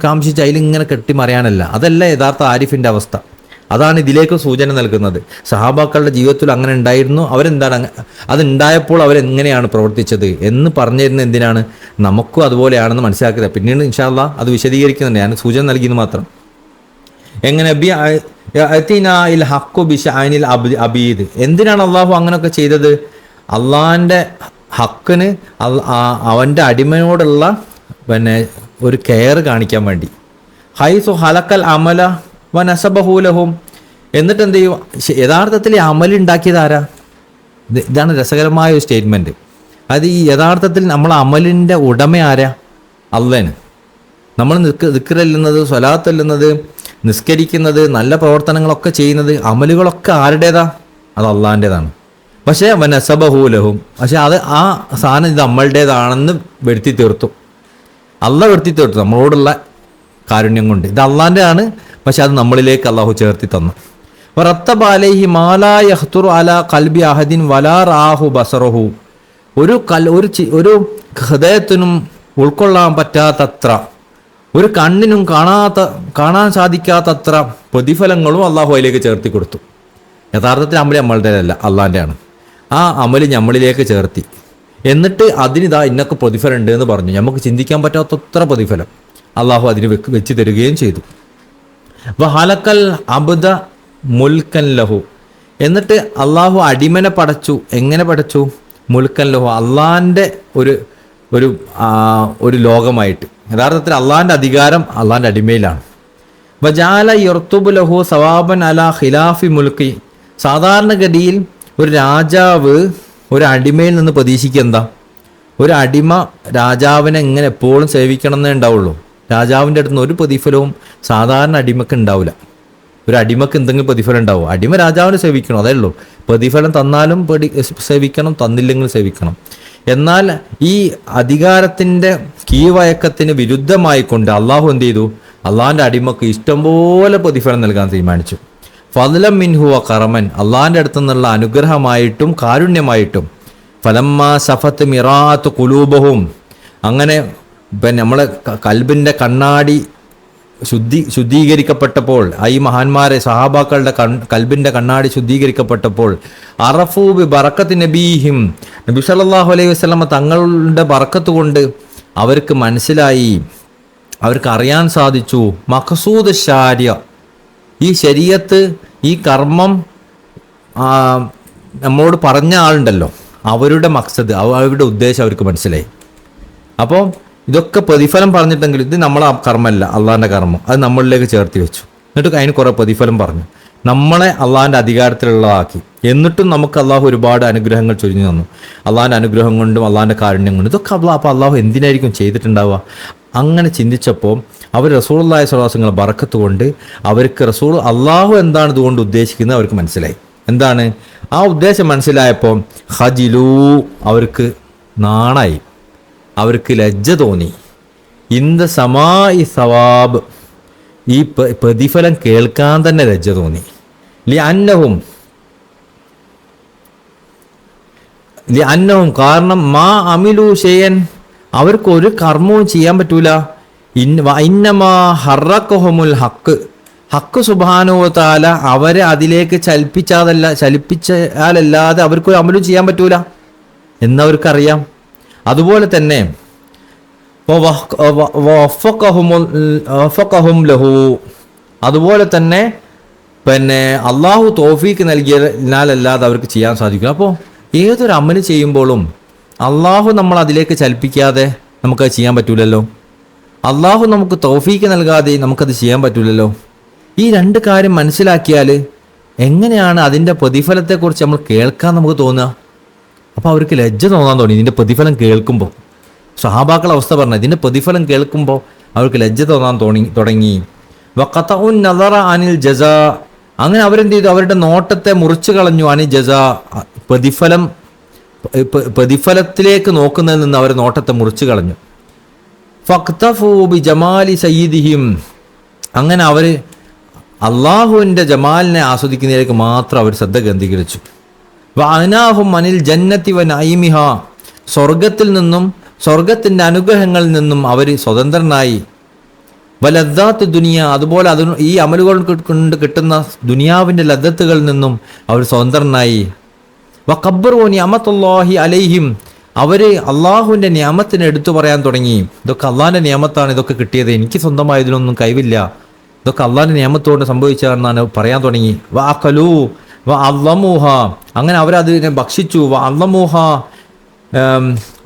കാംക്ഷിച്ച് അതിലിങ്ങനെ കെട്ടിമറിയാനല്ല. അതല്ല യഥാർത്ഥ ആരിഫിൻ്റെ അവസ്ഥ. അതാണ് ഇതിലേക്ക് സൂചന നൽകുന്നത്. സഹാബാക്കളുടെ ജീവിതത്തിൽ അങ്ങനെ ഉണ്ടായിരുന്നു. അവരെന്താണ് അതുണ്ടായപ്പോൾ അവരെങ്ങനെയാണ് പ്രവർത്തിച്ചത് എന്ന് പറഞ്ഞിരുന്നത് എന്തിനാണ്? നമുക്കും അതുപോലെയാണെന്ന് മനസ്സിലാക്കുക. പിന്നീട് ഇൻഷാ അല്ലാഹ് അത് വിശദീകരിക്കുന്നുണ്ട്. ഞാൻ സൂചന നൽകിയെന്ന് മാത്രം. എങ്ങനെ അബീദ്, എന്തിനാണ് അള്ളാഹു അങ്ങനെയൊക്കെ ചെയ്തത്? അള്ളാഹിൻ്റെ ഹക്കിന് അവൻ്റെ അടിമയോടുള്ള ഒരു കെയർ കാണിക്കാൻ വേണ്ടി. ഹൈസു ഹലക്കൽ അമല വനസബഹൂലഹും. എന്നിട്ട് എന്ത് ചെയ്യും? യഥാർത്ഥത്തിൽ ഈ അമലുണ്ടാക്കിയത് ആരാ? ഇതാണ് രസകരമായ ഒരു സ്റ്റേറ്റ്മെൻറ്റ്. അത് ഈ യഥാർത്ഥത്തിൽ നമ്മൾ അമലിൻ്റെ ഉടമ ആരാ? അള്ളാഹ്. നമ്മൾ ദിക്റല്ലുന്നത്, സ്വലാത്തല്ലുന്നത്, നിസ്കരിക്കുന്നത്, നല്ല പ്രവർത്തനങ്ങളൊക്കെ ചെയ്യുന്നത്, അമലുകളൊക്കെ ആരുടേതാ? അത് അള്ളാഹിൻ്റെതാണ്. പക്ഷേ വനസബഹൂലഹും, പക്ഷെ അത് ആ സാധനം ഇത് നമ്മളുടേതാണെന്ന് വരുത്തി തീർത്തു. അള്ളാഹ് വരുത്തി തീർത്തു നമ്മളോടുള്ള കാരുണ്യം കൊണ്ട്. ഇത് അള്ളാഹിൻ്റെ ആണ്, പക്ഷെ അത് നമ്മളിലേക്ക് അള്ളാഹു ചേർത്തി തന്നു. റത്തബാലൈഹി മാലാ യഖ്തുറു അലാ ഖൽബി അഹദിൻ വലാ റാഹു ബസറഹു. ഒരു ഹൃദയത്തിനും ഉൾക്കൊള്ളാൻ പറ്റാത്തത്ര, ഒരു കണ്ണിനും കാണാൻ സാധിക്കാത്തത്ര പ്രതിഫലങ്ങളും അള്ളാഹു അതിലേക്ക് ചേർത്തി കൊടുത്തു. യഥാർത്ഥത്തിൽ അമല് നമ്മളുടേതല്ല, അള്ളാഹിൻ്റെ ആണ്. ആ അമല് നമ്മളിലേക്ക് ചേർത്തി. എന്നിട്ട് അതിനിതാ ഇന്നൊക്കെ പ്രതിഫലം ഉണ്ട് എന്ന് പറഞ്ഞു. നമുക്ക് ചിന്തിക്കാൻ പറ്റാത്തത്ര പ്രതിഫലം അള്ളാഹു അതിന് വെച്ച് തരികയും ചെയ്തു. വഹലക്കൽ അബ്ദ മുൽക്കൻ ലഹു. എന്നിട്ട് അള്ളാഹു അടിമനെ പടച്ചു. എങ്ങനെ പടച്ചു? മുൽക്കൻ ലഹു, അള്ളാഹിൻ്റെ ഒരു ലോകമായിട്ട്. യഥാർത്ഥത്തിൽ അള്ളാഹിൻ്റെ അധികാരം അള്ളാഹിൻ്റെ അടിമയിലാണ്. വജാല യർത്തുബു ലഹു സവാബൻ അലാ ഖിലാഫി മുൽക്കി. സാധാരണഗതിയിൽ ഒരു രാജാവ് ഒരു അടിമയിൽ നിന്ന് പ്രതീക്ഷിക്കുക എന്താ? ഒരു അടിമ രാജാവിനെ എങ്ങനെ എപ്പോഴും സേവിക്കണം എന്നേ ഉണ്ടാവുള്ളൂ. രാജാവിൻ്റെ അടുത്ത് നിന്ന് ഒരു പ്രതിഫലവും സാധാരണ അടിമക്ക് ഉണ്ടാവില്ല. ഒരു അടിമക്ക് എന്തെങ്കിലും പ്രതിഫലം ഉണ്ടാവും? അടിമ രാജാവിനെ സേവിക്കണം, അതേ ഉള്ളൂ. പ്രതിഫലം തന്നാലും സേവിക്കണം, തന്നില്ലെങ്കിലും സേവിക്കണം. എന്നാൽ ഈ അധികാരത്തിൻ്റെ കീഴ്വഴക്കത്തിന് വിരുദ്ധമായിക്കൊണ്ട് അള്ളാഹു എന്ത് ചെയ്തു? അള്ളാഹിൻ്റെ അടിമക്ക് ഇഷ്ടംപോലെ പ്രതിഫലം നൽകാൻ തീരുമാനിച്ചു. ഫദ്ലം മിൻഹു വ കറമൻ, അള്ളാഹിൻ്റെ അടുത്തു നിന്നുള്ള അനുഗ്രഹമായിട്ടും കാരുണ്യമായിട്ടും. ഫലമ്മ സഫത്ത് മിറാത്ത് കുലൂബഹും, അങ്ങനെ നമ്മളെ കൽബിൻ്റെ കണ്ണാടി ശുദ്ധീകരിക്കപ്പെട്ടപ്പോൾ, ഈ മഹാന്മാരെ സഹാബാക്കളുടെ കൽബിൻ്റെ കണ്ണാടി ശുദ്ധീകരിക്കപ്പെട്ടപ്പോൾ, അറഫൂ ബി ബറക്കത്ത് നബീഹിം, നബി സല്ലല്ലാഹു അലൈഹി വസല്ലമ തങ്ങളുടെ ബറക്കത്ത് കൊണ്ട് അവർക്ക് മനസ്സിലായി, അവർക്ക് അറിയാൻ സാധിച്ചു. മഖ്സൂദ് ശാരിയ, ഈ ശരീഅത്ത്, ഈ കർമ്മം നമ്മളോട് പറഞ്ഞ ആളുണ്ടല്ലോ, അവരുടെ മക്സദ്, അവരുടെ ഉദ്ദേശം അവർക്ക് മനസ്സിലായി. അപ്പോൾ ഇതൊക്കെ പ്രതിഫലം പറഞ്ഞിട്ടെങ്കിൽ ഇത് നമ്മളെ കർമ്മമല്ല, അള്ളാഹിൻ്റെ കർമ്മം, അത് നമ്മളിലേക്ക് ചേർത്തി വെച്ചു. എന്നിട്ട് അതിന് കുറേ പ്രതിഫലം പറഞ്ഞു, നമ്മളെ അള്ളാഹിൻ്റെ അധികാരത്തിലുള്ളതാക്കി. എന്നിട്ടും നമുക്ക് അള്ളാഹു ഒരുപാട് അനുഗ്രഹങ്ങൾ ചൊരിഞ്ഞു തന്നു. അള്ളാഹിൻ്റെ അനുഗ്രഹം കൊണ്ടും അള്ളാഹിൻ്റെ കാരുണ്യം കൊണ്ടും ഇതൊക്കെ അപ്പോൾ അള്ളാഹു എന്തിനായിരിക്കും ചെയ്തിട്ടുണ്ടാവുക? അങ്ങനെ ചിന്തിച്ചപ്പോൾ അവർ റസൂലുള്ളാഹി സ്വല്ലല്ലാഹു അലൈഹി വസല്ലം ബറക്കത്ത് കൊണ്ട് അവർക്ക് അള്ളാഹു എന്താണ് ഇതുകൊണ്ട് ഉദ്ദേശിക്കുന്നത് അവർക്ക് മനസ്സിലായി. എന്താണ് ആ ഉദ്ദേശം മനസ്സിലായപ്പോൾ ഹജിലൂ, അവർക്ക് നാണായി, അവർക്ക് ലജ്ജ തോന്നി. ഇന്ദ സമായി സവാബ്, ഈ പ്രതിഫലം കേൾക്കാൻ തന്നെ ലജ്ജ തോന്നി. അന്നവും കാരണം മാ അമിലു ഷെയ്യൻ, അവർക്ക് ഒരു കർമ്മവും ചെയ്യാൻ പറ്റൂല. ഇന്നമാ ഹറക്കഹുമുൽ ഹക്ക്, ഹക്ക് സുബ്ഹാനഹു വ തആല അവരെ അതിലേക്ക് ചലിപ്പിച്ചാലല്ലാതെ അവർക്കൊരു അമലും ചെയ്യാൻ പറ്റൂല എന്നവർക്കറിയാം. അതുപോലെ തന്നെ ലഹു, അതുപോലെ തന്നെ അള്ളാഹു തൗഫീക്ക് നൽകിയാലല്ലാതെ അവർക്ക് ചെയ്യാൻ സാധിക്കും. അപ്പോൾ ഏതൊരു അമല് ചെയ്യുമ്പോഴും അള്ളാഹു നമ്മൾ അതിലേക്ക് ചലിപ്പിക്കാതെ നമുക്കത് ചെയ്യാൻ പറ്റൂലല്ലോ. അള്ളാഹു നമുക്ക് തൗഫീക്ക് നൽകാതെ നമുക്കത് ചെയ്യാൻ പറ്റൂലല്ലോ. ഈ രണ്ട് കാര്യം മനസ്സിലാക്കിയാൽ എങ്ങനെയാണ് അതിൻ്റെ പ്രതിഫലത്തെക്കുറിച്ച് നമ്മൾ കേൾക്കാൻ നമുക്ക് തോന്നുക? അപ്പോൾ അവർക്ക് ലജ്ജ തോന്നാൻ തുടങ്ങി ഇതിൻ്റെ പ്രതിഫലം കേൾക്കുമ്പോൾ. സ്വഹാബാക്കളുടെ അവസ്ഥ പറഞ്ഞത് ഇതിൻ്റെ പ്രതിഫലം കേൾക്കുമ്പോൾ അവർക്ക് ലജ്ജ തോന്നാൻ തുടങ്ങി. വഖതഉൻ നദറ അനിൽ ജസാ, അങ്ങനെ അവരെന്ത് ചെയ്തു? അവരുടെ നോട്ടത്തെ മുറിച്ചു കളഞ്ഞു. അനിൽ ജസാ, പ്രതിഫലത്തിലേക്ക് നോക്കുന്നതിൽ നിന്ന് അവർ നോട്ടത്തെ മുറിച്ചു കളഞ്ഞു. ഫഖ്തഫൂ ബി ജമാലി സയ്യിദിഹിം, അങ്ങനെ അവർ അള്ളാഹുവിൻ്റെ ജമാലിനെ ആസ്വദിക്കുന്നതിലേക്ക് മാത്രം അവർ ശ്രദ്ധ കേന്ദ്രീകരിച്ചു. വഅനാഹും അനിൽ ജന്നത്തി വ നഈമിഹ, സ്വർഗത്തിൽ നിന്നും സ്വർഗത്തിൻ്റെ അനുഗ്രഹങ്ങളിൽ നിന്നും അവർ സ്വതന്ത്രനായി. വലദ്ദാത്ത് ദുനിയ, അതുപോലെ ഈ അമലുകൾ കൊണ്ട് കിട്ടുന്ന ദുനിയാവിൻ്റെ ലദ്ദത്തുകളിൽ നിന്നും അവർ സ്വതന്ത്രനായി. വഖബ്ബറു നിഅമത്തുല്ലാഹി അലൈഹിം, അവർ അള്ളാഹുവിൻ്റെ നിയമത്തിനെ എടുത്തു പറയാൻ തുടങ്ങി. ഇതൊക്കെ അള്ളാഹിൻ്റെ നിയമത്താണ് ഇതൊക്കെ കിട്ടിയത്, എനിക്ക് സ്വന്തമായതിലൊന്നും കഴിവില്ല, ഇതൊക്കെ അള്ളാഹിൻ്റെ നിയമത്തോട് സംഭവിച്ചതെന്നാണ് പറയാൻ തുടങ്ങി. വഅഖലൂ വഅള്ളമൂഹ, അങ്ങനെ അവരതിനെ ഭക്ഷിച്ചു. വഅള്ളമൂഹ,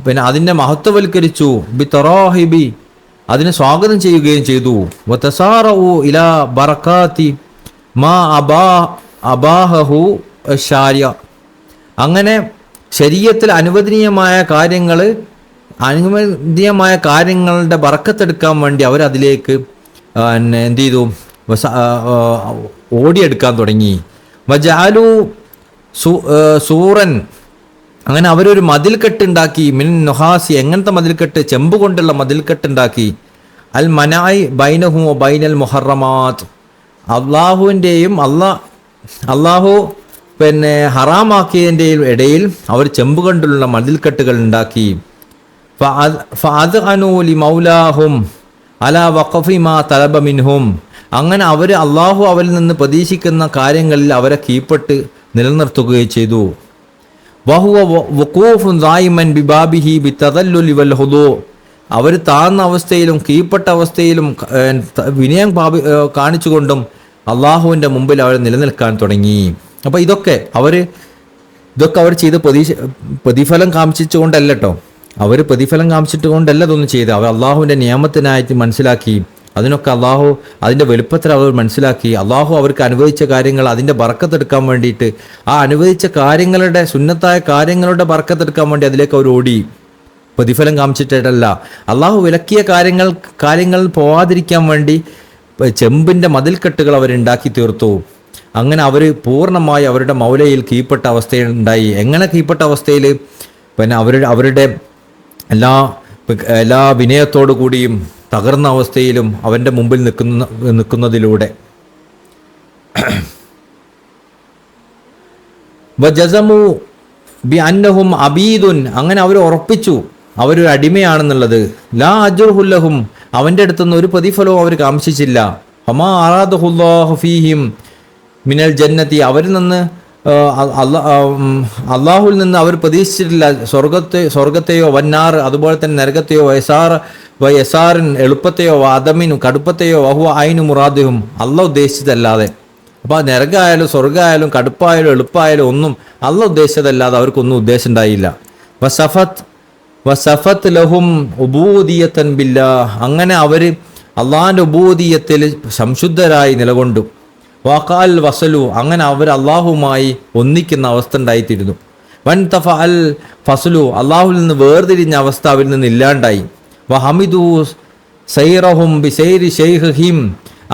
പിന്നെ അതിനെ മഹത്വവൽക്കരിച്ചു. ബിതറാഹിബി, അതിനെ സ്വാഗതം ചെയ്യുകയും ചെയ്തു. വതസാറഉ ഇലാ ബറകാതി മാ അബാഹു ശാരിയ, അങ്ങനെ ശരീഅത്തിൽ അനുവദനീയമായ കാര്യങ്ങളുടെ ബറക്കത്തെടുക്കാൻ വേണ്ടി അവരതിലേക്ക് എന്ത് ചെയ്തു? ഓടിയെടുക്കാൻ തുടങ്ങി. വജഅലു സൂറൻ, അങ്ങനെ അവരൊരു മതിൽക്കെട്ടുണ്ടാക്കി. മിൻ നുഹാസി, എങ്ങനത്തെ മതിൽക്കെട്ട്? ചെമ്പ് കൊണ്ടുള്ള മതിൽക്കെട്ടുണ്ടാക്കി. അൽ മനായി ബൈനഹു ബൈനൽ മുഹറമാത്ത്, അള്ളാഹുവിൻ്റെയും അള്ളാഹു പിന്നെ ഹറാമാക്കിയതിൻ്റെയും ഇടയിൽ അവർ ചെമ്പ് കൊണ്ടുള്ള മതിൽക്കെട്ടുകൾ ഉണ്ടാക്കി. ഫഅദ്അനൂ ലിമൗലാഹും അലാ വഖഫി മാ തലബ മിൻഹും, അങ്ങനെ അവർ അള്ളാഹു അവരിൽ നിന്ന് പ്രതീക്ഷിക്കുന്ന കാര്യങ്ങളിൽ അവരെ കീഴ്പ്പെട്ട് നിലനിർത്തുകയും ചെയ്തു. വഹുവ വഖൂഫുൻ ദായിമൻ ബിബാബിഹി ബിതദല്ലുലി വൽ ഹുദൂ, അവർ താഴ്ന്ന അവസ്ഥയിലും കീഴ്പ്പെട്ട അവസ്ഥയിലും വിനയം കാണിച്ചുകൊണ്ടും അള്ളാഹുവിൻ്റെ മുമ്പിൽ അവർ നിലനിൽക്കാൻ തുടങ്ങി. അപ്പോൾ ഇതൊക്കെ അവർ ചെയ്ത് പ്രതിഫലം കാമിച്ചുകൊണ്ടല്ല കേട്ടോ, അവർ പ്രതിഫലം കാമിച്ചിട്ടുകൊണ്ടല്ല ഇതൊന്നും ചെയ്ത്, അവർ അള്ളാഹുവിൻ്റെ നിയമത്തിനായിട്ട് മനസ്സിലാക്കി. അതിനൊക്കെ അള്ളാഹു അതിൻ്റെ വലുപ്പത്തിൽ അവർ മനസ്സിലാക്കി. അള്ളാഹു അവർക്ക് അനുവദിച്ച കാര്യങ്ങൾ അതിൻ്റെ ബറക്കത്തെടുക്കാൻ വേണ്ടിയിട്ട്, ആ അനുവദിച്ച കാര്യങ്ങളുടെ സുന്നത്തായ കാര്യങ്ങളുടെ ബറക്കത്തെടുക്കാൻ വേണ്ടി അതിലേക്ക് അവർ ഓടി. പ്രതിഫലം കാമിച്ചിട്ടല്ല, അള്ളാഹു വിലക്കിയ കാര്യങ്ങൾ പോവാതിരിക്കാൻ വേണ്ടി ചെമ്പിൻ്റെ മതിൽക്കെട്ടുകൾ അവരുണ്ടാക്കി തീർത്തു. അങ്ങനെ അവർ പൂർണ്ണമായി അവരുടെ മൗലയിൽ കീഴ്പ്പെട്ട അവസ്ഥയുണ്ടായി. എങ്ങനെ കീഴ്പ്പെട്ട അവസ്ഥയിൽ? പിന്നെ അവരുടെ എല്ലാ വിനയത്തോടു കൂടിയും തകർന്ന അവസ്ഥയിലും അവൻ്റെ മുമ്പിൽ നിൽക്കുന്നതിലൂടെ. വജസമു ബി അന്നഹും അബീദുൻ, അങ്ങനെ അവർ ഉറപ്പിച്ചു അവരൊരു അടിമയാണെന്നുള്ളത്. ലാ അജ്റുഹുല്ലഹും, അവൻ്റെ അടുത്തുനിന്ന് ഒരു പ്രതിഫലവും അവർ കാംക്ഷിച്ചില്ല. ഹമാ അറാദഹുല്ലാഹു ഫീഹിം മിനൽ ജന്നത്തി, അവരിൽ നിന്ന് അള്ളാഹുവിൽ നിന്ന് അവർ പ്രതീക്ഷിച്ചിട്ടില്ല സ്വർഗത്തെയോ വന്നാർ, അതുപോലെ തന്നെ നരകത്തെയോ യസാറിൻ എളുപ്പത്തെയോ അദമിനും കടുപ്പത്തെയോ വഹുവ ഐനു മുറാദുഹും, അള്ളാഹ് ഉദ്ദേശിച്ചതല്ലാതെ. അപ്പോൾ നരകമായാലും സ്വർഗമായാലും കടുപ്പായാലും എളുപ്പമായാലും ഒന്നും അള്ളാഹ് ഉദ്ദേശിച്ചതല്ലാതെ അവർക്കൊന്നും ഉദ്ദേശം ഉണ്ടായില്ല. വസഫത്ത് ലഹും ഉബൂദിയത്തൻ ബില്ലാഹ്, അങ്ങനെ അവർ അള്ളാഹിൻ്റെ ഉബൂദിയത്തിൽ സംശുദ്ധരായി നിലകൊണ്ടു. വാക്കാൽ വസലു, അങ്ങനെ അവർ അള്ളാഹുമായി ഒന്നിക്കുന്ന അവസ്ഥ ഉണ്ടായിത്തീരുന്നു. വൻ തഫ അൽ ഫസലു, അള്ളാഹുവിൽ നിന്ന് വേർതിരിഞ്ഞ അവസ്ഥ അവരിൽ നിന്ന് ഇല്ലാണ്ടായി. വഹമിദു സൈറഹും ബിസൈരി ഷെയ്ഖിം,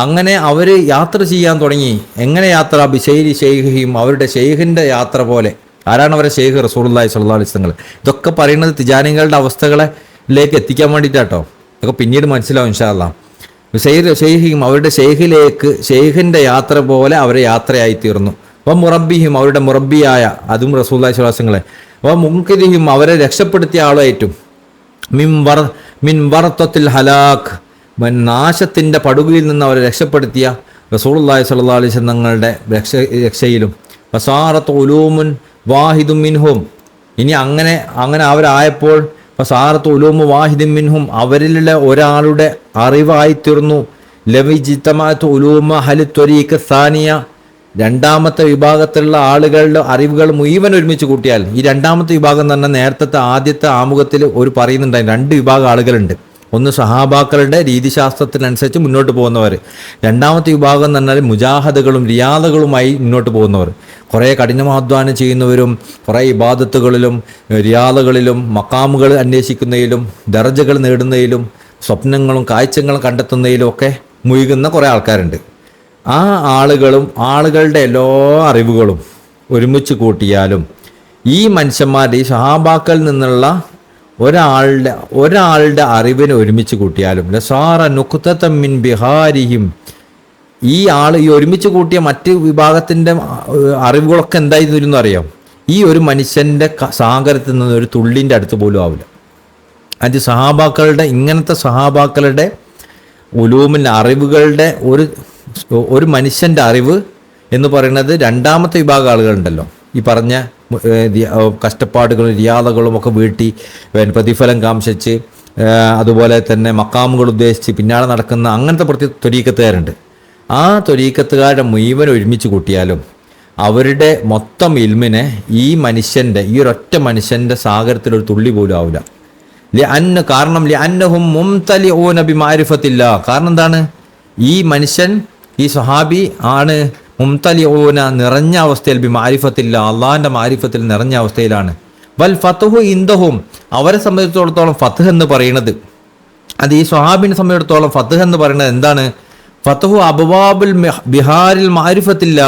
അങ്ങനെ അവർ യാത്ര ചെയ്യാൻ തുടങ്ങി. എങ്ങനെ യാത്ര? ബിസൈരി ഷെയ്ഖിം, അവരുടെ ഷെയ്ഖിൻ്റെ യാത്ര പോലെ. ആരാണ് അവരെ ഷെയ്ഖ്? റസൂലുള്ളാഹി സ്വല്ലല്ലാഹു അലൈഹി വസല്ലം. ഇതൊക്കെ പറയുന്നത് തിജാനികളുടെ അവസ്ഥകളിലേക്ക് എത്തിക്കാൻ വേണ്ടിയിട്ടാട്ടോ. ഇതൊക്കെ പിന്നീട് മനസ്സിലാവും ഇൻഷാ അല്ലാഹ്. ഷെയ്ഖിം, അവരുടെ ഷെയ്ഖിൻ്റെ യാത്ര പോലെ അവരെ യാത്രയായി തീർന്നു. മുറബിഹിം, അവരുടെ മുറബിയായ, അതും റസൂലുള്ളാഹി സ്വല്ലല്ലാഹു അലൈഹി വസല്ലം. മുൻകിദിഹിം, അവരെ രക്ഷപ്പെടുത്തിയ ആളായിട്ടും. മിൻ വറത്തത്തിൽ ഹലാക്ക്, നാശത്തിൻ്റെ പടുകയിൽ നിന്ന് അവരെ രക്ഷപ്പെടുത്തിയ റസൂലുള്ളാഹി സ്വല്ലല്ലാഹു അലൈഹി വസല്ലം തങ്ങളുടെ രക്ഷയിലും. ഫസാറത്ത് ഉലൂമുൻ വാഹിദും മിൻഹും, ഇനി അങ്ങനെ അവരായപ്പോൾ ഫസാറത്ത് ഉലൂമു വാഹിദും മിൻഹും, അവരിലുള്ള ഒരാളുടെ അറിവായിത്തീർന്നു. ലവിജിത്തമാഅത്ത് ഉലൂമ ഹൽ ത്വരീഖ സാനിയ, രണ്ടാമത്തെ വിഭാഗത്തിലുള്ള ആളുകളുടെ അറിവുകൾ മുഴുവൻ ഒരുമിച്ച് കൂട്ടിയാൽ, ഈ രണ്ടാമത്തെ വിഭാഗം എന്ന് പറഞ്ഞാൽ നേരത്തെ ആദ്യത്തെ ആമുഖത്തിൽ ഒരു പറയുന്നുണ്ടായി, 2 വിഭാഗം ആളുകളുണ്ട്. ഒന്ന് സഹാബാക്കളുടെ രീതിശാസ്ത്രത്തിനനുസരിച്ച് മുന്നോട്ട് പോകുന്നവർ, രണ്ടാമത്തെ വിഭാഗം എന്ന് പറഞ്ഞാൽ മുജാഹദുകളും റിയാദകളുമായി മുന്നോട്ട് പോകുന്നവർ, കുറേ കഠിനമാധ്വാനം ചെയ്യുന്നവരും കുറേ ഇബാദത്തുകളിലും റിയാദകളിലും മക്കാമുകൾ അന്വേഷിക്കുന്നതിലും ദർജകൾ നേടുന്നതിലും സ്വപ്നങ്ങളും കാഴ്ചകളും കണ്ടെത്തുന്നതിലും ഒക്കെ മുഴുകുന്ന കുറേ ആൾക്കാരുണ്ട്. ആ ആളുകളുടെ എല്ലാ അറിവുകളും ഒരുമിച്ച് കൂട്ടിയാലും ഈ മനുഷ്യന്മാരുടെ, ഈ സഹാബാക്കളിൽ നിന്നുള്ള ഒരാളുടെ അറിവിനെ ഒരുമിച്ച് കൂട്ടിയാലും ലസാറ നുഖ്തത മിൻ ബിഹാരിഹിം, ഈ ഒരുമിച്ച് കൂട്ടിയ മറ്റ് വിഭാഗത്തിൻ്റെ അറിവുകളൊക്കെ എന്തായിരുന്നു അറിയാം, ഈ ഒരു മനുഷ്യൻ്റെ സാഗരത്തിൽ നിന്ന് ഒരു തുള്ളിൻ്റെ അടുത്ത് പോലും ആവില്ല. അത് ഇങ്ങനത്തെ സഹാബാക്കളുടെ ഉലൂമിൻ്റെ അറിവുകളുടെ ഒരു മനുഷ്യൻ്റെ അറിവ് എന്ന് പറയുന്നത് രണ്ടാമത്തെ വിഭാഗം ആളുകളുണ്ടല്ലോ, ഈ പറഞ്ഞ കഷ്ടപ്പാടുകളും റിയാദകളും ഒക്കെ വീട്ടി പ്രതിഫലം കാംക്ഷിച്ച് അതുപോലെ തന്നെ മക്കാമുകൾ ഉദ്ദേശിച്ച് പിന്നാലെ നടക്കുന്ന അങ്ങനത്തെ ത്വരീക്കത്തുകാരുണ്ട്. ആ ത്വരീക്കത്തുകാരുടെ മുഴുവൻ ഒരുമിച്ച് കൂട്ടിയാലും അവരുടെ മൊത്തം ഇൽമിനെ ഈ ഒരൊറ്റ മനുഷ്യൻ്റെ സാഗരത്തിലൊരു തുള്ളി പോലും ആവില്ല. കാരണം ലിഅന്നഹും മുംതലിഊന ബിമാരിഫത്തില്ല. കാരണം എന്താണ്, ഈ മനുഷ്യൻ, ഈ സ്വഹാബി ആണ് മുംതലിഊന, നിറഞ്ഞ അവസ്ഥയിൽ, ബിമാരിഫത്തില്ല, അള്ളാഹിൻ്റെ മാരിഫത്തിൽ നിറഞ്ഞ അവസ്ഥയിലാണ്. വൽ ഫത്ഹു ഇൻദഹും, അവരെ സംബന്ധിച്ചിടത്തോളം ഫത്ഹ് എന്ന് പറയുന്നത്, അത് ഈ സ്വഹാബിനെ സംബന്ധിച്ചിടത്തോളം ഫത്ഹ് എന്ന് പറയുന്നത് എന്താണ്, ഫത്ഹു അബ്വാബുൽ ബിഹാരിൽ മാരിഫത്തില്ല,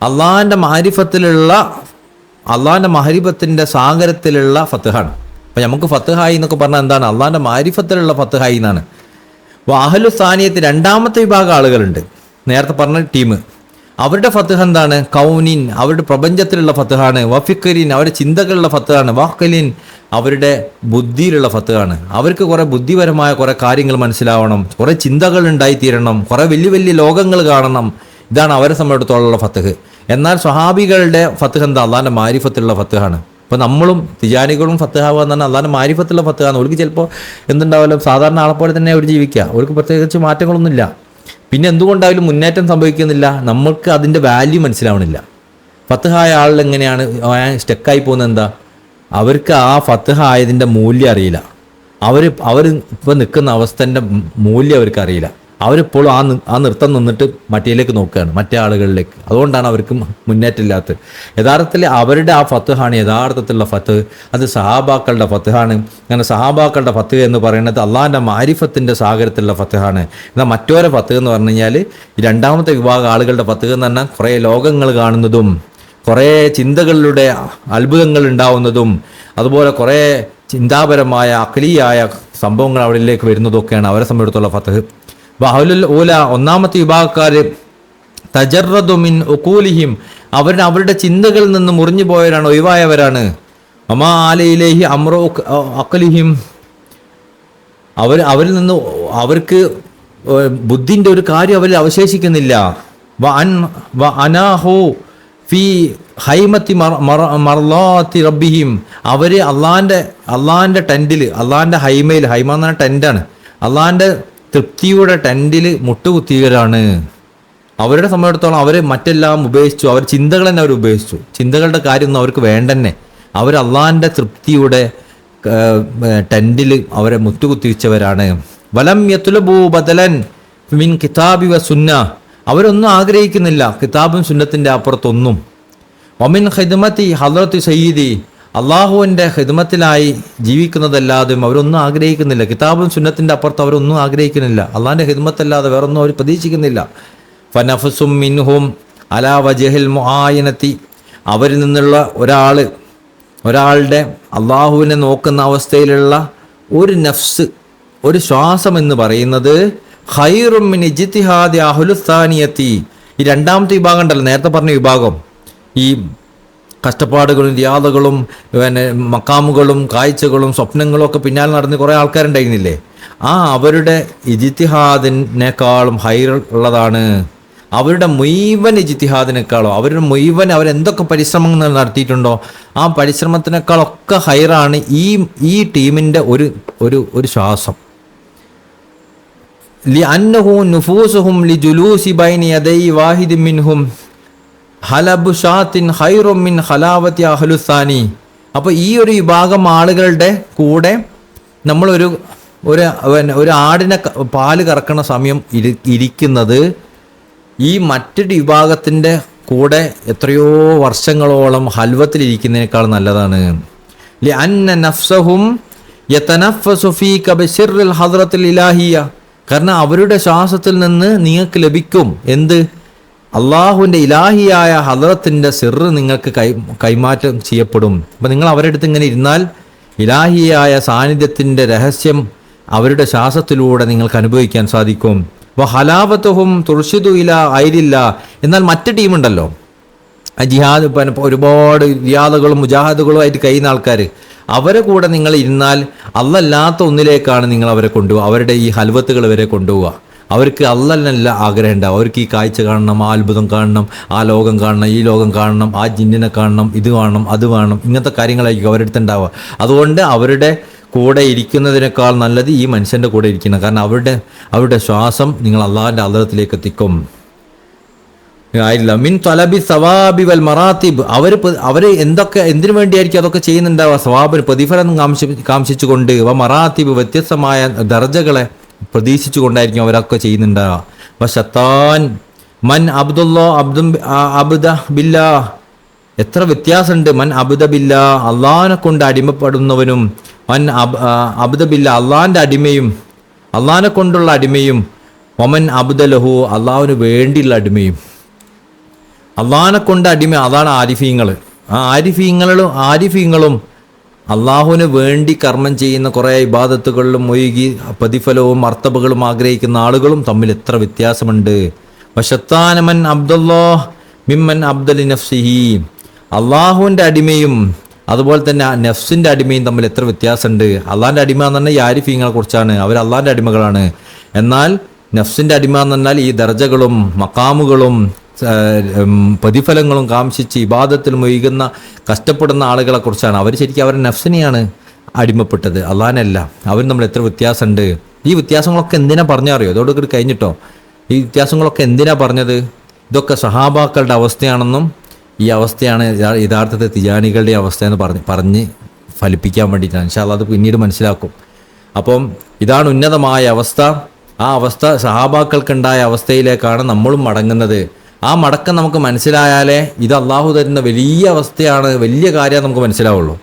അള്ളാഹിൻ്റെ മാരിഫത്തിൻ്റെ സാഗരത്തിലുള്ള ഫത്ഹാണ്. അപ്പം നമുക്ക് ഫത്ഹായി എന്നൊക്കെ പറഞ്ഞാൽ എന്താണ്, അള്ളാഹിൻ്റെ മാരിഫത്തിലുള്ള ഫത്ഹായി എന്നാണ്. അഹ്ലു സാനിയത്ത് രണ്ടാമത്തെ വിഭാഗം ആളുകളുണ്ട്, നേരത്തെ പറഞ്ഞ ടീം, അവരുടെ ഫത്ഹ് എന്താണ്, കൗനിൻ, അവരുടെ പ്രപഞ്ചത്തിലുള്ള ഫത്ഹാണ്, വഫിക്കരിൻ, അവരുടെ ചിന്തകളുള്ള ഫത്ഹാണ്, വാക്കലിൻ, അവരുടെ ബുദ്ധിയിലുള്ള ഫത്ഹാണ്. അവർക്ക് കുറേ ബുദ്ധിപരമായ കുറേ കാര്യങ്ങൾ മനസ്സിലാവണം, കുറേ ചിന്തകൾ ഉണ്ടായിത്തീരണം, കുറേ വലിയ വലിയ ലോകങ്ങൾ കാണണം. ഇതാണ് അവരെ സംബന്ധിച്ചിടത്തോളം ഫത്ഹ്. എന്നാൽ സ്വഹാബികളുടെ ഫത്ഹ് എന്താ, അള്ളാഹിൻ്റെ മാരിഫത്തിലുള്ള ഫത്ഹാണ്. ഇപ്പോൾ നമ്മളും തിജാനികളും ഫത്ഹാവുക എന്ന് പറഞ്ഞാൽ അള്ളാഹിൻ്റെ മാരിഫത്തുള്ള ഫത്ഹാണ്. അവർക്ക് ചിലപ്പോൾ എന്തുണ്ടാവില്ല, സാധാരണ ആളെപ്പോലെ തന്നെ അവർ ജീവിക്കുക, അവർക്ക് പ്രത്യേകിച്ച് മാറ്റങ്ങളൊന്നുമില്ല. പിന്നെ എന്തുകൊണ്ടായാലും മുന്നേറ്റം സംഭവിക്കുന്നില്ല, നമ്മൾക്ക് അതിൻ്റെ വാല്യൂ മനസ്സിലാവണില്ല. ഫത്ഹായ ആളിൽ എങ്ങനെയാണ് സ്റ്റക്കായി പോകുന്നത്, എന്താ, അവർക്ക് ആ ഫത്ഹായതിൻ്റെ മൂല്യം അറിയില്ല. അവർ ഇപ്പോൾ നിൽക്കുന്ന അവസ്ഥൻ്റെ മൂല്യം അവർക്ക് അറിയില്ല. അവരിപ്പോഴും ആ നൃത്തം നിന്നിട്ട് മറ്റേലേക്ക് നോക്കുകയാണ്, മറ്റേ ആളുകളിലേക്ക്. അതുകൊണ്ടാണ് അവർക്ക് മുന്നേറ്റമില്ലാത്തത്. യഥാർത്ഥത്തിൽ അവരുടെ ആ ഫത്ഹാണ് യഥാർത്ഥത്തിലുള്ള ഫത്ത്, അത് സഹാബാക്കളുടെ ഫത്ഹാണ്. അങ്ങനെ സഹാബാക്കളുടെ ഫത്ത് എന്ന് പറയുന്നത് അള്ളാഹിൻ്റെ മാരിഫത്തിൻ്റെ സാഗരത്തിലുള്ള ഫത്ഹാണ്. എന്നാൽ മറ്റൊരു ഫത്ത് എന്ന് പറഞ്ഞു കഴിഞ്ഞാൽ ഈ രണ്ടാമത്തെ വിഭാഗം ആളുകളുടെ ഫത്ത് എന്ന് പറഞ്ഞാൽ കുറേ ലോകങ്ങൾ കാണുന്നതും കുറേ ചിന്തകളിലൂടെ അത്ഭുതങ്ങൾ ഉണ്ടാവുന്നതും അതുപോലെ കുറേ ചിന്താപരമായ അഖലീയായ സംഭവങ്ങൾ അവരിലേക്ക് വരുന്നതൊക്കെയാണ് അവരെ സംബന്ധിച്ചിടത്തോളം ഫത്ഹ്. വഅഹ്ലുൽ ഊല, ഒന്നാമത്തെ വിഭാഗക്കാർ, തജറദു മിൻ ഉഖൂലിഹിം, അവരുടെ ചിന്തകളിൽ നിന്ന് മുറിഞ്ഞു പോയവരാണ്, ഒഴിവായവരാണ്. വമാ അലൈഹി അംറു അഖ്ലിഹിം, അവരിൽ നിന്ന് അവർക്ക് ബുദ്ധിൻ്റെ ഒരു കാര്യം അവരിൽ അവശേഷിക്കുന്നില്ല. വ അനാഹു ഫി ഹൈമത്തി മർലാത്തി റബ്ബിഹിം, അവർ അള്ളാഹിൻ്റെ ടെൻറ്റിൽ, അള്ളാഹിൻ്റെ ഹൈമയിൽ, ഹൈമ എന്ന് പറഞ്ഞാൽ ടെൻറ്റാണ്, അള്ളാഹിൻ്റെ തൃപ്തിയുടെ ടെൻറ്റിൽ മുട്ടുകുത്തിയവരാണ്. അവരുടെ സംബന്ധിച്ചിടത്തോളം അവർ മറ്റെല്ലാം ഉപേക്ഷിച്ചു, അവർ ചിന്തകൾ തന്നെ അവർ ഉപേക്ഷിച്ചു, ചിന്തകളുടെ കാര്യമൊന്നും അവർക്ക് വേണ്ടെന്നെ. അവർ അള്ളാഹിൻ്റെ തൃപ്തിയുടെ ടെൻറ്റിൽ അവരെ മുട്ടുകുത്തിച്ചവരാണ്. വലം യത്ലബൂ ബദലൻ മിൻ കിതാബി വ സുന്ന, അവരൊന്നും ആഗ്രഹിക്കുന്നില്ല കിതാബും സുന്നത്തിൻ്റെ അപ്പുറത്തൊന്നും. ഒമിൻ ഖിദ്മത്തി ഹദ്റത്തി സയ്യിദി, അള്ളാഹുവിൻ്റെ ഖിദ്മത്തിലായി ജീവിക്കുന്നതല്ലാതെ അവരൊന്നും ആഗ്രഹിക്കുന്നില്ല. കിതാബും സുന്നത്തിൻ്റെ അപ്പുറത്ത് അവരൊന്നും ആഗ്രഹിക്കുന്നില്ല. അള്ളാഹിൻ്റെ ഖിദ്മത്തല്ലാതെ വേറൊന്നും അവർ പ്രതീക്ഷിക്കുന്നില്ല. ഫനഫസും മിൻഹും അലാ വജഹിൽ മുആയനത്തി, അവരിൽ നിന്നുള്ള ഒരാളുടെ അള്ളാഹുവിനെ നോക്കുന്ന അവസ്ഥയിലുള്ള ഒരു നഫ്സ്, ഒരു ശ്വാസം എന്ന് പറയുന്നത് ഖൈറും മിൻ ഇജ്തിഹാദി അഹ്ലുസ്സാനിയത്തി, ഈ രണ്ടാമത്തെ വിഭാഗം ഉണ്ടല്ലോ, നേരത്തെ പറഞ്ഞ വിഭാഗം, ഈ കഷ്ടപ്പാടുകളും റിയാദകളും മക്കാമുകളും കാഴ്ചകളും സ്വപ്നങ്ങളും ഒക്കെ പിന്നാലെ നടന്ന് കുറേ ആൾക്കാരുണ്ടായിരുന്നില്ലേ, അവരുടെ ഇജ്തിഹാദിനേക്കാളും ഹൈറുള്ളതാണ്. അവരുടെ മുഴുവൻ ഇജ്തിഹാദിനേക്കാളോ, അവരെന്തൊക്കെ പരിശ്രമങ്ങൾ നടത്തിയിട്ടുണ്ടോ ആ പരിശ്രമത്തിനേക്കാളൊക്കെ ഹൈറാണ് ഈ ടീമിൻ്റെ ഒരു ശ്വാസം. ലിഅന്നഹു നുഫൂസുഹും ലിജുലൂസി ബൈന യദൈ വാഹിദിൻ മിൻഹും, ഹലബു ഷാത്തിൻ ഖൈറും മിൻ ഖലാവത്തി അഹ്ലുസാനി. അപ്പോൾ ഈ ഒരു വിഭാഗം ആളുകളുടെ കൂടെ നമ്മളൊരു ഒരു ആടിനെ പാല് കറക്കണ സമയം ഇരിക്കുന്നത് ഈ മറ്റൊരു വിഭാഗത്തിൻ്റെ കൂടെ എത്രയോ വർഷങ്ങളോളം ഹൽവത്തിലിരിക്കുന്നതിനേക്കാൾ നല്ലതാണ്. ലിഅന്ന നഫ്സഹും യതനഫ്ഫസു ഫീക ബിസിർറിൽ ഹദ്റത്തിൽ ഇലാഹിയ. കാരണം അവരുടെ ശ്വാസത്തിൽ നിന്ന് നിങ്ങൾക്ക് ലഭിക്കും എന്ത്? അള്ളാഹുവിൻ്റെ ഇലാഹിയായ ഹദ്റത്തിൻ്റെ സിർറ് നിങ്ങൾക്ക് കൈമാറ്റം ചെയ്യപ്പെടും. അപ്പം നിങ്ങൾ അവരുടെ അടുത്ത് ഇങ്ങനെ ഇരുന്നാൽ ഇലാഹിയായ സാന്നിധ്യത്തിൻ്റെ രഹസ്യം അവരുടെ ശ്വാസത്തിലൂടെ നിങ്ങൾക്ക് അനുഭവിക്കാൻ സാധിക്കും. അപ്പോൾ ഹലാവത്തുഹും തുർഷിദു ഇല ഐരില്ല. എന്നാൽ മറ്റ് ടീമുണ്ടല്ലോ, ജിഹാദ് ഒരുപാട് റിയാദുകളും മുജാഹിദുകളും ആയിട്ട് കഴിയുന്ന ആൾക്കാർ, അവരെ കൂടെ നിങ്ങൾ ഇരുന്നാൽ അല്ലല്ലാത്ത ഒന്നിലേക്കാണ് നിങ്ങൾ അവരെ കൊണ്ടുപോകുക. അവരുടെ ഈ ഹൽവത്തുകൾ വരെ കൊണ്ടുപോവുക. അവർക്ക് അല്ലല്ല ആഗ്രഹം ഉണ്ടാവും. അവർക്ക് ഈ കാഴ്ച കാണണം, ആ അത്ഭുതം കാണണം, ആ ലോകം കാണണം, ഈ ലോകം കാണണം, ആ ജിന്നിനെ കാണണം, ഇത് കാണണം, അത് വേണം, ഇങ്ങനത്തെ കാര്യങ്ങളായിരിക്കും അവരുടെ അടുത്ത് ഉണ്ടാവുക. അതുകൊണ്ട് അവരുടെ കൂടെ ഇരിക്കുന്നതിനേക്കാൾ നല്ലത് ഈ മനുഷ്യൻ്റെ കൂടെ ഇരിക്കണം. കാരണം അവരുടെ ശ്വാസം നിങ്ങൾ അള്ളാഹിൻ്റെ ഹദ്റത്തിലേക്ക് എത്തിക്കും. മിൻ തലബി സവാബി വൽ മറാത്തിബ്. അവർ എന്തിനു വേണ്ടിയായിരിക്കും അതൊക്കെ ചെയ്യുന്നുണ്ടാവുക? സവാബിന് പ്രതിഫലം കാംക്ഷിച്ചു കൊണ്ട്, മറാത്തിബ് വ്യത്യസ്തമായ ദർജകളെ പ്രതീക്ഷിച്ചു കൊണ്ടായിരിക്കും അവരൊക്കെ ചെയ്യുന്നുണ്ടാവുക. വശത്താൻ മൻ അബ്ദുല്ലാ അബ്ദ ബില്ലാ. എത്ര വ്യത്യാസമുണ്ട്. മൻ അബ്ദ ബില്ലാ, അള്ളാഹിനെ കൊണ്ട് അടിമപ്പെടുന്നവനും, മൻ അബ്ദ ബില്ലാ, അള്ളാഹിൻ്റെ അടിമയും, അള്ളാഹിനെ കൊണ്ടുള്ള അടിമയും, ഒമൻ അബ്ദലഹു, അള്ളാഹുവിന് വേണ്ടിയുള്ള അടിമയും. അള്ളാഹിനെ കൊണ്ട് അടിമ, അതാണ് ആരിഫീങ്ങൾ. ആ ആരിഫീങ്ങളും അള്ളാഹുവിന് വേണ്ടി കർമ്മം ചെയ്യുന്ന കുറേ ഇബാദത്തുകളിലും മുഴുകി പ്രതിഫലവും മർത്തബകളും ആഗ്രഹിക്കുന്ന ആളുകളും തമ്മിൽ എത്ര വ്യത്യാസമുണ്ട്. വശത്താനമൻ അബ്ദുല്ലാ മിമ്മൻ അബ്ദലി നഫ്സിഹി. അള്ളാഹുവിൻ്റെ അടിമയും അതുപോലെ തന്നെ നഫ്സിൻ്റെ അടിമയും തമ്മിൽ എത്ര വ്യത്യാസമുണ്ട്. അള്ളാഹിൻ്റെ അടിമ എന്ന് പറഞ്ഞാൽ ഈ ആരിഫീങ്ങളെ കുറിച്ചാണ്. അവർ അള്ളാഹിൻ്റെ അടിമകളാണ്. എന്നാൽ നഫ്സിൻ്റെ അടിമ എന്ന് പറഞ്ഞാൽ ഈ ദർജകളും മക്കാമുകളും പ്രതിഫലങ്ങളും കാംക്ഷിച്ച് ഇബാദത്തിൽ മുഴുകുന്ന കഷ്ടപ്പെടുന്ന ആളുകളെ കുറിച്ചാണ്. അവർ ശരിക്കും അവരുടെ നഫ്സിനെയാണ് അടിമപ്പെട്ടത്, അള്ളാഹിനല്ല. അവർ നമ്മൾ എത്ര വ്യത്യാസമുണ്ട്. ഈ വ്യത്യാസങ്ങളൊക്കെ എന്തിനാ പറഞ്ഞറിയോ? ഇതോടൊക്കെ കഴിഞ്ഞിട്ടോ. ഈ വ്യത്യാസങ്ങളൊക്കെ എന്തിനാ പറഞ്ഞത്? ഇതൊക്കെ സഹാബാക്കളുടെ അവസ്ഥയാണെന്നും ഈ അവസ്ഥയാണ് യഥാർത്ഥത്തിൽ തിജാനികളുടെ അവസ്ഥയെന്ന് പറഞ്ഞ് ഫലിപ്പിക്കാൻ വേണ്ടിയിട്ടാണ്. ഇൻഷാ അല്ലാഹ് അത് പിന്നീട് മനസ്സിലാക്കും. അപ്പം ഇതാണ് ഉന്നതമായ അവസ്ഥ. ആ അവസ്ഥ സഹാബാക്കൾക്കുണ്ടായ അവസ്ഥയിലേക്കാണ് നമ്മളും മടങ്ങുന്നത്. ആ മടക്കം നമുക്ക് മനസ്സിലായാലേ ഇത് അള്ളാഹു തരുന്ന വലിയ അവസ്ഥയാണ്, വലിയ കാര്യം നമുക്ക് മനസ്സിലാവുള്ളൂ.